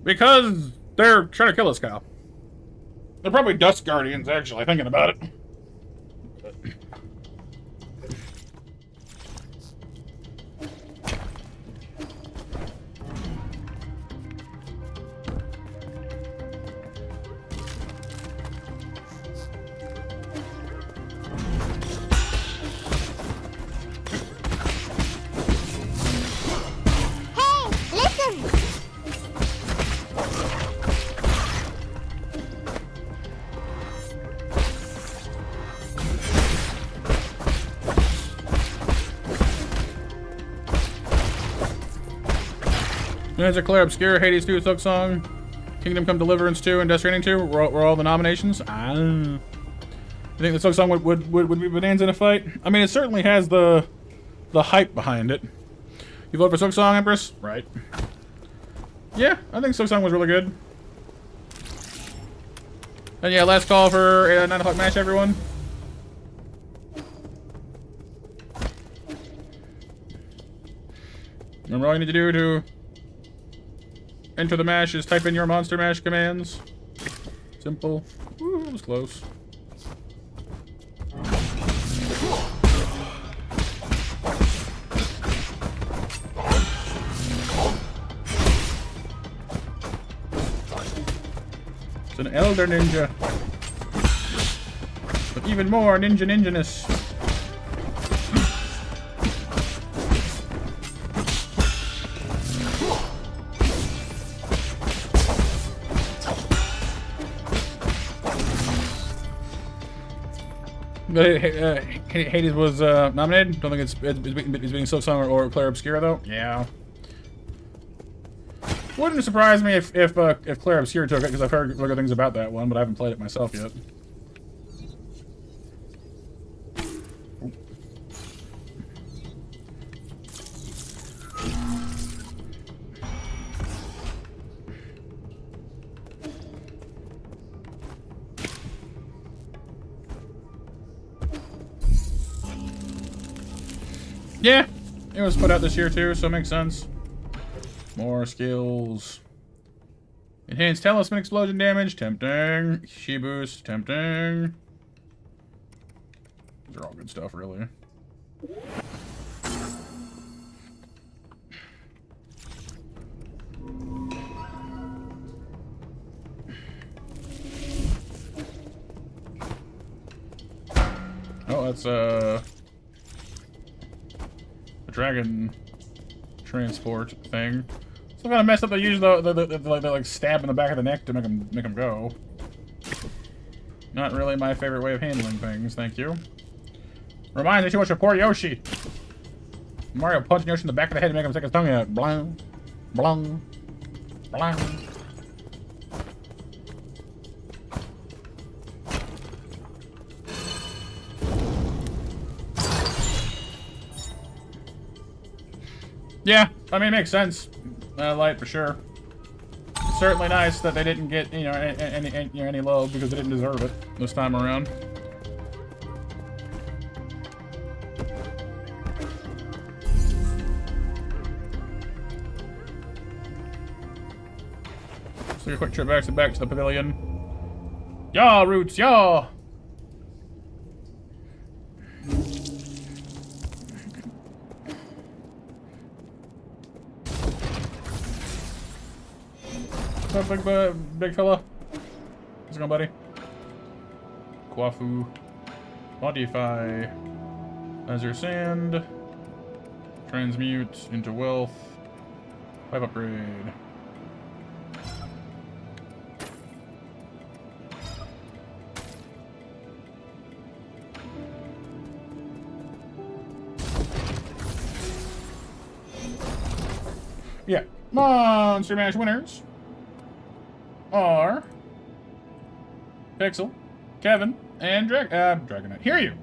Because they're trying to kill us, Kyle. They're probably Dust Guardians, actually, thinking about it. Ninja Claire Obscure, Hades 2, Silk Song, Kingdom Come Deliverance 2, and Death Stranding 2 were all the nominations. I think the Silk Song would be Bonanza in a fight. I mean, it certainly has the hype behind it. You vote for Silk Song, Empress? Right. Yeah, I think Silk Song was really good. And yeah, last call for a 9 o'clock match, everyone. Remember, all you need to do to enter the mash is type in your monster mash commands. Simple. Ooh, that was close. It's an elder ninja. But even more ninja-ninjaness. But Hades was nominated. Don't think it's being Silk Song or Claire Obscura though. Yeah. Wouldn't surprise me if Claire Obscura took it, because I've heard good things about that one, but I haven't played it myself yet. Yeah, it was put out this year too, so it makes sense. More skills. Enhanced talisman explosion damage, tempting. She boost, tempting. These are all good stuff, really. Oh, that's a dragon transport thing. So kind of messed up. They use the like stab in the back of the neck to make them go. Not really my favorite way of handling things. Thank you. Reminds me too much of poor Yoshi. Mario punching Yoshi in the back of the head to make him stick his tongue out. Blang, blang, blang. Yeah, I mean, it makes sense. Light for sure. It's certainly nice that they didn't get any love because they didn't deserve it this time around. Let's take a quick trip back to the pavilion. Yaw, Roots, yaw! What's up, big fella? How's it going, buddy? Quafu. Modify. Azure Sand. Transmute into wealth. 5 upgrade. Yeah. Monster Mash winners are Pixel, Kevin, and Dragonite. Hear you.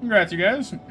Congrats, you guys. Okay.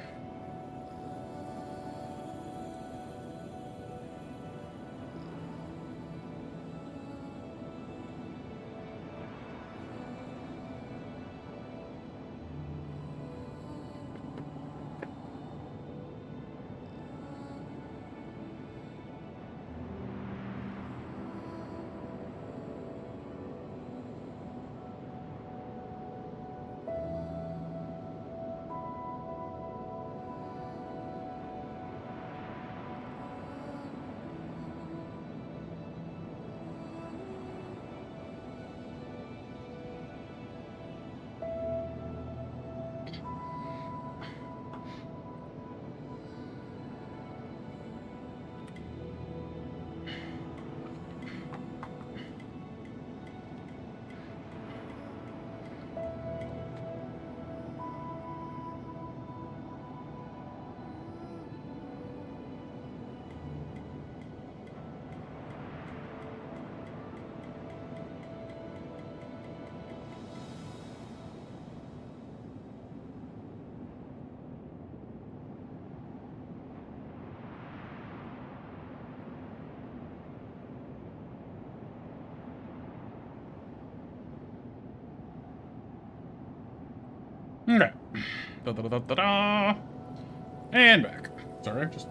And back. Sorry, just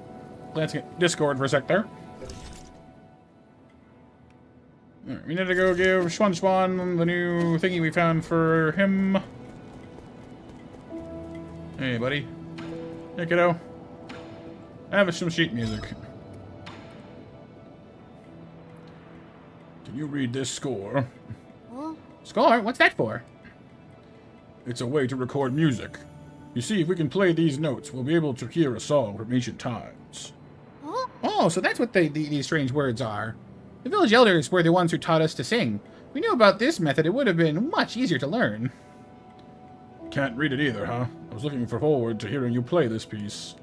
glancing at Discord for a sec there. Alright, we need to go give Schwan the new thingy we found for him. Hey, buddy. Hey, kiddo. I have some sheet music. Can you read this score? Huh? Score? What's that for? It's a way to record music. You see, if we can play these notes, we'll be able to hear a song from ancient times. Huh? Oh, so that's what these strange words are. The village elders were the ones who taught us to sing. If we knew about this method, it would have been much easier to learn. Can't read it either, huh? I was looking forward to hearing you play this piece.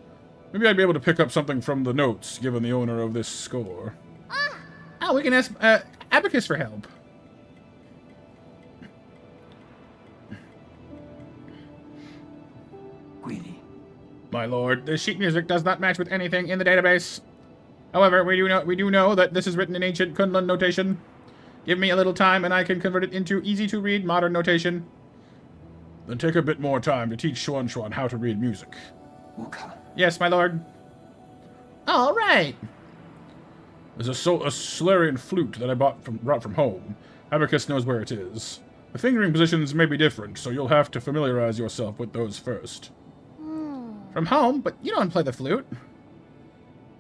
Maybe I'd be able to pick up something from the notes, given the owner of this score. Oh, we can ask Abacus for help. Greedy. My lord, the sheet music does not match with anything in the database. However, we do know that this is written in ancient Kunlun notation. Give me a little time and I can convert it into easy-to-read modern notation. Then take a bit more time to teach Xuan how to read music. Wuka. Yes, my lord. All right. There's a Solarian flute that I brought from home. Abacus knows where it is. The fingering positions may be different, so you'll have to familiarize yourself with those first. From home? But you don't play the flute.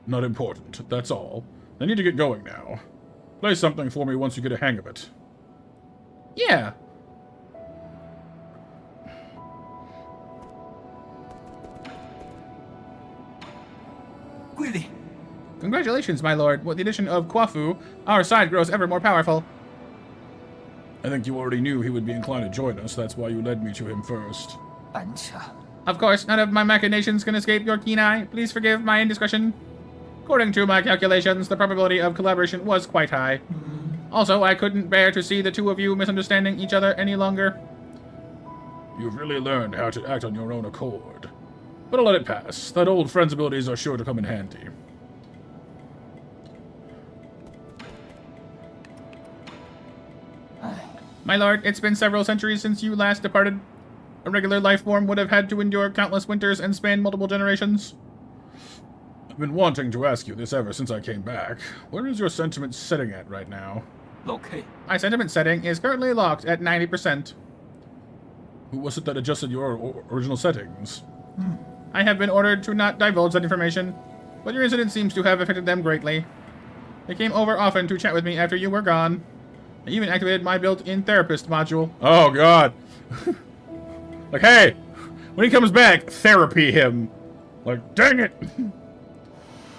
Not important, that's all. I need to get going now. Play something for me once you get a hang of it. Yeah. Greedy. Congratulations, my lord. With the addition of Kwafu, our side grows ever more powerful. I think you already knew he would be inclined to join us. That's why you led me to him first. Bancha. Of course, none of my machinations can escape your keen eye. Please forgive my indiscretion. According to my calculations, the probability of collaboration was quite high. Also, I couldn't bear to see the two of you misunderstanding each other any longer. You've really learned how to act on your own accord. But I'll let it pass. That old friend's abilities are sure to come in handy. My lord, it's been several centuries since you last departed. A regular life form would have had to endure countless winters and span multiple generations. I've been wanting to ask you this ever since I came back. Where is your sentiment setting at right now? Locate. My sentiment setting is currently locked at 90%. Who was it that adjusted your original settings? I have been ordered to not divulge that information, but your incident seems to have affected them greatly. They came over often to chat with me after you were gone. I even activated my built-in therapist module. Oh, God. Like, hey, when he comes back, therapy him. Like, dang it.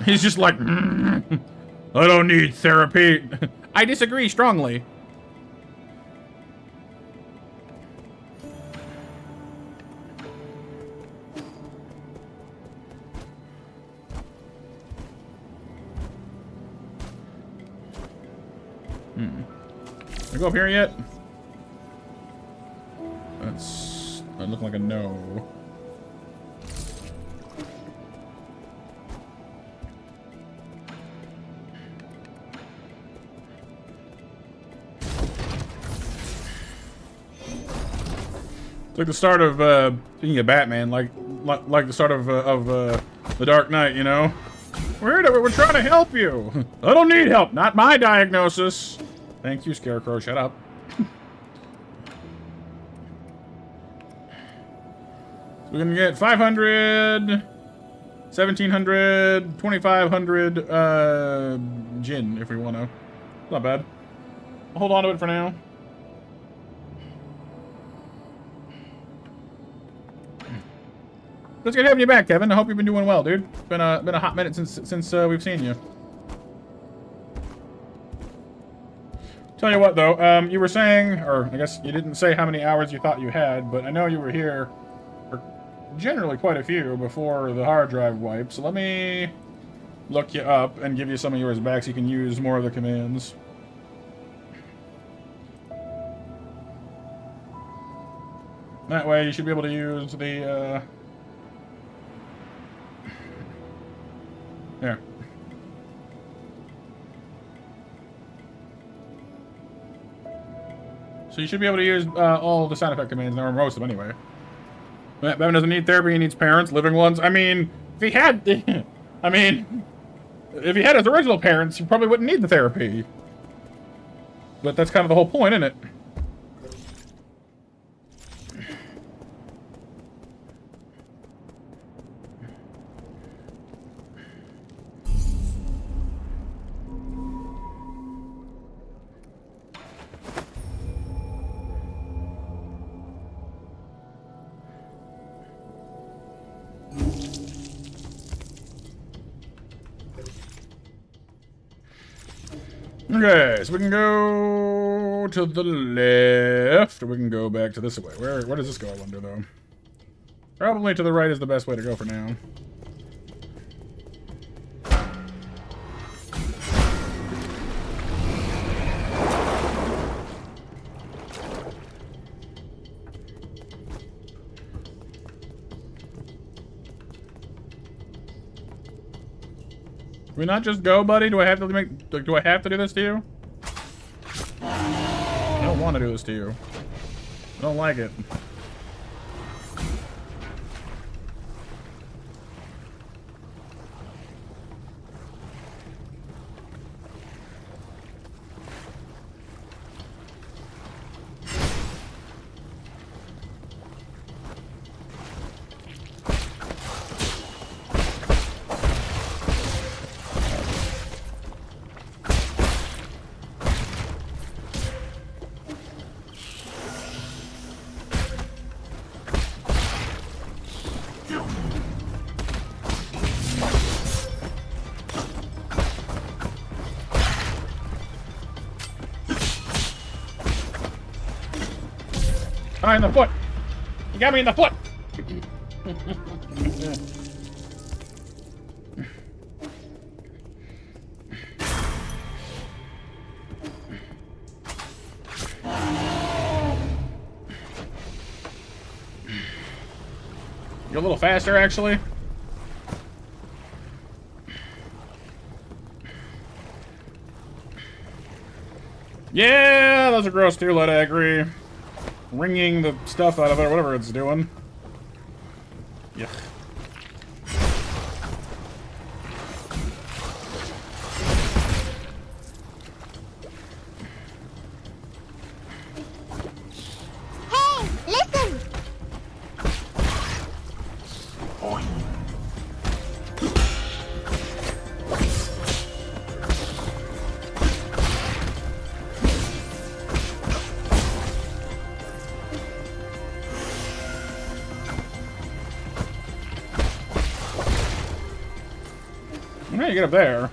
He's just like, I don't need therapy. I disagree strongly. Can I go up here yet? That looked like a no. It's like the start of, speaking of Batman, like the start of The Dark Knight, you know? We're trying to help you. I don't need help. Not my diagnosis. Thank you, Scarecrow. Shut up. So we're gonna get 500, 1,700, 2,500 gin if we want to. Not bad. I'll hold on to it for now. It's good having you back, Kevin. I hope you've been doing well, dude. It's been a hot minute since we've seen you. Tell you what, though, you were saying, or I guess you didn't say how many hours you thought you had, but I know you were here for generally quite a few before the hard drive wiped. So let me look you up and give you some of yours back so you can use more of the commands. That way, you should be able to use the there. So you should be able to use all the sound effect commands, or most of them anyway. Batman doesn't need therapy, he needs parents, living ones. I mean, if he had... if he had his original parents, he probably wouldn't need the therapy. But that's kind of the whole point, isn't it? Okay, so we can go to the left, or we can go back to this way. Where does this go, I wonder, though? Probably to the right is the best way to go for now. Can we not just go, buddy? Do I have to do I have to do this to you? I don't want to do this to you. I don't like it. Ah, in the foot! You got me in the foot! You're a little faster, actually. Yeah, those are gross too, let I agree. Wringing the stuff out of it, whatever it's doing. Yuck. Hey, listen! How do you get up there?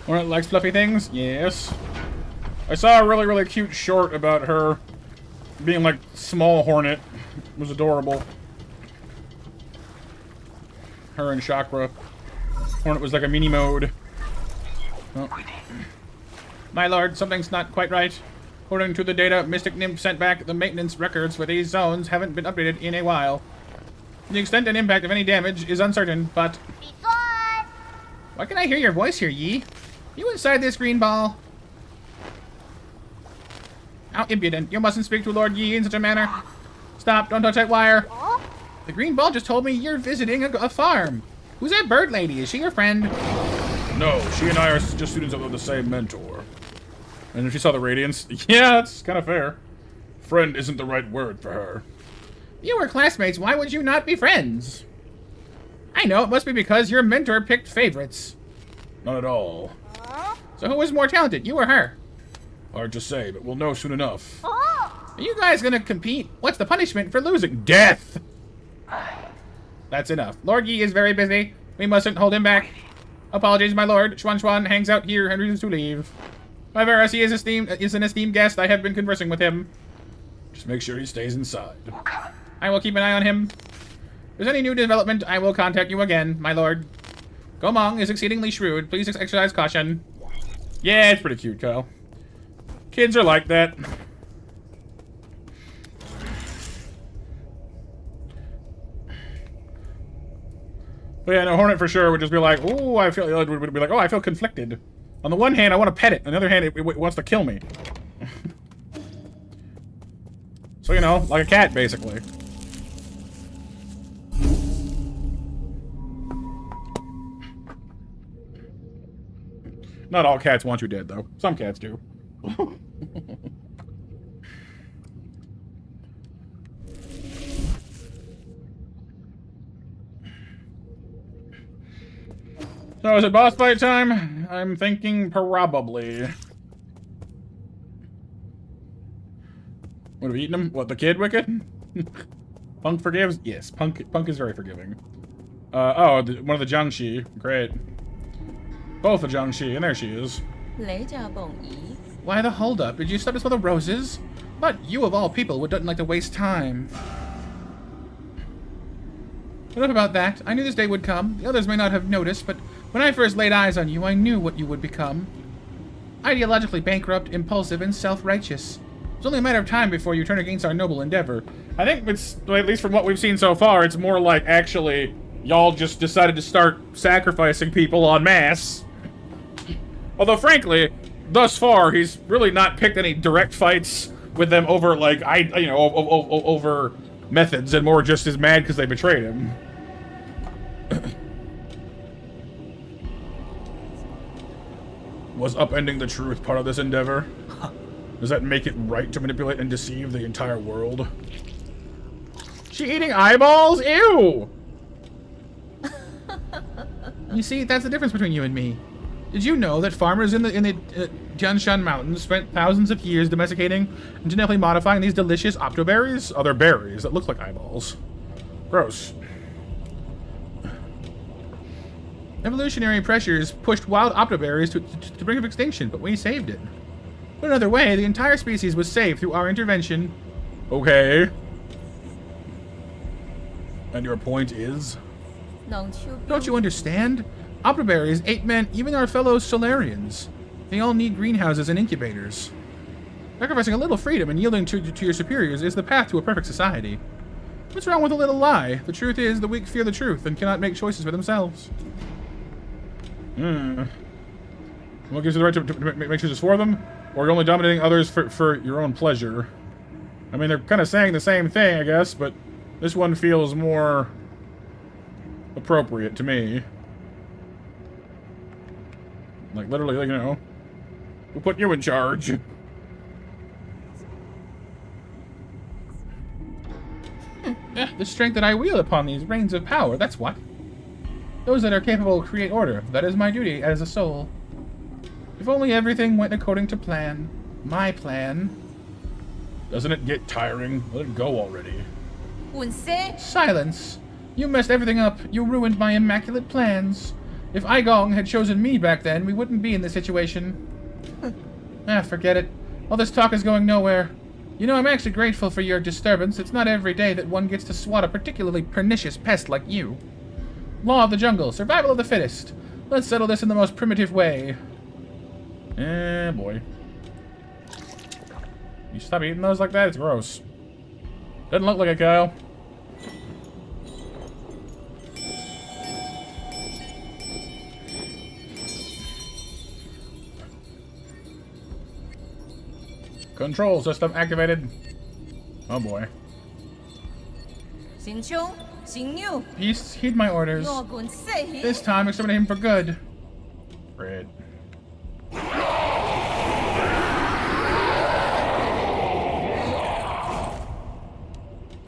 Hornet likes fluffy things? Yes. I saw a really, really cute short about her being like small Hornet. It was adorable. Her and Chakra. Hornet was like a mini mode. Oh. My lord, something's not quite right. According to the data Mystic Nymph sent back, the maintenance records for these zones haven't been updated in a while. The extent and impact of any damage is uncertain, but... Why can I hear your voice here, Yi? You inside this green ball? How impudent. You mustn't speak to Lord Yi in such a manner. Stop, don't touch that wire. The green ball just told me you're visiting a farm. Who's that bird lady? Is she your friend? No, she and I are just students of the same mentor. And she saw the radiance. Yeah, that's kind of fair. Friend isn't the right word for her. You were classmates. Why would you not be friends? I know, it must be because your mentor picked favorites. Not at all. So who was more talented, you or her? Hard to say, but we'll know soon enough. Are you guys gonna compete? What's the punishment for losing? Death! That's enough. Lord Yi is very busy. We mustn't hold him back. Apologies, my lord. Xuan Xuan hangs out here and refuses to leave. However, as he is an esteemed guest, I have been conversing with him. Just make sure he stays inside. I will keep an eye on him. If there's any new development, I will contact you again, my lord. Gomong is exceedingly shrewd. Please exercise caution. Yeah, it's pretty cute, Kyle. Kids are like that. But yeah, no, Hornet for sure would just be like, "Ooh, I feel," would be like, "Oh, I feel conflicted. On the one hand, I want to pet it. On the other hand, it wants to kill me." So, you know, like a cat, basically. Not all cats want you dead, though. Some cats do. So, is it boss fight time? I'm thinking probably. What, have we eaten him? What, the kid, Wicked? Punk forgives? Yes, Punk is very forgiving. One of the Jiangxi. Great. Both the Jiangxi, and there she is. Why the holdup? Did you start us with the roses? But you, of all people, wouldn't like to waste time. Enough about that. I knew this day would come. The others may not have noticed, but when I first laid eyes on you, I knew what you would become. Ideologically bankrupt, impulsive, and self-righteous. It's only a matter of time before you turn against our noble endeavor. I think it's, at least from what we've seen so far, it's more like actually y'all just decided to start sacrificing people en masse. Although, frankly, thus far, he's really not picked any direct fights with them over, like, over methods, and more just is mad because they betrayed him. Was upending the truth part of this endeavor? Does that make it right to manipulate and deceive the entire world? She eating eyeballs? Ew! You see, that's the difference between you and me. Did you know that farmers in the Jianshan Mountains spent thousands of years domesticating and genetically modifying these delicious octoberries? Oh, they're berries that look like eyeballs. Gross. Evolutionary pressures pushed wild octoberries to brink of extinction, but we saved it. Put another way, the entire species was saved through our intervention. Okay. And your point is? Don't you understand? Octoberries ate men, even our fellow Solarians. They all need greenhouses and incubators. Sacrificing a little freedom and yielding to your superiors is the path to a perfect society. What's wrong with a little lie? The truth is, the weak fear the truth and cannot make choices for themselves. What gives you the right to make choices for them? Or you're only dominating others for your own pleasure? I mean, they're kind of saying the same thing, I guess, but this one feels more appropriate to me. Like, literally, like, you know, we'll put you in charge. Yeah, the strength that I wield upon these reins of power, that's what. Those that are capable create order. That is my duty as a soul. If only everything went according to plan. My plan. Doesn't it get tiring? Let it go already. Silence. You messed everything up. You ruined my immaculate plans. If Aigong had chosen me back then, we wouldn't be in this situation. Forget it. All this talk is going nowhere. You know, I'm actually grateful for your disturbance. It's not every day that one gets to swat a particularly pernicious pest like you. Law of the jungle. Survival of the fittest. Let's settle this in the most primitive way. Eh, boy. You stop eating those like that? It's gross. Doesn't look like it, Kyle. Control system activated. Oh boy. Beasts, heed my orders. This time, exterminate him for good. Red. Can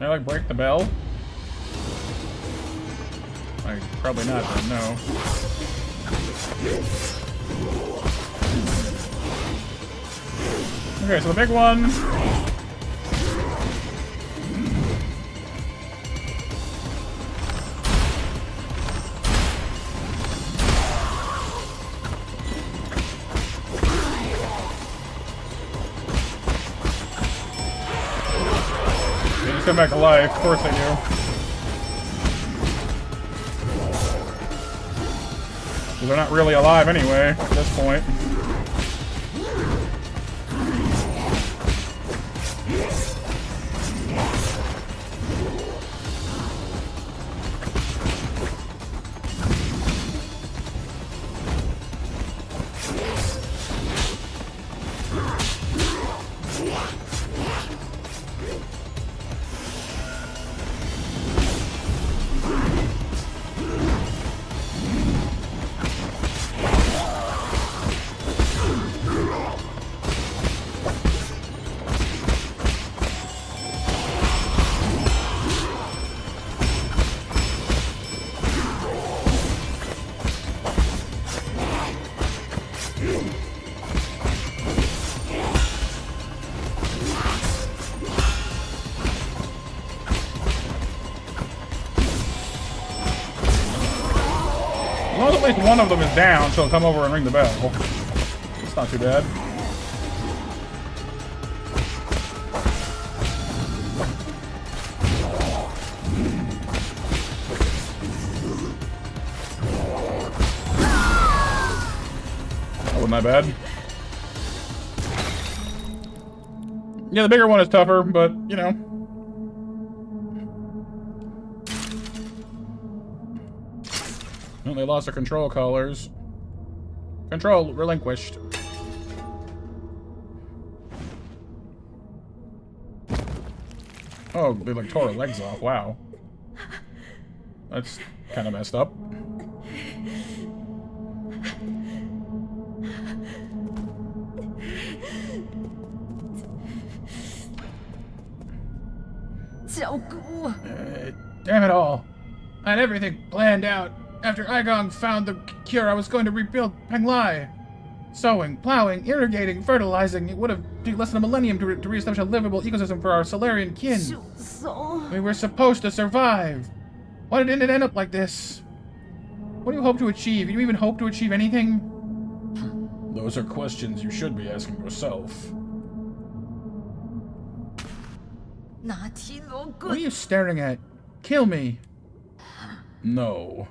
I, like, break the bell? Probably not, but no. Okay, so the big one. They just come back alive. Of course they do. Well, they're not really alive anyway at this point. As long as at least one of them is down, she'll come over and ring the bell. It's not too bad. That wasn't that bad. Yeah, the bigger one is tougher, but, you know. Well, they lost their control collars. Control relinquished. Oh, they like tore her legs off. Wow. That's kind of messed up. Damn it all. I had everything planned out. After Igong found the cure, I was going to rebuild Penglai. Sowing, plowing, irrigating, fertilizing. It would have taken less than a millennium to reestablish a livable ecosystem for our Solarian kin. We were supposed to survive. Why did it end up like this? What do you hope to achieve? Do you even hope to achieve anything? Those are questions you should be asking yourself. What are you staring at? Kill me. No.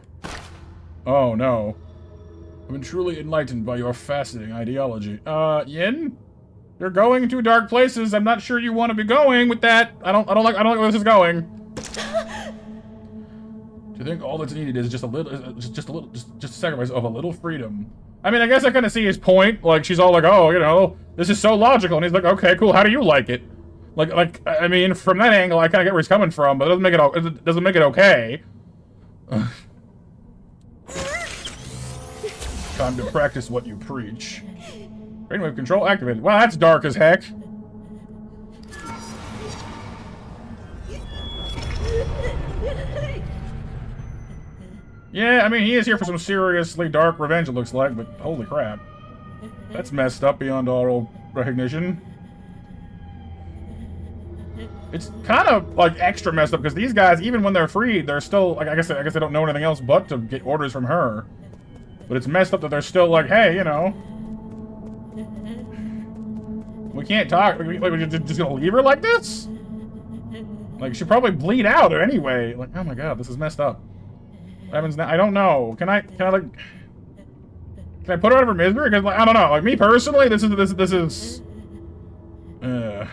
Oh, no. I've been truly enlightened by your fascinating ideology. Yin? You're going to dark places. I'm not sure you want to be going with that. I don't like where this is going. Do you think all that's needed is just a sacrifice of a little freedom? I mean, I guess I kind of see his point. Like, she's all like, oh, you know, this is so logical. And he's like, okay, cool. How do you like it? Like, I mean, from that angle, I kind of get where he's coming from, but it doesn't make it okay. Time to practice what you preach. Brainwave control activated. Wow, that's dark as heck. Yeah, I mean, he is here for some seriously dark revenge, it looks like, but holy crap. That's messed up beyond all recognition. It's kind of, like, extra messed up, because these guys, even when they're freed, they're still, like, I guess they don't know anything else but to get orders from her. But it's messed up that they're still like, hey, you know, we can't talk. We're just gonna leave her like this? Like, she'll probably bleed out anyway. Like, oh my god, this is messed up. What happens now? I don't know. Can I put her out of her misery? Because, like, I don't know. Like, me personally, this is. I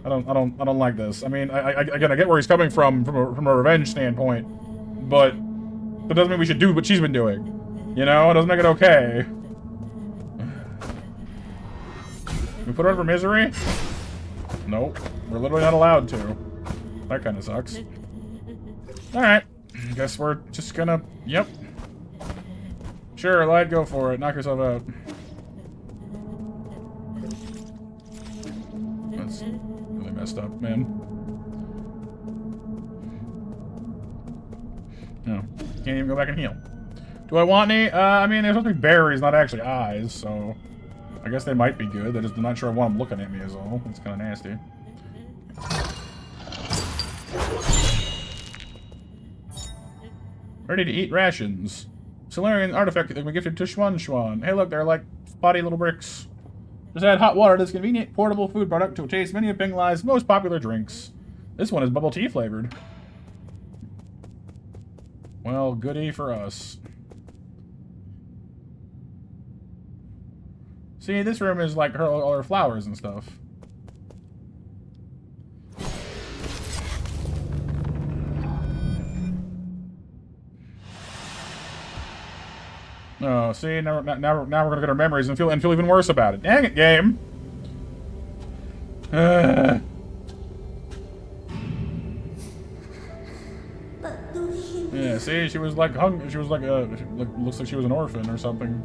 don't like this. I mean, again, I get where he's coming from a revenge standpoint, but that doesn't mean we should do what she's been doing. You know, it doesn't make it okay. We put her out of her misery? Nope. We're literally not allowed to. That kind of sucks. Alright. Guess we're just gonna... Yep. Sure, Light, go for it. Knock yourself out. That's really messed up, man. No. Can't even go back and heal. Do I want any? I mean, they're supposed to be berries, not actually eyes, so... I guess they might be good. I'm not sure I want them looking at me is all. It's kind of nasty. Ready to eat rations. Solarian artifact that we gifted to Schwan. Hey look, they're like spotty little bricks. Just add hot water to this convenient portable food product to taste many of Penglai's most popular drinks. This one is bubble tea flavored. Well, goody for us. See, this room is like all her flowers and stuff. Oh, see, now we're gonna get our memories and feel even worse about it. Dang it, game! Yeah, see, she was like hungry. She was like looks like she was an orphan or something.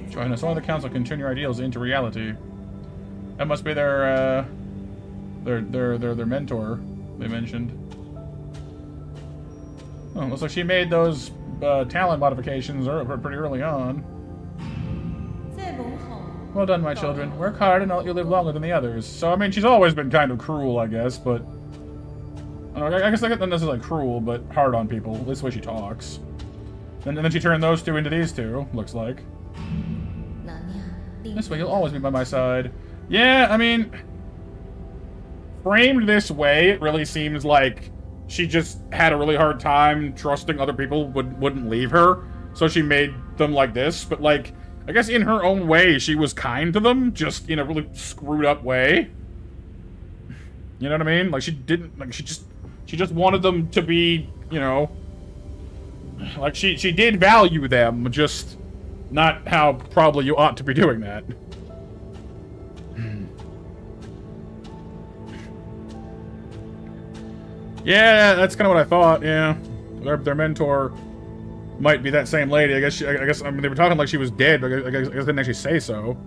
Join us. Only the council can turn your ideals into reality. That must be their mentor. They mentioned. Oh, looks like she made those talent modifications pretty early on. Well done, my children. Work hard and I'll let you live longer than the others. So, I mean, she's always been kind of cruel, I guess, but I guess not necessarily cruel, but hard on people. At least the way she talks. And then she turned those two into these two, looks like. This way, you'll always be by my side. Yeah, I mean... framed this way, it really seems like she just had a really hard time trusting other people wouldn't leave her. So she made them like this. But, like, I guess in her own way, she was kind to them, just in a really screwed up way. You know what I mean? Like, she didn't... like, she just wanted them to be, you know... like, she did value them, just not how probably you ought to be doing that. Yeah, that's kind of what I thought, yeah. Their mentor might be that same lady. I guess, I mean, they were talking like she was dead, but I guess they didn't actually say so.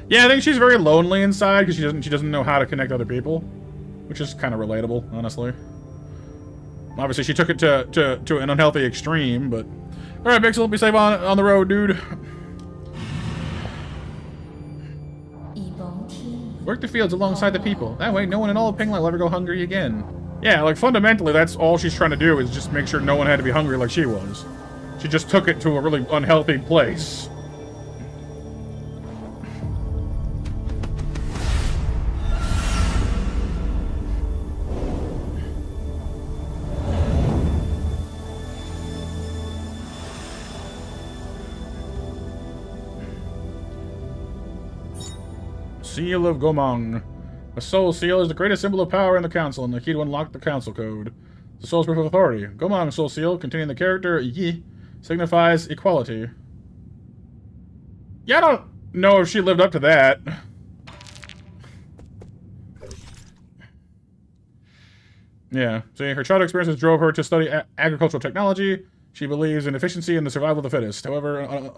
Yeah, I think she's very lonely inside because she doesn't know how to connect to other people. Which is kind of relatable, honestly. Obviously, she took it to an unhealthy extreme, but... Alright, Bixel, be safe on the road, dude. Work the fields alongside the people. That way, no one in all of Pingla will ever go hungry again. Yeah, like, fundamentally, that's all she's trying to do, is just make sure no one had to be hungry like she was. She just took it to a really unhealthy place. Seal of Gomang. A soul seal is the greatest symbol of power in the council, and the key to unlock the council code. The soul's proof of authority. Gomang soul seal, containing the character Yi, signifies equality. Yeah, I don't know if she lived up to that. Yeah, see, her childhood experiences drove her to study agricultural technology. She believes in efficiency and the survival of the fittest. However,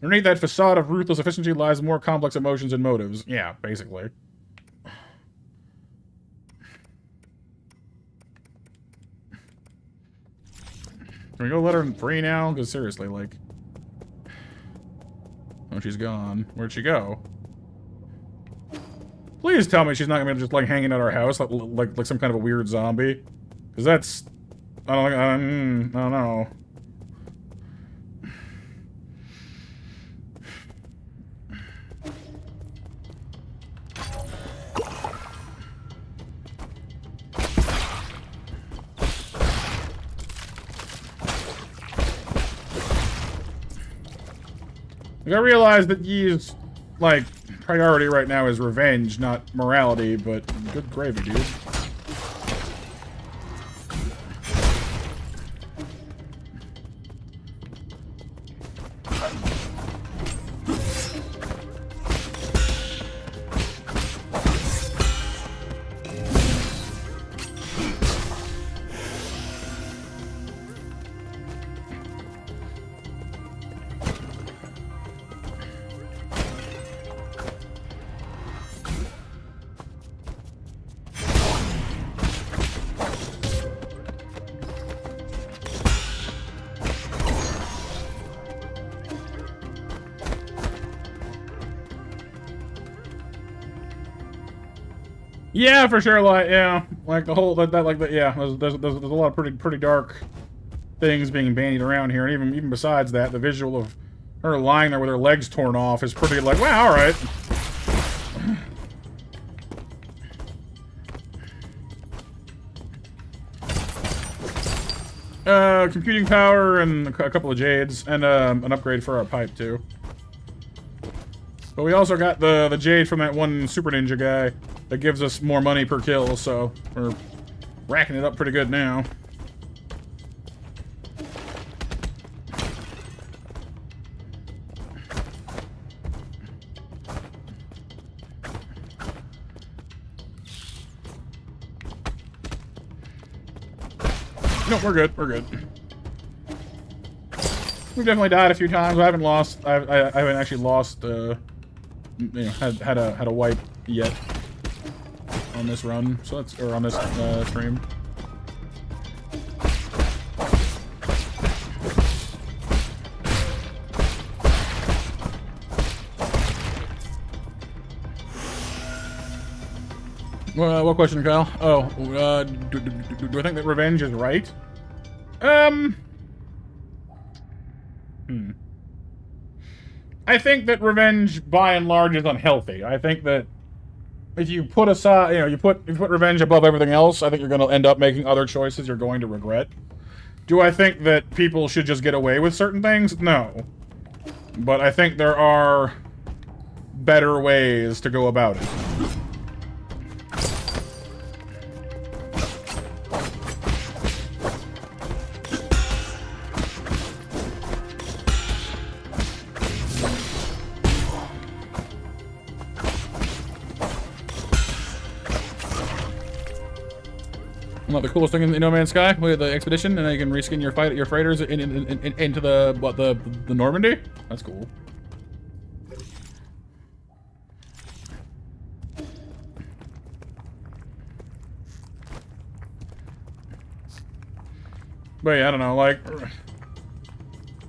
underneath that facade of ruthless efficiency lies more complex emotions and motives. Yeah, basically. Can we go let her free now? Because seriously, like... oh, she's gone. Where'd she go? Please tell me she's not gonna be just, like, hanging at our house like some kind of a weird zombie. Because that's... I don't know. Like, I realize that Yi's, like, priority right now is revenge, not morality, but good gravy, dude. Yeah, for sure. Like, yeah, like the whole yeah. There's a lot of pretty dark things being bandied around here, and even besides that, the visual of her lying there with her legs torn off is pretty like, wow, all right. Computing power and a couple of jades, and an upgrade for our pipe too. But we also got the jade from that one super ninja guy that gives us more money per kill, so we're racking it up pretty good now. No, we're good. We're good. We've definitely died a few times. I haven't lost. I haven't actually lost. You know, had a wipe yet on this run. So that's on this stream. What question, Kyle? Oh, do I think that revenge is right? I think that revenge, by and large, is unhealthy. I think that if you put aside, you put revenge above everything else, I think you're going to end up making other choices you're going to regret. Do I think that people should just get away with certain things? No. But I think there are better ways to go about it. Not the coolest thing in No Man's Sky with the expedition, and then you can reskin your freighters into the Normandy. That's cool. But yeah, I don't know. Like,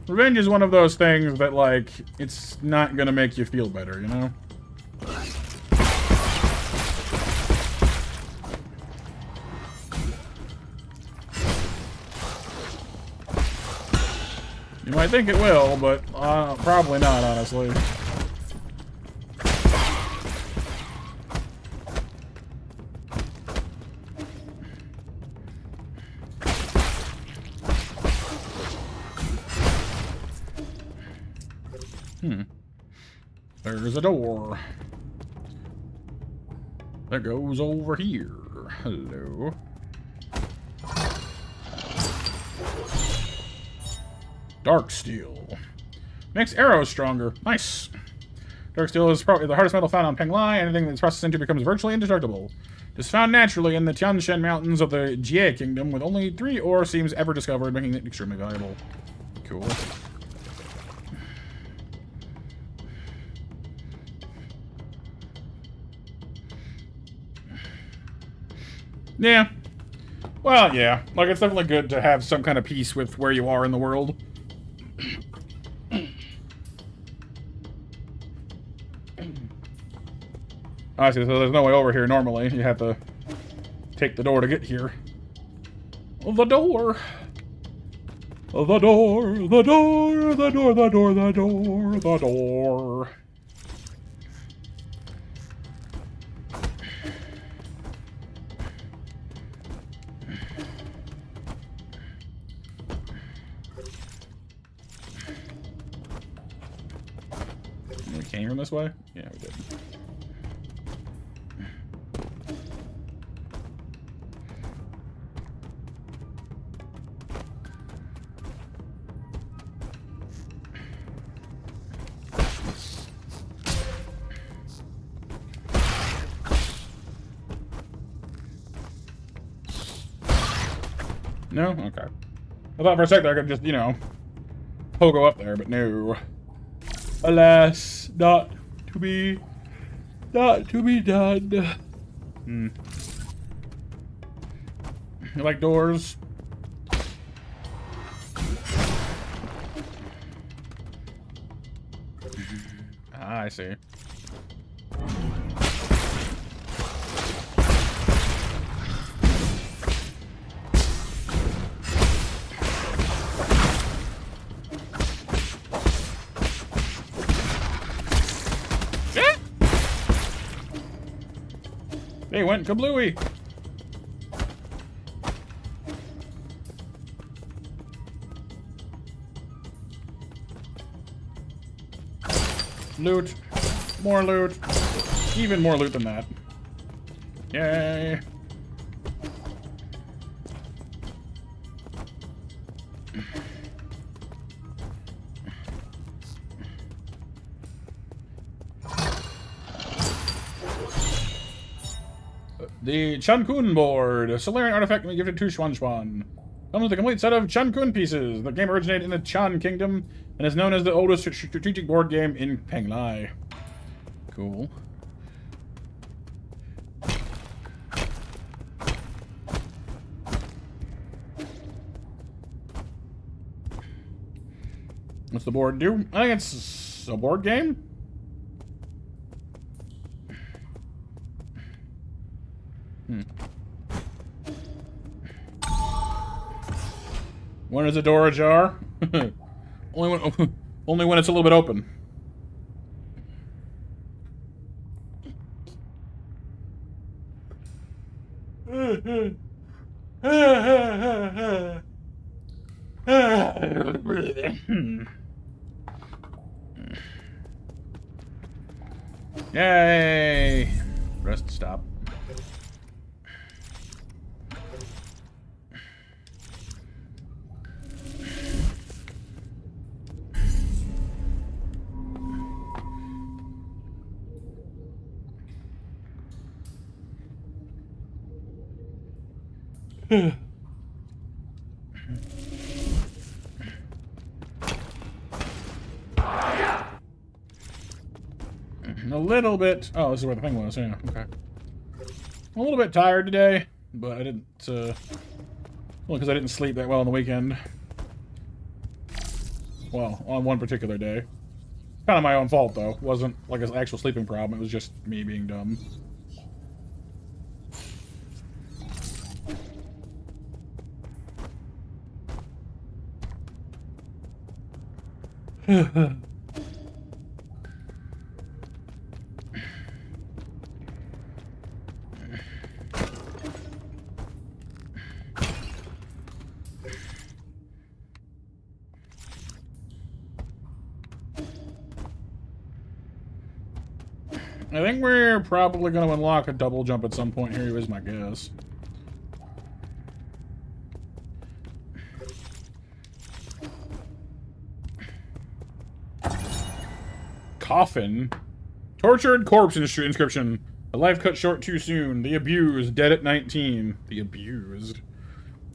revenge is one of those things that, like, it's not gonna make you feel better, you know? You might think it will, but probably not, honestly. There's a door that goes over here. Hello. Dark steel. Makes arrows stronger. Nice. Dark steel is probably the hardest metal found on Penglai. Anything that's processed into becomes virtually indestructible. It is found naturally in the Tianshan Mountains of the Jie Kingdom, with only 3 ore seams ever discovered, making it extremely valuable. Cool. Yeah. Well, yeah. Like, it's definitely good to have some kind of peace with where you are in the world. I see, so there's no way over here normally. You have to take the door to get here. The door. The door. The door. The door. The door. The door. The door. We came from this way? Yeah, we did. No? Okay. I thought for a second I could just, you know, pogo up there, but no. Alas, not to be done. Hmm. You like doors? Ah, I see. They went kablooey. Loot. More loot. Even more loot than that. Yay. The Chun-Kun board. A Solarian artifact can be gifted to Xuan. Comes with a complete set of Chun-Kun pieces. The game originated in the Chan Kingdom and is known as the oldest strategic board game in Penglai. Cool. What's the board do? I think it's a board game. When is the door ajar? Only when it's a little bit open. Yay! Rest stop. A little bit. Oh, this is where the thing was. Yeah, okay. A little bit tired today, but I didn't. Well, because I didn't sleep that well on the weekend. Well, on one particular day. Kind of my own fault, though. It wasn't like an actual sleeping problem. It was just me being dumb. I think we're probably going to unlock a double jump at some point here, is my guess. Coffin. Tortured corpse inscription. A life cut short too soon. The abused. Dead at 19. The abused.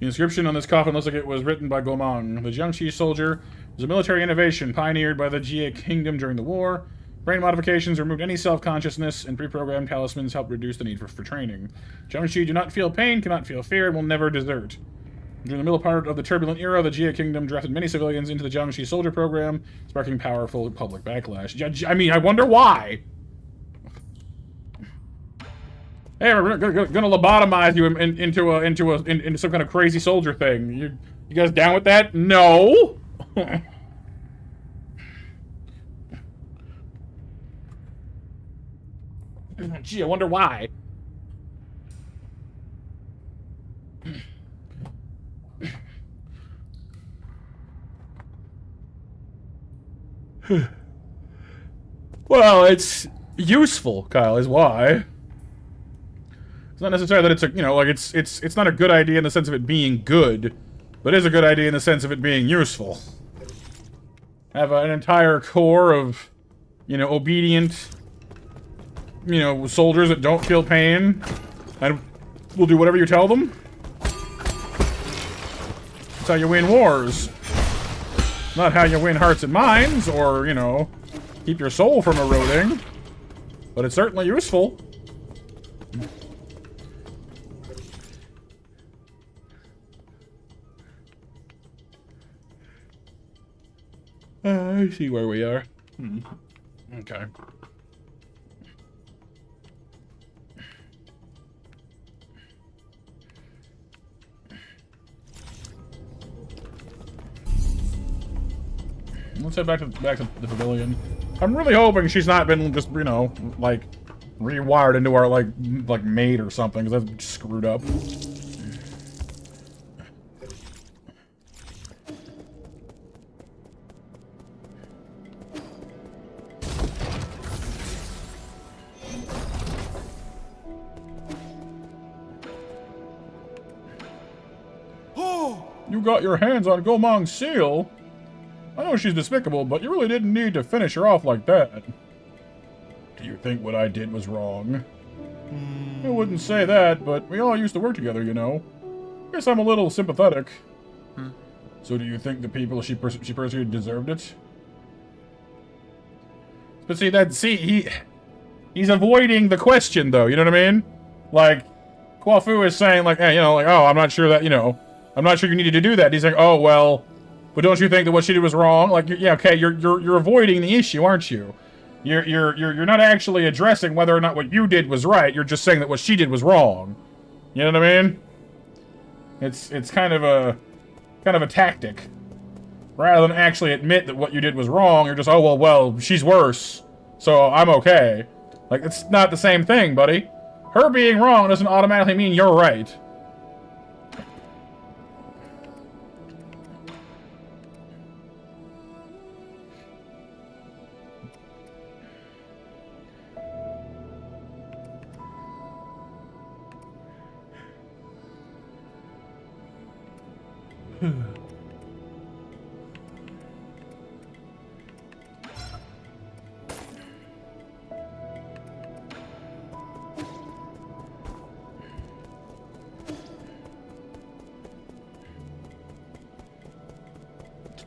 The inscription on this coffin looks like it was written by Gomang. The Jiangxi soldier was a military innovation pioneered by the Jie kingdom during the war. Brain modifications removed any self-consciousness, and pre-programmed talismans helped reduce the need for training. Jiangxi do not feel pain, cannot feel fear, and will never desert. During the middle part of the turbulent era, the Jia Kingdom drafted many civilians into the Jiangxi soldier program, sparking powerful public backlash. I mean, I wonder why. Hey, we're gonna lobotomize you into some kind of crazy soldier thing. You guys down with that? No. Gee, I wonder why. Well, it's useful, Kyle, is why. It's not necessarily that it's a, you know, like it's not a good idea in the sense of it being good, but it is a good idea in the sense of it being useful. Have an entire corps of, you know, obedient, you know, soldiers that don't feel pain and will do whatever you tell them. That's how you win wars. Not how you win hearts and minds, or, you know, keep your soul from eroding. But it's certainly useful. I see where we are. Okay. Let's head back to the pavilion. I'm really hoping she's not been just, you know, like, rewired into our, like maid or something, because that's screwed up. You got your hands on Gomang's seal? I know she's despicable, but you really didn't need to finish her off like that. Do you think what I did was wrong? I wouldn't say that, but we all used to work together, you know. Guess I'm a little sympathetic. So do you think the people she persecuted deserved it? But see, he's avoiding the question, though, you know what I mean? Like, Kwafu is saying, like, hey, you know, like, oh, I'm not sure that, you know, I'm not sure you needed to do that. He's like, oh, well, but don't you think that what she did was wrong? Like, yeah, okay, you're avoiding the issue, aren't you? You're not actually addressing whether or not what you did was right. You're just saying that what she did was wrong. You know what I mean? It's kind of a tactic. Rather than actually admit that what you did was wrong, you're just, oh, well, she's worse, so I'm okay. Like, it's not the same thing, buddy. Her being wrong doesn't automatically mean you're right.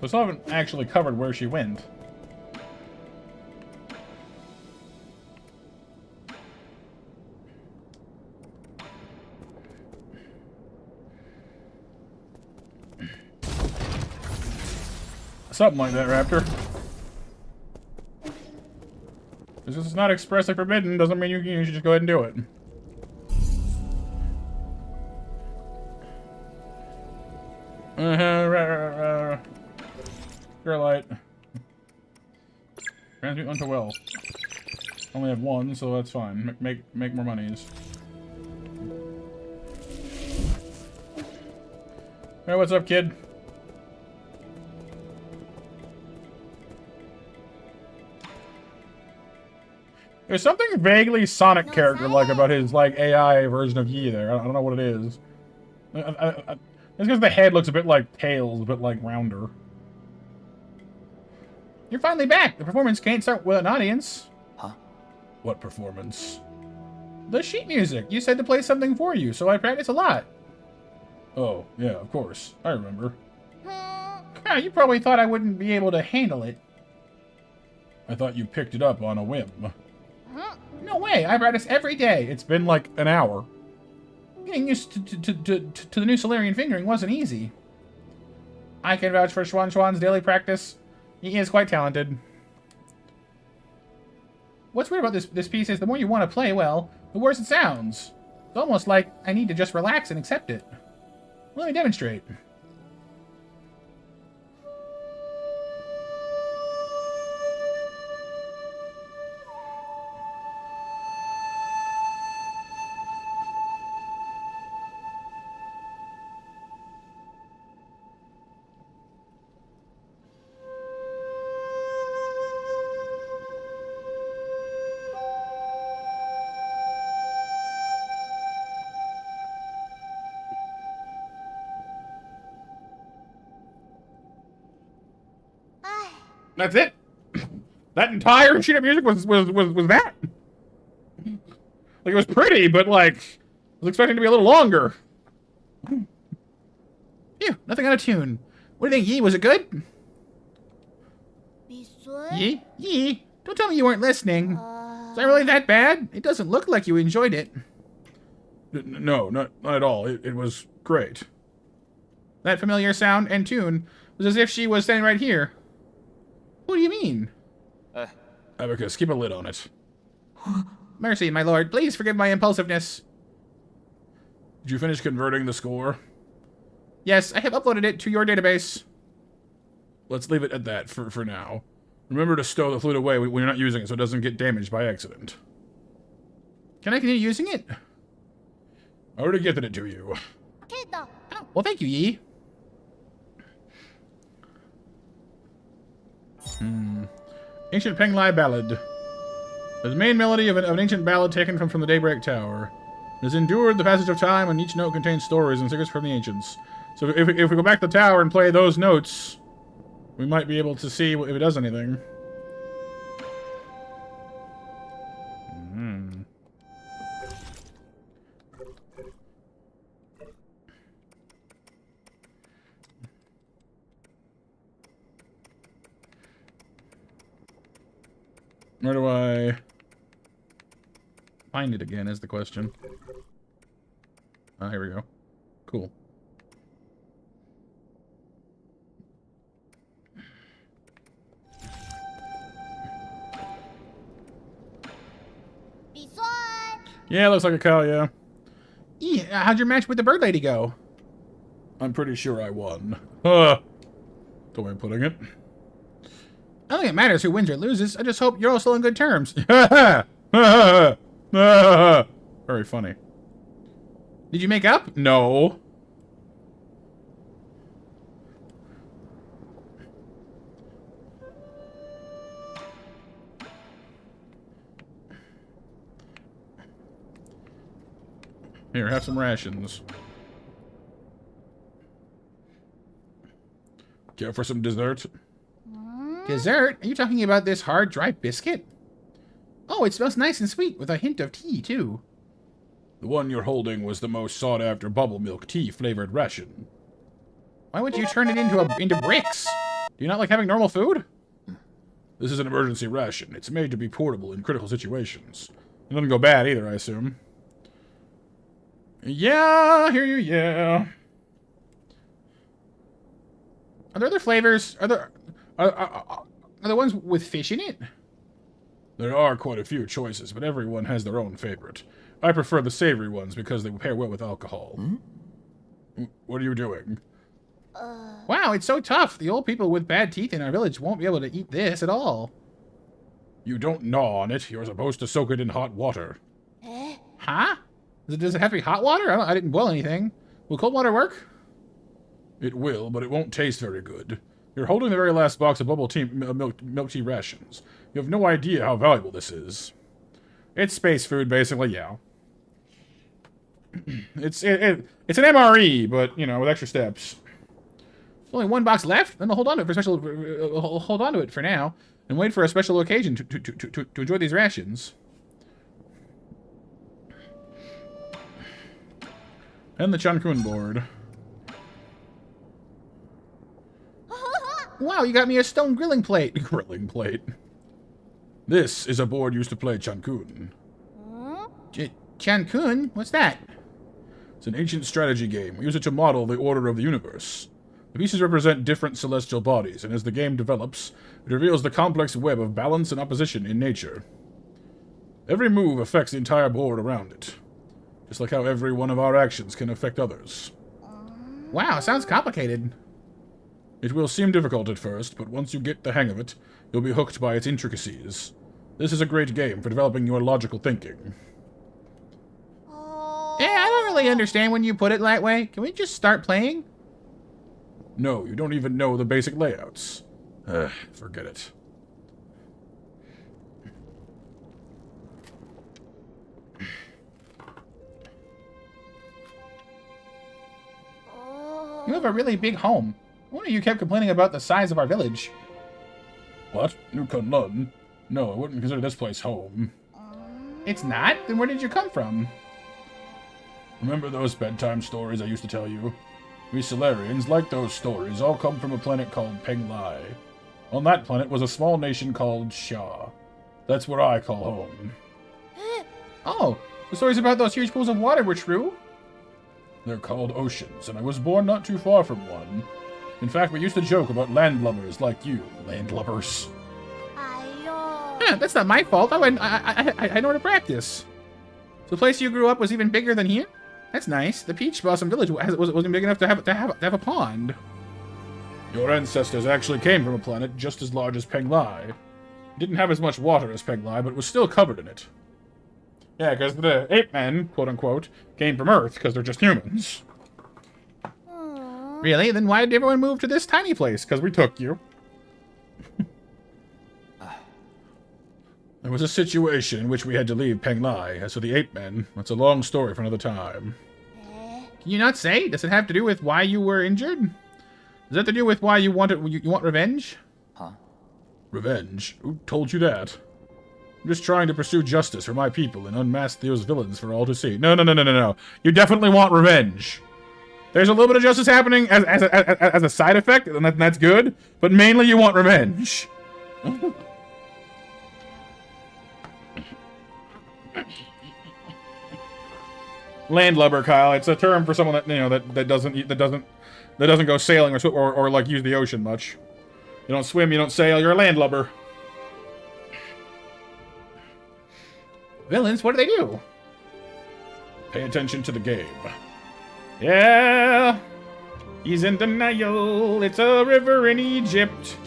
We still haven't actually covered where she went. Something like that, Raptor. Because it's not expressly forbidden doesn't mean you should just go ahead and do it. Pure light. Transmute unto will. Only have one, so that's fine. Make more monies. Hey, what's up, kid? There's something vaguely Sonic character-like about his, like, AI version of Yi there. I don't know what it is. It's because the head looks a bit like Tails, a bit like rounder. You're finally back! The performance can't start with an audience. Huh? What performance? The sheet music. You said to play something for you, so I practice a lot. Oh, yeah, of course. I remember. Yeah, you probably thought I wouldn't be able to handle it. I thought you picked it up on a whim. No way, I practice every day. It's been like an hour. Getting used to the new Solarian fingering wasn't easy. I can vouch for Schwan's daily practice. He is quite talented. What's weird about this piece is the more you want to play well, the worse it sounds. It's almost like I need to just relax and accept it. Let me demonstrate. That's it. That entire sheet of music was that. Like, it was pretty, but like, I was expecting it to be a little longer. Phew, nothing out of tune. What do you think, Yi? Was it good? Yi? Don't tell me you weren't listening. Is that really that bad? It doesn't look like you enjoyed it. No, not at all. It was great. That familiar sound and tune was as if she was standing right here. What do you mean? Abacus, keep a lid on it. Mercy, my lord. Please forgive my impulsiveness. Did you finish converting the score? Yes, I have uploaded it to your database. Let's leave it at that for now. Remember to stow the flute away when you're not using it so it doesn't get damaged by accident. Can I continue using it? I already gifted it to you. Oh, well, thank you, Yi. Ancient Penglai Ballad. The main melody of an ancient ballad taken from the Daybreak Tower. It has endured the passage of time, and each note contains stories and secrets from the ancients. So if we go back to the tower and play those notes, we might be able to see if it does anything. Where do I find it again is the question. Ah, here we go. Cool. Yeah, looks like a cow, yeah. How'd your match with the bird lady go? I'm pretty sure I won. The way I'm putting it. I don't think it matters who wins or loses. I just hope you're all still on good terms. Very funny. Did you make up? No. Here, have some rations. Care for some dessert? Dessert? Are you talking about this hard, dry biscuit? Oh, it smells nice and sweet, with a hint of tea, too. The one you're holding was the most sought-after bubble milk tea-flavored ration. Why would you turn it into bricks? Do you not like having normal food? This is an emergency ration. It's made to be portable in critical situations. It doesn't go bad either, I assume. Yeah, I hear you, yeah. Are there other flavors? Are there ones with fish in it? There are quite a few choices, but everyone has their own favorite. I prefer the savory ones because they pair well with alcohol. What are you doing? Wow, it's so tough. The old people with bad teeth in our village won't be able to eat this at all. You don't gnaw on it. You're supposed to soak it in hot water. Huh? Does it have to be hot water? I didn't boil anything. Will cold water work? It will, but it won't taste very good. You're holding the very last box of bubble tea, milk tea rations. You have no idea how valuable this is. It's space food, basically, yeah. It's an MRE, but, you know, with extra steps. There's only one box left, then I'll hold on to it for special. Hold on to it for now, and wait for a special occasion to enjoy these rations. And the Chankun board. Wow, you got me a stone grilling plate. Grilling plate. This is a board used to play Chankun. Chankun? What's that? It's an ancient strategy game. We use it to model the order of the universe. The pieces represent different celestial bodies, and as the game develops, it reveals the complex web of balance and opposition in nature. Every move affects the entire board around it, just like how every one of our actions can affect others. Wow, sounds complicated. It will seem difficult at first, but once you get the hang of it, you'll be hooked by its intricacies. This is a great game for developing your logical thinking. Yeah, I don't really understand when you put it that way. Can we just start playing? No, you don't even know the basic layouts. Forget it. You have a really big home. I wonder you kept complaining about the size of our village. What? You Kunlun? No, I wouldn't consider this place home. It's not? Then where did you come from? Remember those bedtime stories I used to tell you? We Solarians, like those stories, all come from a planet called Penglai. On that planet was a small nation called Sha. That's where I call home. Oh, the stories about those huge pools of water were true? They're called oceans, and I was born not too far from one. In fact, we used to joke about landlubbers like you, landlubbers. That's not my fault. I know how to practice. So the place you grew up was even bigger than here? That's nice. The Peach Blossom Village wasn't big enough to have a pond. Your ancestors actually came from a planet just as large as Penglai. It didn't have as much water as Penglai, but it was still covered in it. Yeah, because the ape men, quote-unquote, came from Earth, because they're just humans. Really? Then why did everyone move to this tiny place? Because we took you. There was a situation in which we had to leave Penglai. As for the ape men, that's a long story for another time. Can you not say? Does it have to do with why you were injured? Does that have to do with why you want revenge? Huh? Revenge? Who told you that? I'm just trying to pursue justice for my people and unmask those villains for all to see. No. You definitely want revenge. There's a little bit of justice happening as a side effect, and that's good. But mainly you want revenge. Landlubber, Kyle. It's a term for someone that that doesn't go sailing or like use the ocean much. You don't swim, you don't sail. You're a landlubber. Villains? What do they do? Pay attention to the game. Yeah! He's in denial. It's a river in Egypt.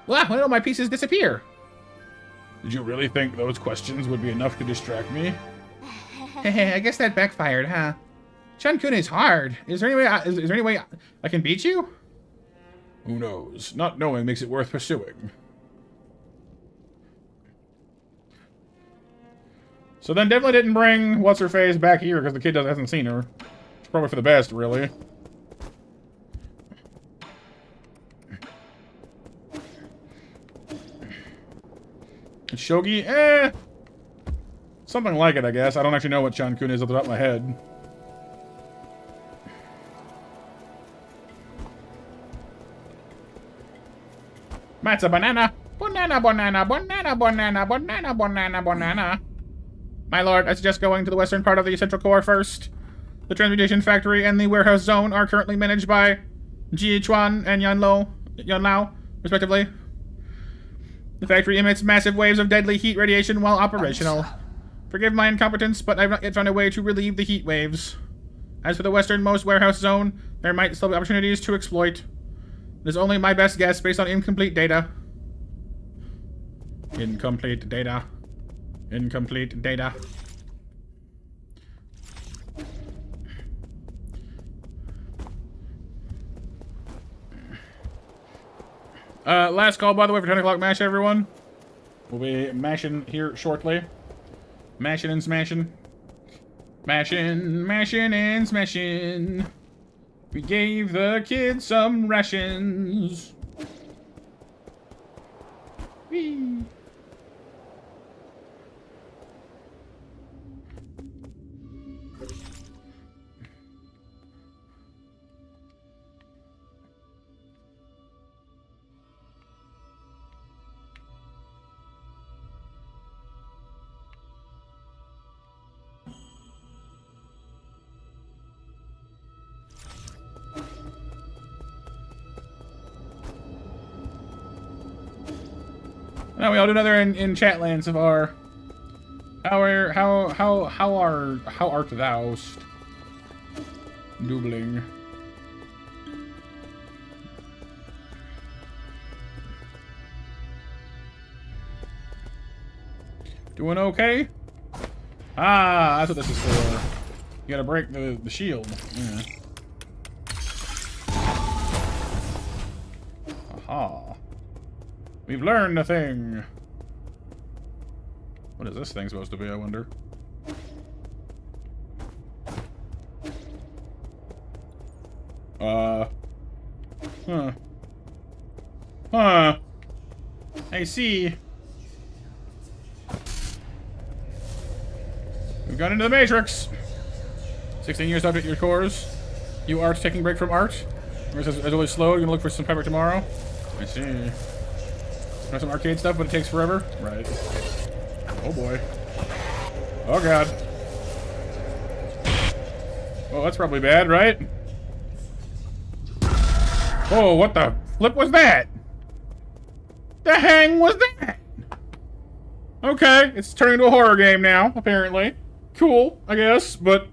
Wow, when did all my pieces disappear? Did you really think those questions would be enough to distract me? I guess that backfired, huh? Chun-kun is hard. Is there any way I can beat you? Who knows? Not knowing makes it worth pursuing. So then definitely didn't bring what's-her-face back here because the kid hasn't seen her. It's probably for the best, really. Shogi? Eh. Something like it, I guess. I don't actually know what Chun-kun is off the top of my head. That's a banana. Banana, banana, banana, banana, banana, banana, banana. My lord, I suggest going to the western part of the central core first. The transmutation factory and the warehouse zone are currently managed by Ji Chuan and Yan Lao, respectively. The factory emits massive waves of deadly heat radiation while operational. Forgive my incompetence, but I've not yet found a way to relieve the heat waves. As for the westernmost warehouse zone, there might still be opportunities to exploit. It is only my best guess based on incomplete data. Incomplete data. Incomplete data. Last call, by the way, for 10 o'clock mash, everyone. We'll be mashing here shortly. Mashing and smashing. Mashing, mashing and smashing. We gave the kids some rations. Whee! Now we all do another in Chatland so far. How art thou? Doubling. Doing okay? Ah, that's what this is for. You gotta break the shield. Yeah. Aha. We've learned a thing. What is this thing supposed to be, I wonder? Huh. Huh. I see. We've gone into the Matrix. 16 years to update your cores. You are taking a break from art. It's always slow. You're gonna look for some pepper tomorrow. I see. Got some arcade stuff, but it takes forever. Right. Oh boy. Oh god. Oh, that's probably bad, right? Oh, what the flip was that? The hang was that? Okay, it's turning into a horror game now, apparently. Cool, I guess, but,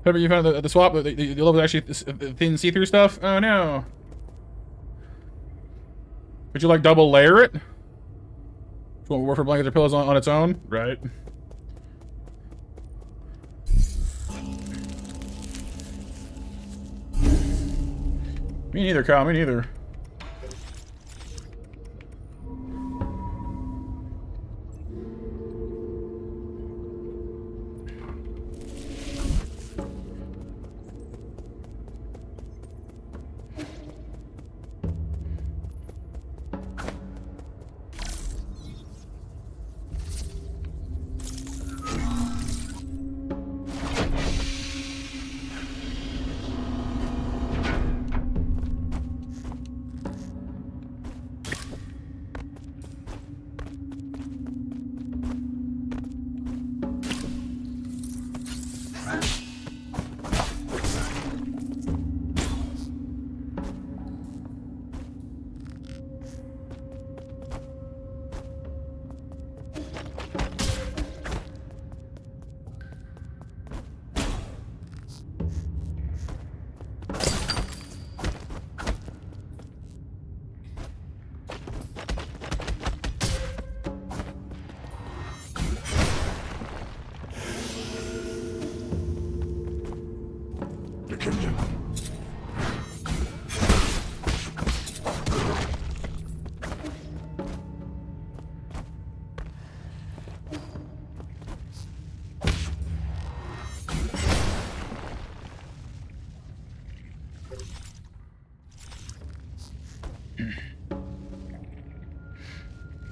Remember you found the swap, the level was actually thin see-through stuff? Oh no. Would you like double layer it? Just want more for blankets or pillows on its own? Right. Me neither, Kyle, me neither.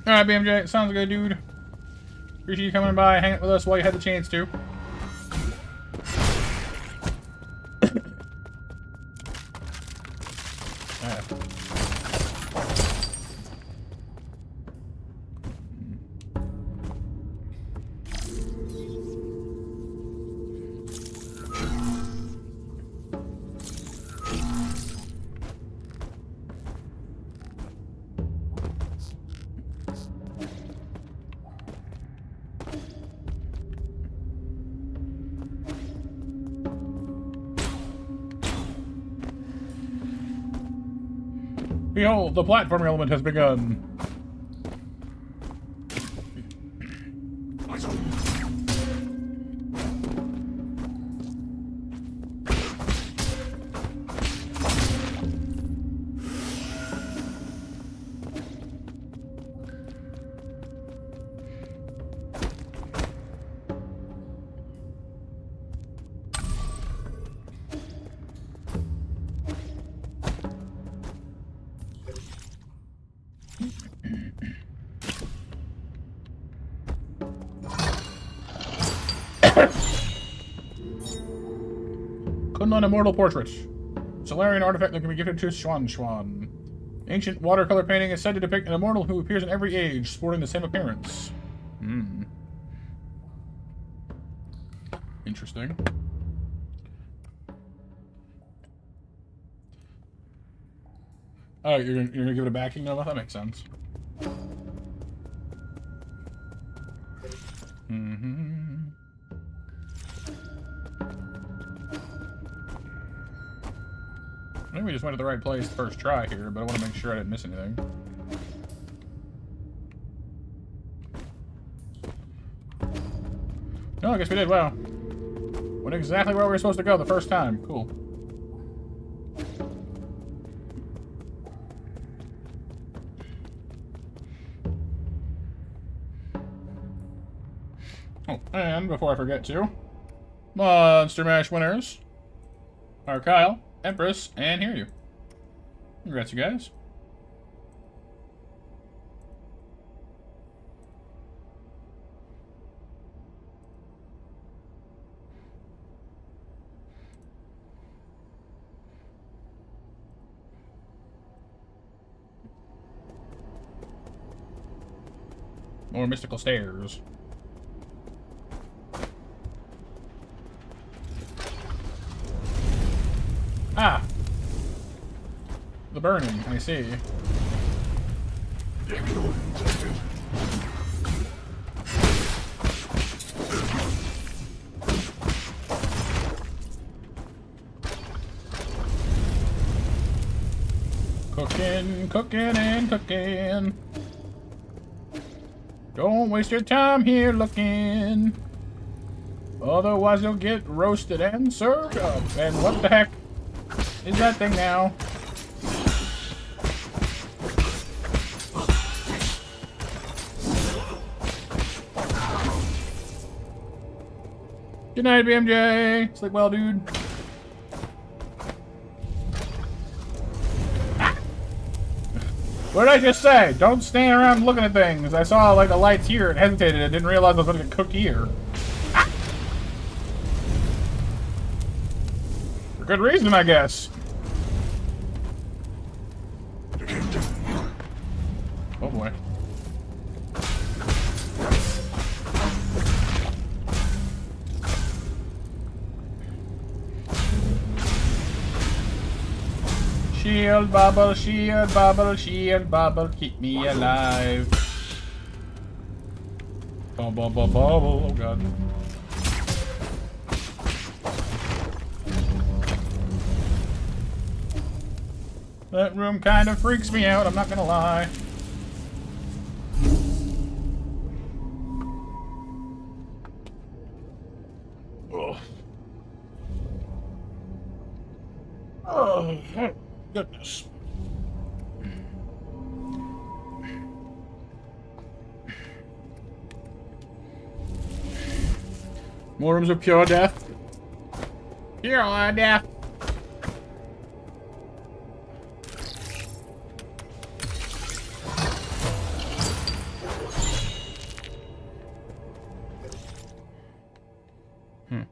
Alright, BMJ, sounds good, dude. Appreciate you coming by, hanging with us while you had the chance to. Behold, the platform element has begun. Kunlun Immortal Portrait. Solarian artifact that can be gifted to Xuan. Ancient watercolor painting is said to depict an immortal who appears in every age, sporting the same appearance. Interesting. Oh, you're gonna give it a backing, Nova? That makes sense. I think we just went to the right place first try here, but I want to make sure I didn't miss anything. No, I guess we did. Wow. Went exactly where we were supposed to go the first time. Cool. Oh, and before I forget to, Monster Mash winners are Kyle, Empress, and Hear You. Congrats, you guys. More mystical stairs. Ah! The burning, I see. Cooking, cooking, and cooking. Don't waste your time here looking. Otherwise you'll get roasted and served up. And what the heck is that thing now? Good night, BMJ. Sleep well, dude. What did I just say? Don't stand around looking at things. I saw like the lights here and hesitated and didn't realize I was going to get cooked here. For good reason, I guess. Oh boy. Shield bubble, keep me alive. Bubble, oh god. That room kind of freaks me out, I'm not gonna lie. Oh. Oh, goodness. More rooms of pure death. Pure death.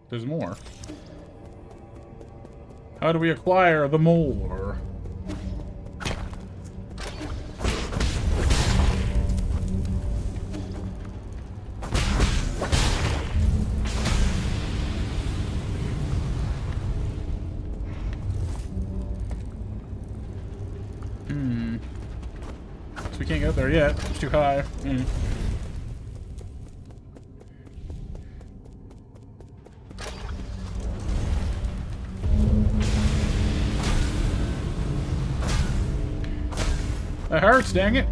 There's more. How do we acquire the more? So we can't get up there yet. It's too high. That hurts, dang it.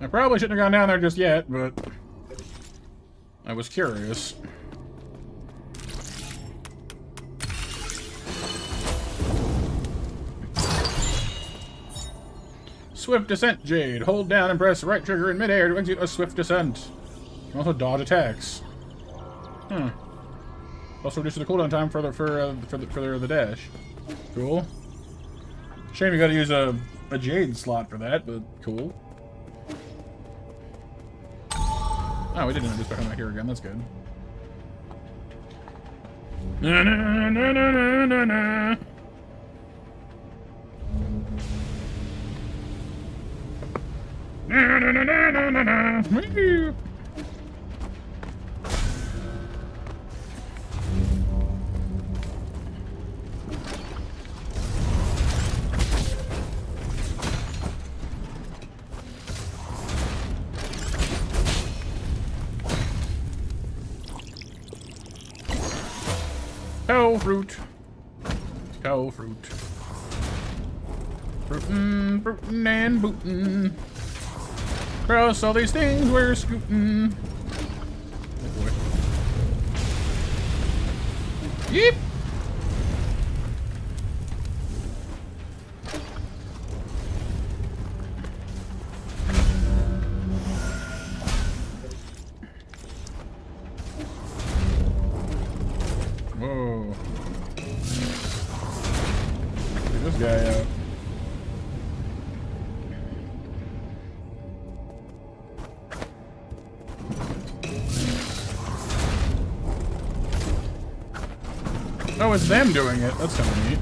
I probably shouldn't have gone down there just yet, but I was curious. Swift descent, Jade. Hold down and press right trigger in midair to execute a swift descent. You can also dodge attacks. Also reduces the cooldown time for the dash. Cool. Shame you gotta use a Jade slot for that, but cool. Oh, we didn't just come back here again. That's good. Na na na na na na na. Na na na na na na. Woo! Cow fruit. Cow fruit. Fruitin' and bootin'. Across all these things we're scootin'. Oh boy. Yeep! Whoa. Get this guy out. Oh, it's them doing it. That's kind of neat.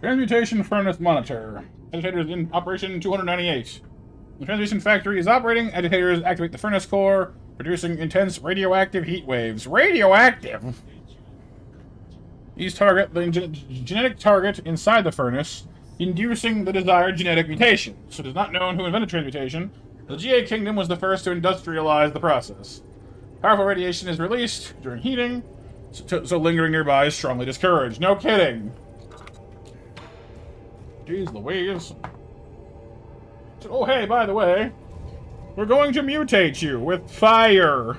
Transmutation Furnace Monitor. Agitators in operation 298. The transmutation factory is operating. Agitators activate the furnace core, producing intense radioactive heat waves. Radioactive? These target the genetic target inside the furnace, inducing the desired genetic mutation. So it is not known who invented transmutation. The GA Kingdom was the first to industrialize the process. Powerful radiation is released during heating, so lingering nearby is strongly discouraged. No kidding. Jeez Louise. So, oh, hey, by the way, we're going to mutate you with fire.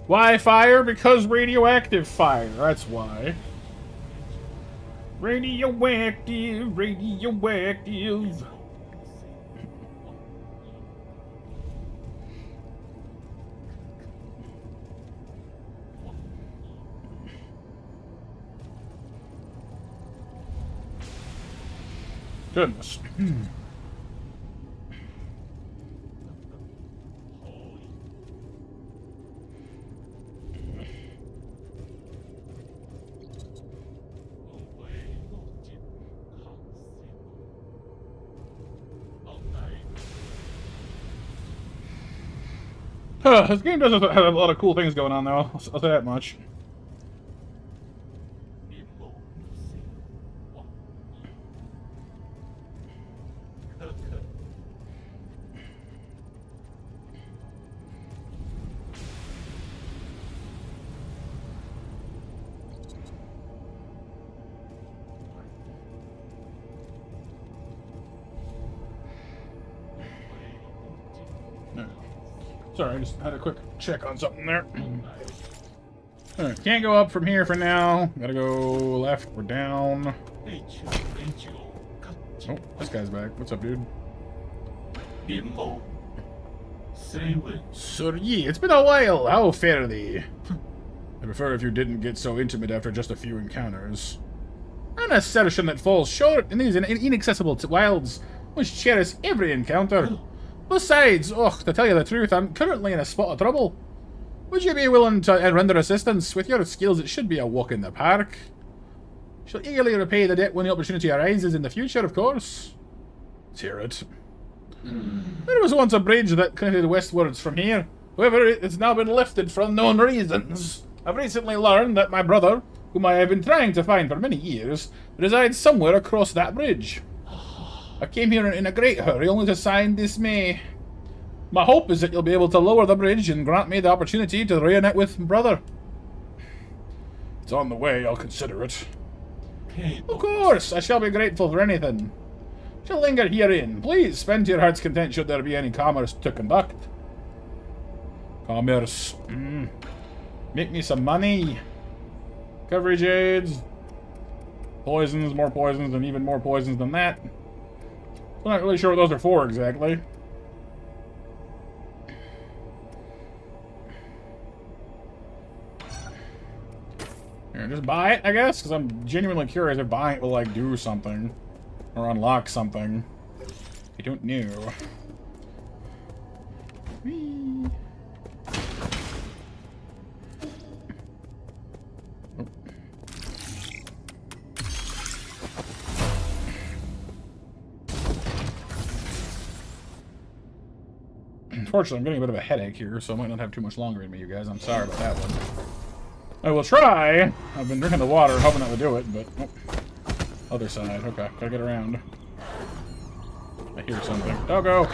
Why fire? Because radioactive fire. That's why. Radioactive, radioactive. Goodness. This game does have a lot of cool things going on, though. I'll say that much. Sorry, I just had a quick check on something there. Alright, can't go up from here for now. Gotta go left or down. Oh, this guy's back. What's up, dude? So, yeah, it's been a while. How fare thee? I prefer if you didn't get so intimate after just a few encounters. An assertion that falls short in these inaccessible wilds, which cherish every encounter. Besides, to tell you the truth, I'm currently in a spot of trouble. Would you be willing to render assistance? With your skills, it should be a walk in the park. Shall eagerly repay the debt when the opportunity arises in the future, of course. Let's hear it. There was once a bridge that connected westwards from here. However, it's now been lifted for unknown reasons. I've recently learned that my brother, whom I have been trying to find for many years, resides somewhere across that bridge. I came here in a great hurry, only to sign dismay. My hope is that you'll be able to lower the bridge and grant me the opportunity to reunite with brother. It's on the way, I'll consider it. Of course, I shall be grateful for anything. Shall linger herein. Please spend to your heart's content should there be any commerce to conduct. Commerce. Make me some money. Coverage aids. Poisons, more poisons, and even more poisons than that. I'm not really sure what those are for exactly. Here, just buy it, I guess, because I'm genuinely curious if buying it will, like, do something. Or unlock something. I don't know. Whee. Unfortunately, I'm getting a bit of a headache here, so I might not have too much longer in me, you guys. I'm sorry about that one. I will try. I've been drinking the water, hoping that would do it, but... Oh. Other side. Okay, gotta get around. I hear something. Doggo!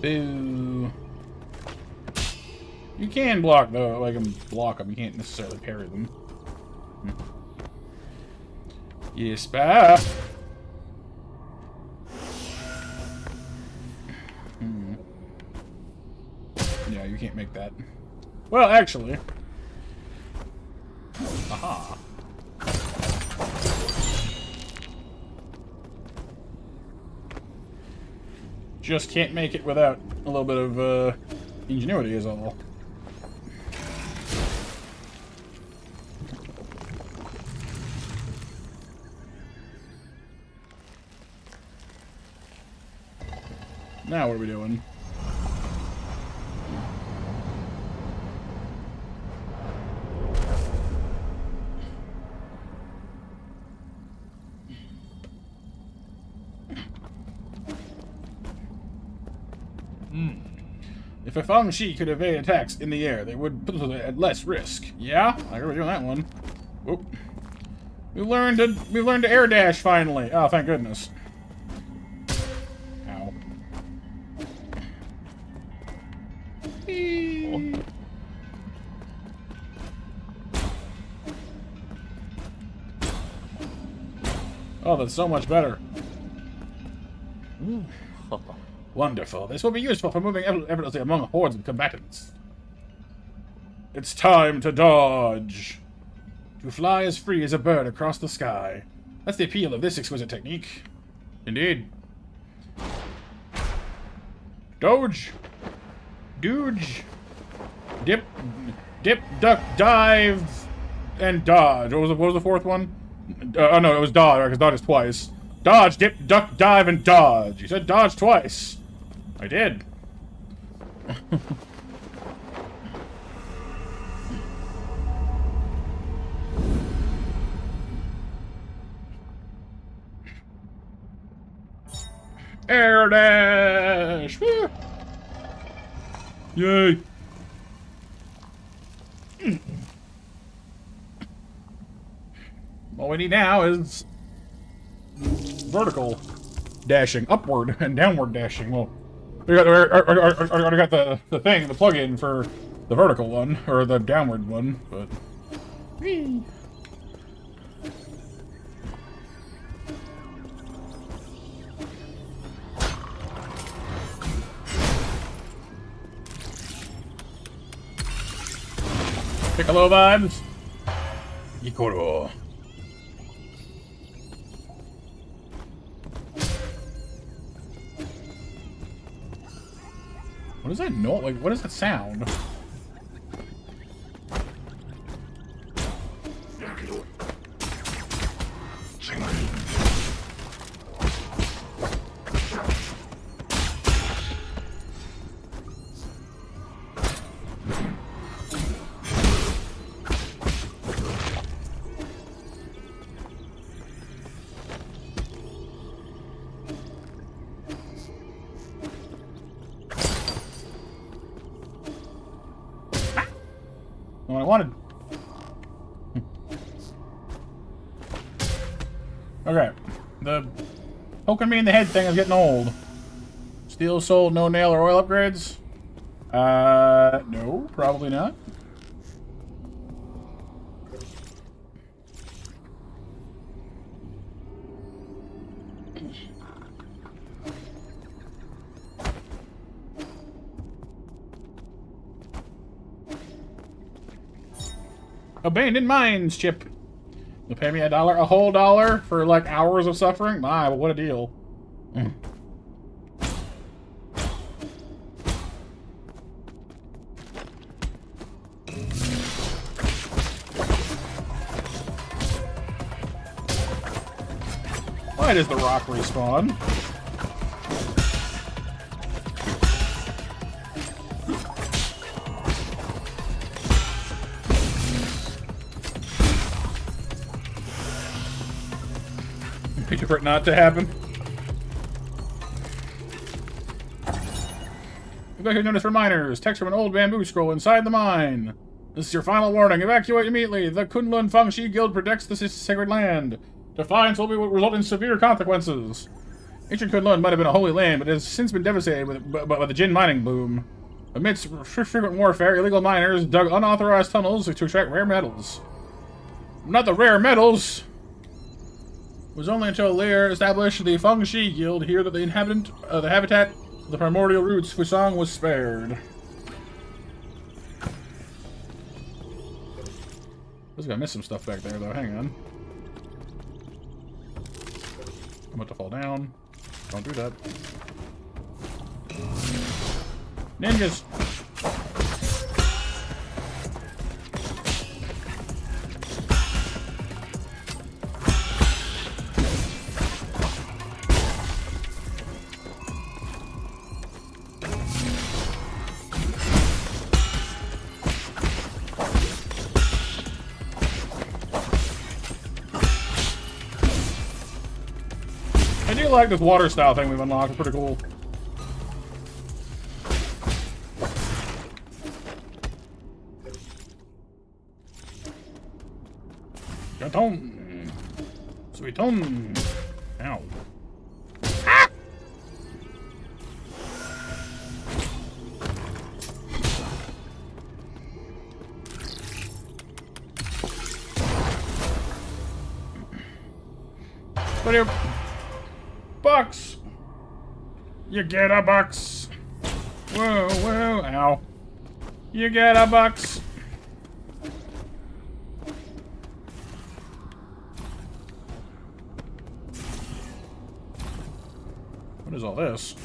Boo. You can block, though. Like, block them. You can't necessarily parry them. Yes, bah. Yeah, you can't make that. Well, actually. Aha. Just can't make it without a little bit of ingenuity is all. Now what are we doing? If a Feng Shi could evade attacks in the air, they would put it at less risk. Yeah, I agree with you on that one. Whoop. We learned to air dash finally. Oh, thank goodness. Ow. Oh, that's so much better. Wonderful. This will be useful for moving effortlessly among hordes of combatants. It's time to dodge. To fly as free as a bird across the sky. That's the appeal of this exquisite technique. Indeed. Doge. Dooge. Dip, duck, dive, and dodge. What was the fourth one? Oh no, it was dodge, right? Because dodge is twice. Dodge, dip, duck, dive, and dodge. You said dodge twice. I did. Air dash! Woo! Yay! All we need now is vertical dashing, upward and downward dashing. Well, we already got the thing, the plug-in for the vertical one or the downward one, but. Whee. Piccolo vibes. Ikoro. What does that know? Like, what does that sound? What I wanted. Okay. The poking me in the head thing is getting old. Steel sold, no nail or oil upgrades? No, probably not. Abandoned mines, Chip. You'll pay me a whole dollar for like hours of suffering? My, what a deal. Why does the rock respawn? Picture for it not to happen. Evacuate notice for miners. Text from an old bamboo scroll inside the mine. This is your final warning. Evacuate immediately. The Kunlun Feng Shi Guild protects this sacred land. Defiance will result in severe consequences. Ancient Kunlun might have been a holy land, but it has since been devastated by the Jin mining boom. Amidst frequent warfare, illegal miners dug unauthorized tunnels to extract rare metals. Not the rare metals! It was only until Lear established the Feng Shi Guild here that the habitat of the primordial roots Fusang was spared. I was gonna miss some stuff back there though, hang on. I'm about to fall down. Don't do that. Ninjas! I do like this water style thing we've unlocked. It's pretty cool. Sweet home. Sweet home. Ow. Ah! What are your bucks? You get a bucks. Whoa, whoa, ow. You get a bucks. What is all this?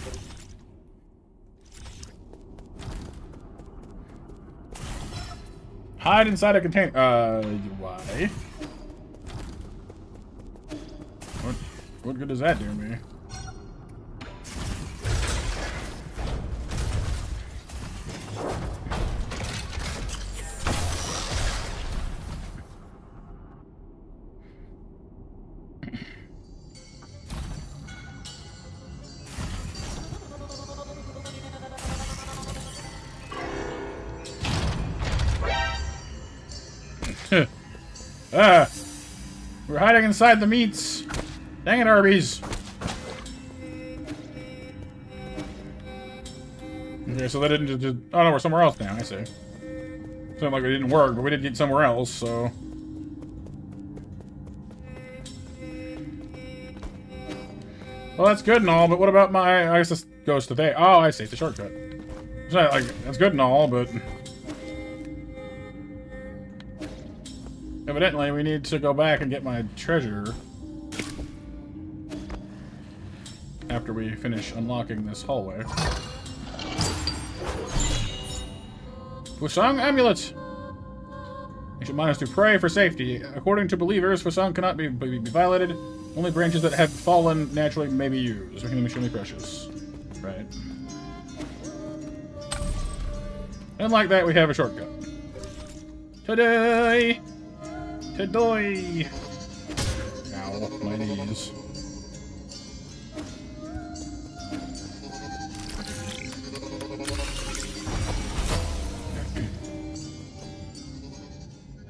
Hide inside a container. Why? What good does that do me? Ah! We're hiding inside the meats. Dang it, Arby's. Okay, so that didn't just... Oh, no, we're somewhere else now. I see. Sounded like it didn't work, but we did get somewhere else, so... Well, that's good and all, but what about my... I guess this goes to there. Oh, I see. It's a shortcut. It's not like... That's good and all, but... Evidently, we need to go back and get my treasure. After we finish unlocking this hallway. Fusang Amulet! Ancient miners to pray for safety. According to believers, Fusang cannot be violated. Only branches that have fallen naturally may be used, making them extremely precious. Right. And like that, we have a shortcut. Today! Today! Ow, my knees.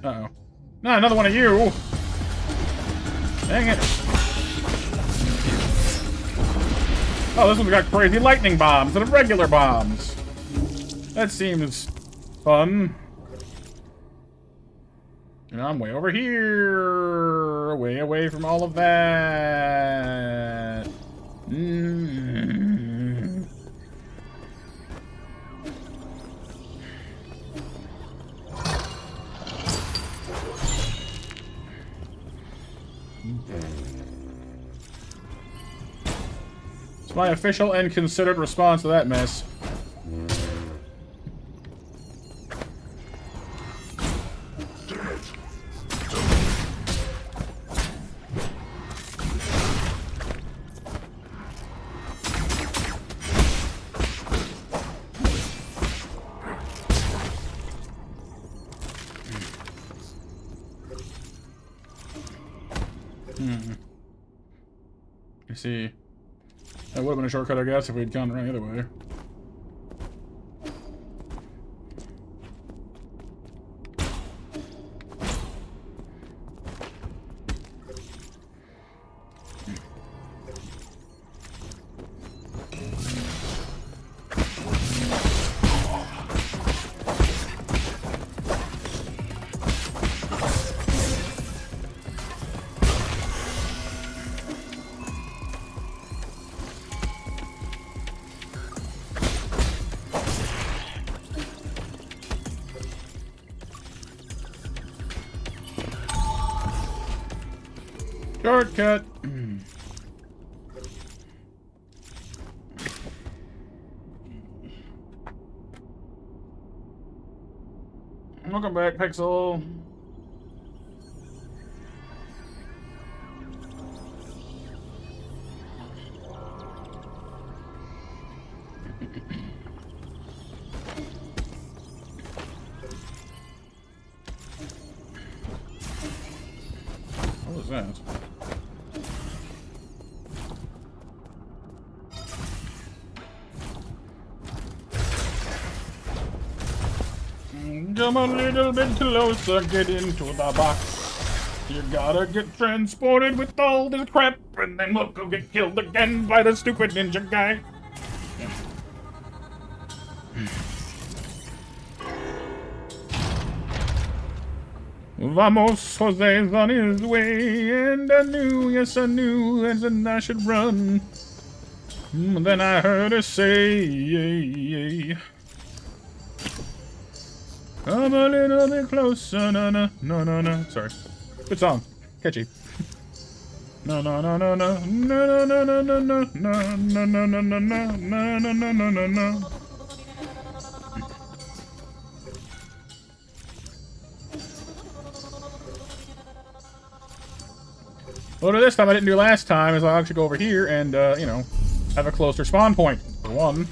Uh-oh. No, another one of you! Dang it! Oh, this one's got crazy lightning bombs instead of regular bombs! That seems fun. And I'm way over here! Way away from all of that! It's my official and considered response to that mess. You see, that would have been a shortcut, I guess, if we'd gone right either way. Shortcut! Welcome back, Pixel. What was that? Come a little bit closer, get into the box. You gotta get transported with all this crap, and then we'll go get killed again by the stupid ninja guy. Vamos, Jose's on his way, and I knew, yes I knew, and I should run. Then I heard her say, come a little bit closer, no. Sorry. Good song. Catchy. No. Well, this time I didn't do last time is I'll actually go over here and, you know, have a closer spawn point, for one.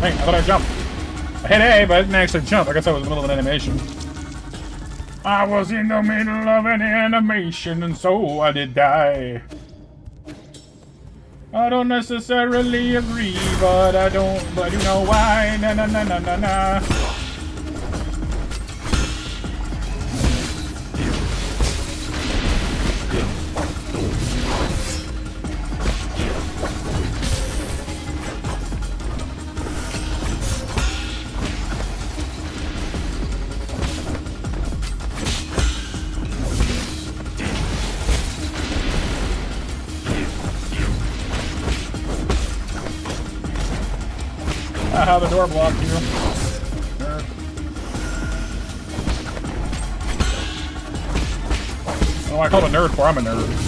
Dang, I thought I jumped. I hit A, but I didn't actually jump. I guess I was in the middle of an animation. I was in the middle of an animation, and so I did die. I don't necessarily agree, but I do know why. Na. I have a door blocked here. Nerd. Oh, I called a nerd for I'm a nerd.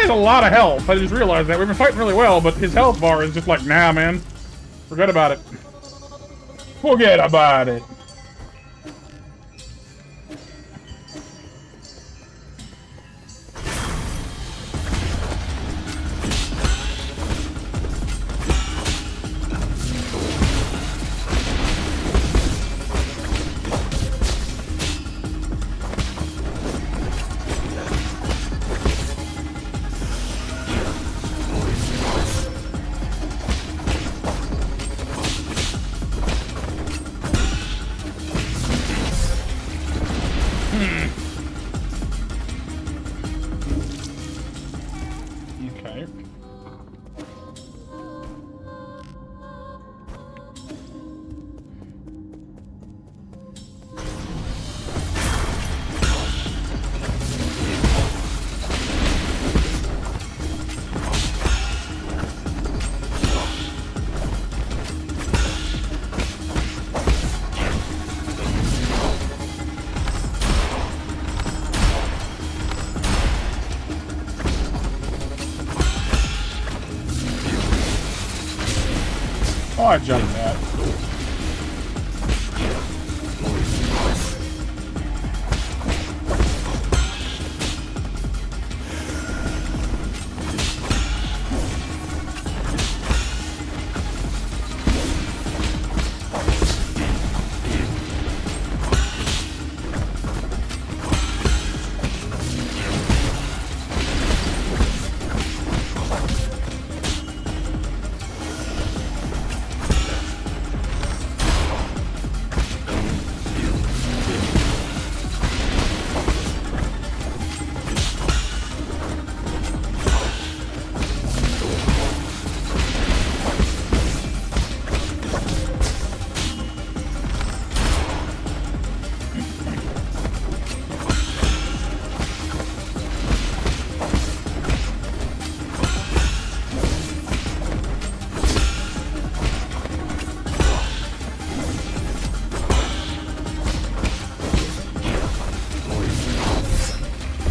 A lot of health. I just realized that. We've been fighting really well, but his health bar is just like, nah, man. Forget about it. Forget about it. Oh, I jumped that.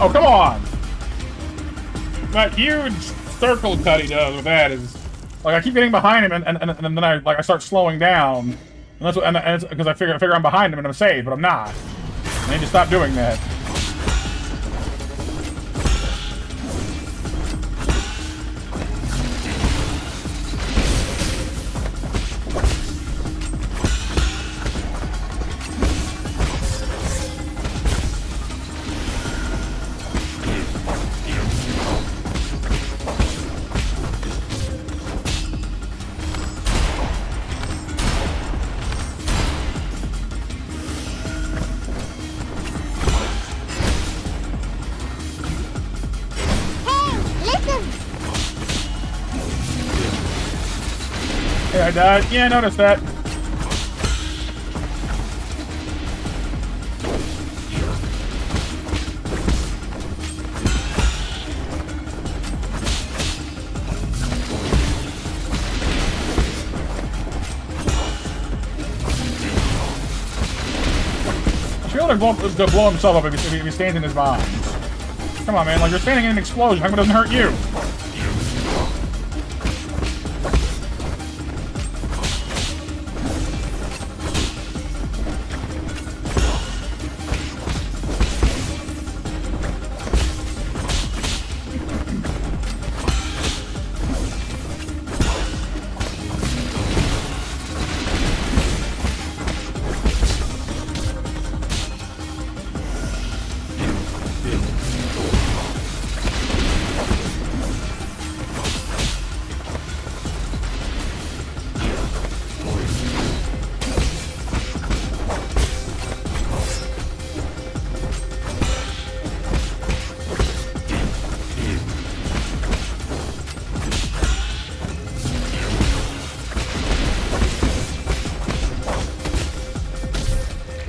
Oh, come on! That huge circle cut he does with that is like I keep getting behind him and then I start slowing down. And that's what, and it's because I figure I'm behind him and I'm safe, but I'm not. I need to stop doing that. Hey, I died. Yeah, I noticed that. Shield to blow himself up if he stands in his vines. Come on, man. Like, you're standing in an explosion. How come it doesn't hurt you?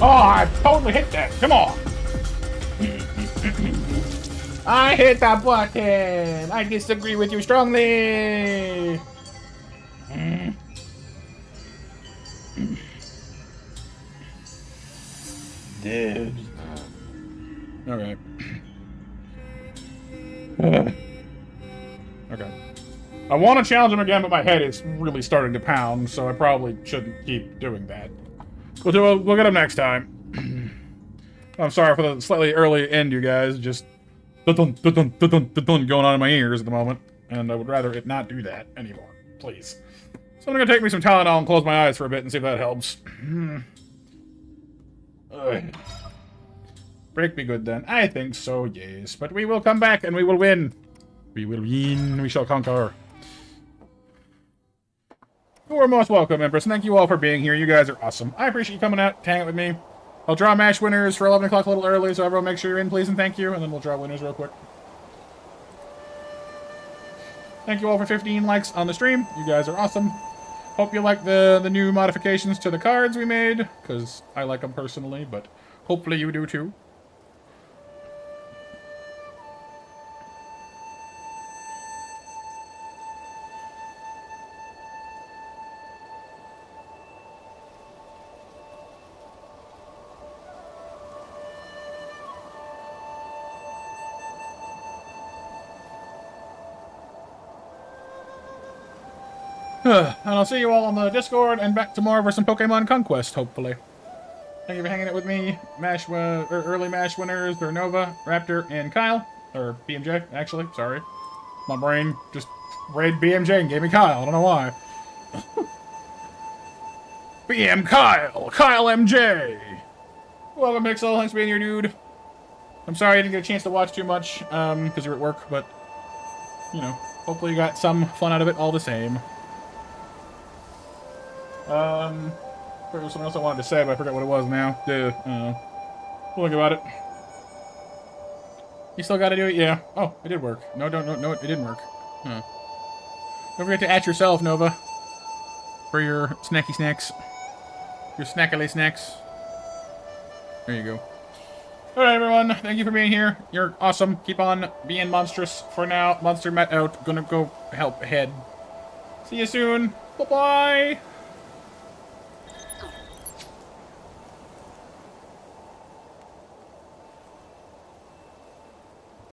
Oh, I totally hit that. Come on. I hit that button. I disagree with you strongly. Dude. Okay. Okay. I want to challenge him again, but my head is really starting to pound, so I probably shouldn't keep doing that. We'll get him next time. I'm sorry for the slightly early end, you guys. Just going on in my ears at the moment, and I would rather it not do that anymore. Please. So I'm gonna take me some Tylenol and close my eyes for a bit and see if that helps. Break me good then. I think so, yes. But we will come back and we will win. We will win. We shall conquer. You are most welcome, Empress. Thank you all for being here. You guys are awesome. I appreciate you coming out to hang out with me. I'll draw match winners for 11 o'clock a little early, so everyone make sure you're in, please, and thank you. And then we'll draw winners real quick. Thank you all for 15 likes on the stream. You guys are awesome. Hope you like the new modifications to the cards we made, because I like them personally, but hopefully you do too. And I'll see you all on the Discord and back tomorrow for some Pokemon Conquest, hopefully. Thank you for hanging out with me, early MASH winners, Nova, Raptor, and Kyle. Or BMJ, actually, sorry. My brain just read BMJ and gave me Kyle, I don't know why. BM Kyle! Kyle MJ! Welcome, Pixel, thanks for being here, dude. I'm sorry I didn't get a chance to watch too much, because you're at work, but, you know, hopefully you got some fun out of it all the same. There was something else I wanted to say, but I forgot what it was now. We'll think about it. You still gotta do it? Yeah. Oh, it did work. No, it didn't work. Huh. Don't forget to at yourself, Nova. For your snacky snacks. Your snackily snacks. There you go. Alright, everyone. Thank you for being here. You're awesome. Keep on being monstrous for now. Monster met out. Gonna go help ahead. See you soon. Bye-bye.